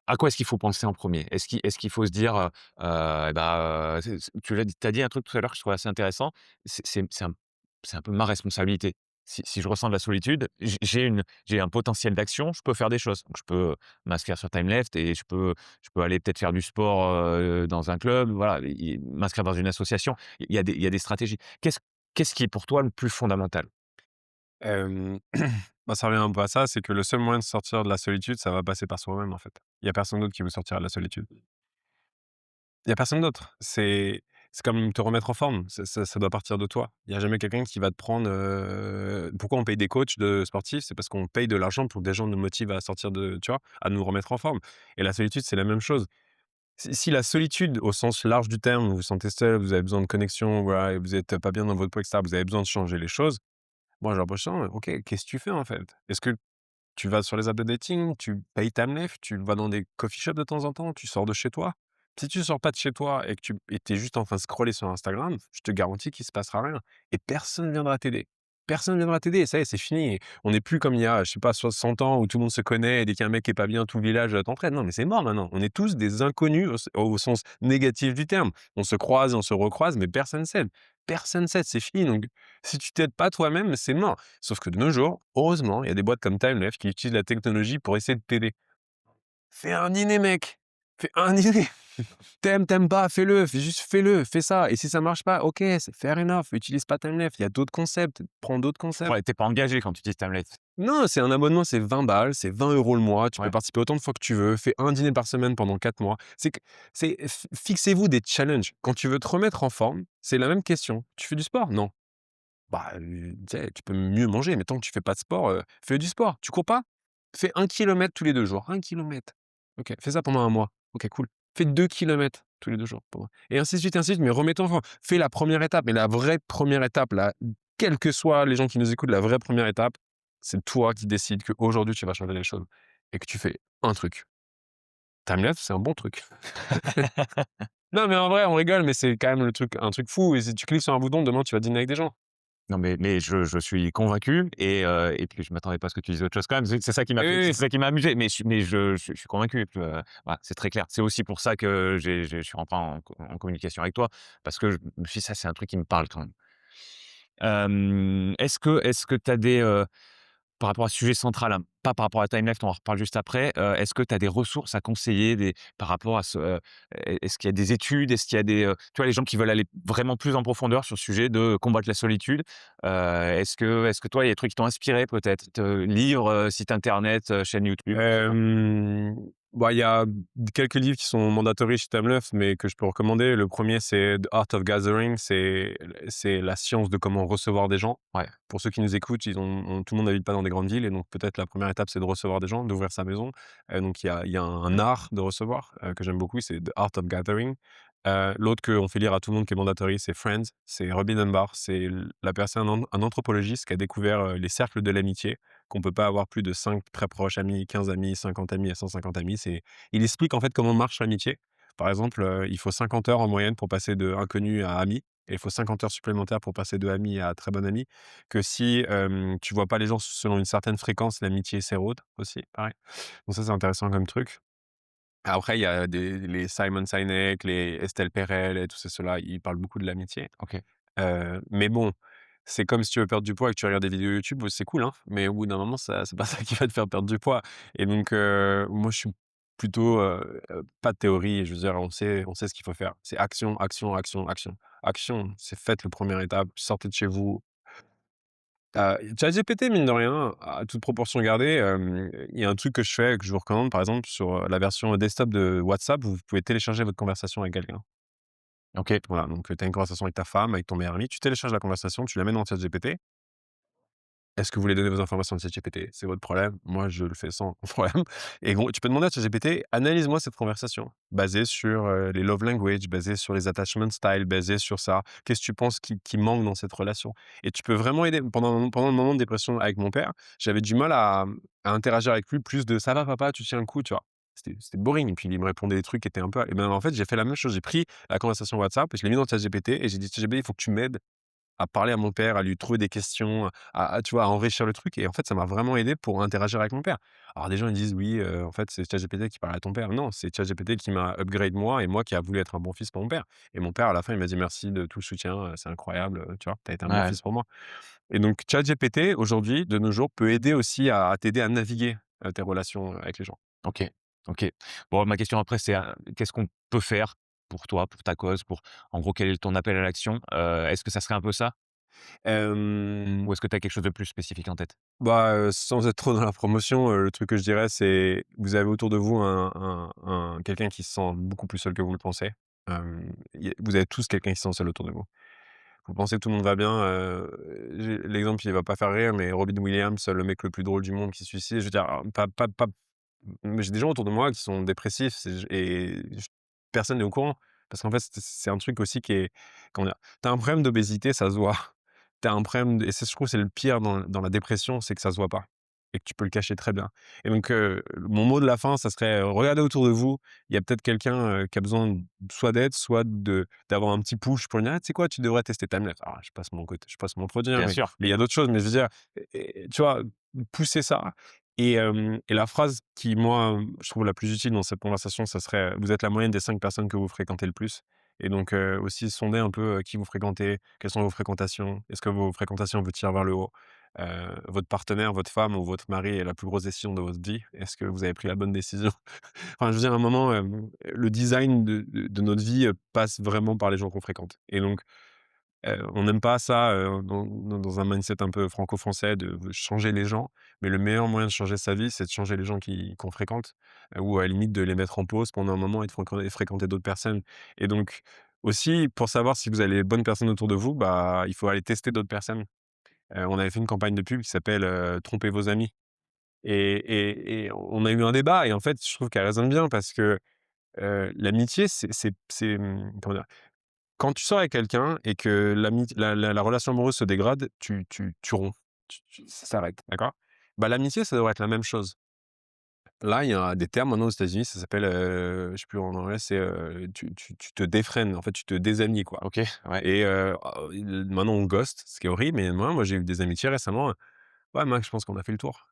à quoi est-ce qu'il faut penser en premier? Est-ce qu'il faut se dire, et bah, tu l'as dit tu as dit un truc tout à l'heure que je trouvais assez intéressant, c'est un peu ma responsabilité. Si je ressens de la solitude, j'ai un potentiel d'action, je peux faire des choses. Donc je peux m'inscrire sur TimeLeft et je peux aller peut-être faire du sport, dans un club, voilà, m'inscrire dans une association. Il y a des stratégies. Qu'est-ce qui est pour toi le plus fondamental? Hem, bah, ça revient un peu à ça, c'est que le seul moyen de sortir de la solitude, ça va passer par soi-même, en fait. Il y a personne d'autre qui veut sortir de la solitude. Il y a personne d'autre. C'est comme te remettre en forme, ça doit partir de toi. Il y a jamais quelqu'un qui va te prendre, pourquoi on paye des coachs de sportifs? C'est parce qu'on paye de l'argent pour que des gens nous motivent à sortir de tu vois? À nous remettre en forme et la solitude, c'est la même chose. Si la solitude, au sens large du terme, vous vous sentez seul, vous avez besoin de connexion, voilà et vous êtes pas bien dans votre peau et cetera, vous avez besoin de changer les choses, moi j'ai l'impression, OK, qu'est-ce que tu fais, en fait? Est-ce que tu vas sur les apps de dating, tu payes ta Mnef, tu vas dans des coffee shops de temps en temps, tu sors de chez toi. Si tu sors pas de chez toi et que tu es juste en train de scroller sur Instagram, je te garantis qu'il se passera rien et personne viendra t'aider. Personne viendra t'aider, ça y est, c'est fini. On n'est plus comme il y a, je sais pas, 60 ans où tout le monde se connaît et dès qu'un mec est pas bien, tout le village, t'entraide. Non, mais c'est mort maintenant. On est tous des inconnus au sens négatif du terme. On se croise et on se recroise, mais personne s'aide. Personne s'aide, c'est fini. Donc, si tu t'aides pas toi-même, c'est mort. Sauf que de nos jours, heureusement, il y a des boîtes comme Timeleft qui utilisent la technologie pour essayer de t'aider. Fais un dîner, mec! Fais un dîner! T'aimes pas, fais-le, fais-le, fais ça. Et si ça marche pas, OK, c'est fair enough, utilise pas Timeleft, il y a d'autres concepts, prends d'autres concepts. Ouais, tu pas engagé quand tu utilises Timeless. Non, c'est un abonnement, c'est 20 balles, c'est 20 € le mois, tu peux Ouais. participer autant de fois que tu veux, fais un dîner par semaine pendant 4 mois. Fixez-vous des challenges. Quand tu veux te remettre en forme, c'est la même question. Tu fais du sport? Non. Bah, tu sais, tu peux mieux manger, mais tant que tu fais pas de sport, fais du sport. Tu cours pas? Fais 1 kilomètre tous les 2 jours, 1 kilomètre. OK, fais ça pendant un mois. OK, cool. Fais 2 kilomètres tous les 2 jours pour et ainsi de suite, mais remets-toi en forme. Fais la première étape, mais la vraie première étape, là, quels que soient les gens qui nous écoutent, la vraie première étape, c'est toi qui décides qu'aujourd'hui tu vas changer les choses et que tu fais un truc. Timelapse, c'est un bon truc. Non, mais en vrai, on rigole, mais c'est quand même le truc un truc fou et si tu cliques sur un bouton, demain tu vas dîner avec des gens. Non, mais je suis convaincu et puis je m'attendais pas à ce que tu dises autre chose quand même. C'est ça qui m'a Oui, fait oui, c'est oui. ça qui m'a amusé, mais je suis convaincu que, voilà, c'est très clair. C'est aussi pour ça que je suis rentré en communication avec toi parce que je me suis dit: «Ça, c'est un truc qui me parle quand même». Est-ce que tu as des, par rapport à ce sujet central, hein, pas par rapport à Timeleft, on en reparle juste après. Est-ce que tu as des ressources à conseiller par rapport à ce, est-ce qu'il y a des études? Est-ce qu'il y a des, tu vois, les gens qui veulent aller vraiment plus en profondeur sur le sujet de combattre la solitude, est-ce que toi, il y a des trucs qui t'ont inspiré peut-être? Livres, site internet, chaîne YouTube, je sais pas? Bah, il y a quelques livres qui sont mandatory chez Timeleft, mais que je peux recommander. Le premier, c'est The Art of Gathering, c'est la science de comment recevoir des gens. Ouais, Pour ceux qui nous écoutent, tout le monde n'habite pas dans des grandes villes et donc peut-être la première étape, c'est de recevoir des gens, d'ouvrir sa maison. Donc il y a un art de recevoir, que j'aime beaucoup, c'est The Art of Gathering. L'autre qu'on fait lire à tout le monde qui est mandatory, c'est Friends, c'est Robin Dunbar. C'est la personne un anthropologiste qui a découvert, les cercles de l'amitié, qu'on peut pas avoir plus de 5 très proches amis, 15 amis, 50 amis et 150 amis. Il explique en fait comment marche l'amitié. Par exemple, il faut 50 heures en moyenne pour passer de inconnu à ami et il faut 50 heures supplémentaires pour passer de ami à très bon ami. Que si, tu vois pas les gens selon une certaine fréquence, l'amitié s'érode aussi, pareil. Donc ça, c'est intéressant comme truc. Après, il y a les Simon Sinek, les Estelle Perel et tous ceux-là, ils parlent beaucoup de l'amitié. OK. Mais bon, c'est comme si tu veux perdre du poids et que tu regardes des vidéos YouTube, c'est cool, hein, mais au bout d'un moment, ça c'est pas ça qui va te faire perdre du poids et donc moi, je suis plutôt, pas de théorie, je veux dire, on sait ce qu'il faut faire. C'est action, action, action, action. Action, c'est faites le première étape, sortez de chez vous. ChatGPT, mine de rien, à toute proportion gardée, il y a un truc que je fais, que je vous recommande, par exemple, sur, la version desktop de WhatsApp, vous pouvez télécharger votre conversation avec quelqu'un. OK. Voilà, donc tu as une conversation avec ta femme, avec ton meilleur ami, tu télécharges la conversation, tu la mets dans ChatGPT. Est-ce que vous voulez donner vos informations à ChatGPT? C'est votre problème. Moi, je le fais sans problème et gros, tu peux demander à ChatGPT: «Analyse-moi cette conversation, basée sur, les love language, basée sur les attachment style, basée sur ça. Qu'est-ce que tu penses qui manque dans cette relation?» Et tu peux vraiment aider. Pendant le moment de dépression avec mon père, j'avais du mal à interagir avec lui plus de: «Ça va papa, tu tiens le coup?» tu vois? C'était boring et puis il me répondait des trucs qui étaient un peu et ben, en fait, j'ai fait la même chose. J'ai pris la conversation WhatsApp et je l'ai mis dans ChatGPT et j'ai dit: «ChatGPT, il faut que tu m'aides à parler à mon père, à lui trouver des questions, tu vois, à enrichir le truc et en fait, ça m'a vraiment aidé pour interagir avec mon père. Alors des gens ils disent: «Oui, en fait, c'est ChatGPT qui parle à ton père». Non, c'est ChatGPT qui m'a upgrade moi et moi qui a voulu être un bon fils pour mon père et mon père à la fin, il m'a dit: «Merci de tout le soutien, c'est incroyable, tu vois, tu as été un bon Ouais, fils pour moi» et donc ChatGPT aujourd'hui, de nos jours, peut aider aussi à t'aider à naviguer, tes relations, avec les gens. OK, OK. Bon, ma question après, c'est, qu'est-ce qu'on peut faire pour toi, pour ta cause, en gros, quel est ton appel à l'action? Est-ce que ça serait un peu ça? Hem, Ou est-ce que tu as quelque chose de plus spécifique en tête? Bah, sans être trop dans la promotion, le truc que je dirais, c'est vous avez autour de vous un quelqu'un qui se sent beaucoup plus seul que vous le pensez. Vous avez tous quelqu'un qui se sent seul autour de vous. Vous pensez que tout le monde va bien, j'ai l'exemple, il va pas faire rire, mais Robin Williams, le mec le plus drôle du monde qui se suicide, je veux dire, pas mais j'ai des gens autour de moi qui sont dépressifs, personne n'est au courant. Parce qu'en fait, c'est un truc aussi qui est comment dire? Tu as un problème d'obésité, ça se voit. Tu as un problème et c'est je trouve que c'est le pire dans la dépression, c'est que ça se voit pas et que tu peux le cacher très bien et donc mon mot de la fin, ça serait, regardez autour de vous, il y a peut-être quelqu'un, qui a besoin soit d'aide, soit d'avoir un petit push pour lui dire: «Ah, tu sais quoi? Tu devrais tester Timelapse». Alors je passe mon produit, hein, Bien sûr. mais il y a d'autres choses, mais je veux dire, tu vois? Pousser ça et la phrase qui, moi, je trouve la plus utile dans cette conversation, ça serait: «Vous êtes la moyenne des 5 personnes que vous fréquentez le plus» et donc aussi sonder un peu, qui vous fréquentez, quelles sont vos fréquentations? Est-ce que vos fréquentations vous tirent vers le haut? Votre partenaire, votre femme ou votre mari est la plus grosse décision de votre vie. Est-ce que vous avez pris la bonne décision? Enfin, je veux dire, à un moment, le design de notre vie, passe vraiment par les gens qu'on fréquente et donc on n'aime pas ça, dans un mindset un peu franco-français de changer les gens, mais le meilleur moyen de changer sa vie, c'est de changer les gens qu'on fréquente, ou à la limite de les mettre en pause pendant un moment et de fréquenter d'autres personnes et donc aussi, pour savoir si vous avez les bonnes personnes autour de vous, bah, il faut aller tester d'autres personnes. On avait fait une campagne de pub qui s'appelle, «Trompez vos amis» et on a eu un débat et en fait, je trouve qu'elle résonne bien parce que, l'amitié, comment dire? Quand tu sors avec quelqu'un et que la relation amoureuse se dégrade, tu romps, ça s'arrête, d'accord? Bah, l'amitié, ça devrait être la même chose. Là, il y a des termes maintenant aux États-Unis, ça s'appelle, je sais plus en anglais, c'est, tu te défriends, en fait, tu te désamies, quoi OK, ouais. et maintenant on ghost, ce qui est horrible, mais moi j'ai eu des amitiés récemment, ouais, Max, je pense qu'on a fait le tour.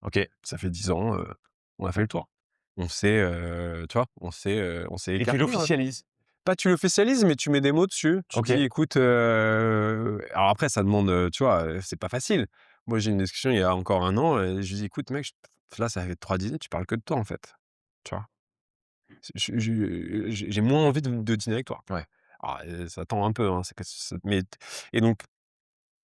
OK. Ça fait 10 ans, on a fait le tour. Tu vois? On s'est Et tu écartés, hein. l'officialises? Pas tu l'officialises, mais tu mets des mots dessus. Tu OK. dis: «Écoute», alors après ça demande, tu vois, c'est pas facile. Moi, j'ai eu une discussion il y a encore un an et je lui dis: «Écoute mec, là, ça fait 3 dîners, tu parles que de toi, en fait». Tu vois? J'ai moins envie de dîner avec toi. Ouais. Alors, ça tend un peu, hein, c'est que ce mais et donc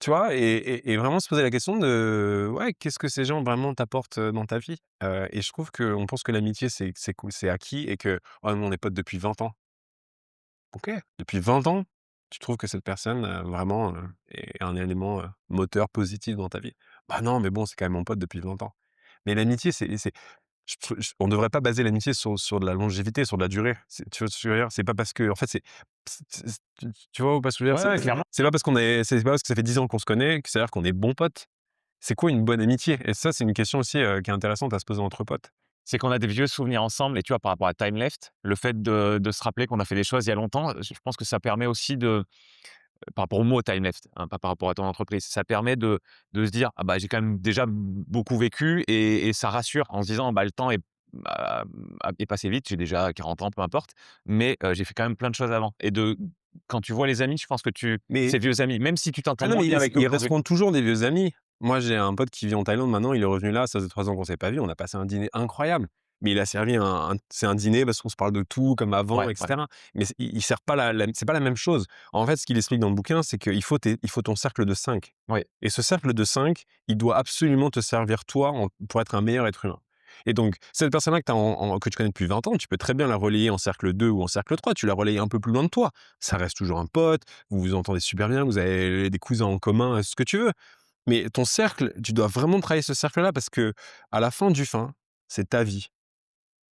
tu vois? Et vraiment se poser la question de: «Ouais, qu'est-ce que ces gens vraiment t'apportent, dans ta vie?» Et je trouve qu'on pense que l'amitié c'est cool, c'est acquis et que: «Oh nous on est potes depuis 20 ans». OK, depuis 20 ans, tu trouves que cette personne, vraiment, est un élément, moteur positif dans ta vie? Bah non, mais bon, c'est quand même mon pote depuis 20 ans. Mais l'amitié, c'est on devrait pas baser l'amitié sur de la longévité, sur de la durée. Tu vois ce que je veux dire? C'est pas parce que en fait, tu vois ou pas ce que je veux dire? Ouais, ouais, clairement. C'est pas parce que ça fait 10 ans qu'on se connaît que c'est-à-dire qu'on est bons potes. C'est quoi une bonne amitié? Et ça, c'est une question aussi, qui est intéressante à se poser entre potes. C'est qu'on a des vieux souvenirs ensemble et tu vois, par rapport à Time Left, le fait de se rappeler qu'on a fait des choses il y a longtemps, je pense que ça permet aussi de par rapport au mot time left, hein, pas par rapport à ton entreprise. Ça permet de se dire: «Ah bah, j'ai quand même déjà beaucoup vécu» et ça rassure en se disant: «Bah, le temps bah, est passé vite, j'ai déjà 40 ans, peu importe, mais j'ai fait quand même plein de choses avant» et quand tu vois les amis, je pense que Mais ces vieux amis, même si tu t'entends ah non, moins mais bien avec eux ils aujourd'hui. resteront toujours des vieux amis. Moi, j'ai un pote qui vit en Thaïlande maintenant, il est revenu là, ça faisait 3 ans qu'on s'est pas vu, on a passé un dîner incroyable. Mais il a servi c'est un dîner parce qu'on se parle de tout comme avant Ouais, et ouais, cetera. Mais il sert pas c'est pas la même chose. En fait, ce qu'il explique dans le bouquin, c'est il faut ton cercle de 5. ouais. Et ce cercle de 5, il doit absolument te servir toi pour être un meilleur être humain. Et donc, cette personne-là que tu connais depuis 20 ans, tu peux très bien la relayer en cercle 2 ou en cercle 3. Tu la relayes un peu plus loin de toi. Ça reste toujours un pote, vous vous entendez super bien, vous avez des cousins en commun, ce que tu veux. Mais ton cercle, tu dois vraiment travailler ce cercle-là parce que à la fin du fin, c'est ta vie.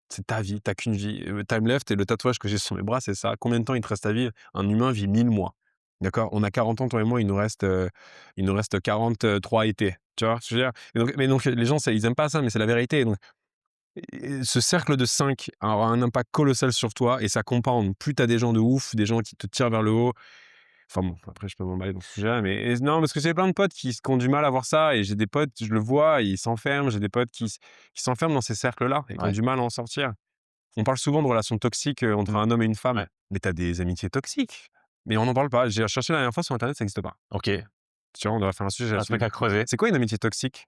C'est ta vie, tu qu'une vie. Time Left et le tatouage que j'ai sur mes bras, c'est ça. Combien de temps il te reste à vivre? Un humain vit 1000 mois. D'accord? On a 40 ans, toi et moi, il nous reste 43 étés. Tu vois ce que je veux dire? Mais donc les gens, ils aiment pas ça, mais c'est la vérité. Donc ce cercle de 5 aura un impact colossal sur toi et ça compound. Plus tu as des gens de ouf, des gens qui te tirent vers le haut. Enfin bon, après je peux m'emballer dans ce sujet-là, mais non, parce que j'ai plein de potes qui ont du mal à voir ça et j'ai des potes, je le vois, ils s'enferment. J'ai des potes qui s'enferment dans ces cercles-là et qui ont Ouais. du mal à en sortir. On parle souvent de relations toxiques, entre Mmh. un homme et une femme, Ouais. mais tu as des amitiés toxiques, mais on n'en parle pas. J'ai recherché la dernière fois sur internet, ça existe pas. OK, Tu vois, on devrait faire un sujet un truc là-dessus. à creuser. C'est quoi une amitié toxique?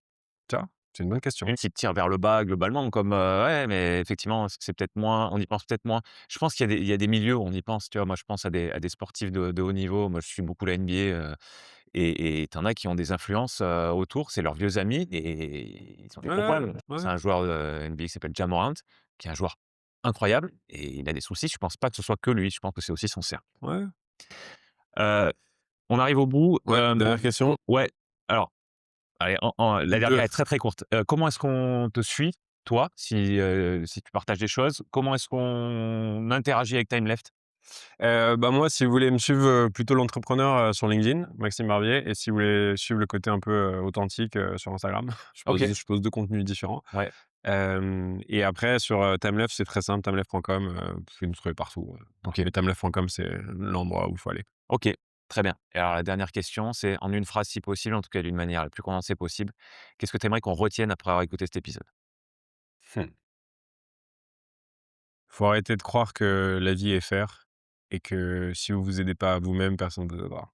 Tu vois? C'est une bonne question. Une qui te tire vers le bas globalement comme, ouais, mais effectivement, c'est peut-être moins on y pense peut-être moins. Je pense qu'il y a des milieux où on y pense, tu vois? Moi, je pense à des sportifs de haut niveau. Moi, je suis beaucoup la NBA, et tu en as qui ont des influences, autour, c'est leurs vieux amis et ils ont des Ouais, gros problèmes. ouais, C'est un joueur, NBA qui s'appelle Ja Morant, qui est un joueur incroyable et il a des soucis. Je pense pas que ce soit que lui, je pense que c'est aussi son cercle. ouais, Heu, on arrive au bout, ouais. Dernière question. ouais, alors, allez, la dernière 2. est très, très courte. Comment est-ce qu'on te suit, toi, si tu partages des choses? Comment est-ce qu'on interagit avec Time Left? Bah, moi, si vous voulez me suivre, plutôt l'entrepreneur, sur LinkedIn, Maxime Barbier, et si vous voulez suivre le côté un peu, authentique, sur Instagram. OK, Je pose 2 contenus différents. ouais, Et après sur, Timeleft, c'est très simple, timeleft.com, vous pouvez nous trouver partout, OK. mais timeleft.com, c'est l'endroit où il faut aller. OK, très bien. Et alors la dernière question, c'est en une phrase si possible, en tout cas d'une manière la plus condensée possible, qu'est-ce que tu aimerais qu'on retienne après avoir écouté cet épisode? Mmh. Faut arrêter de croire que la vie est fair et que si vous vous aidez pas vous-même, personne vous aidera.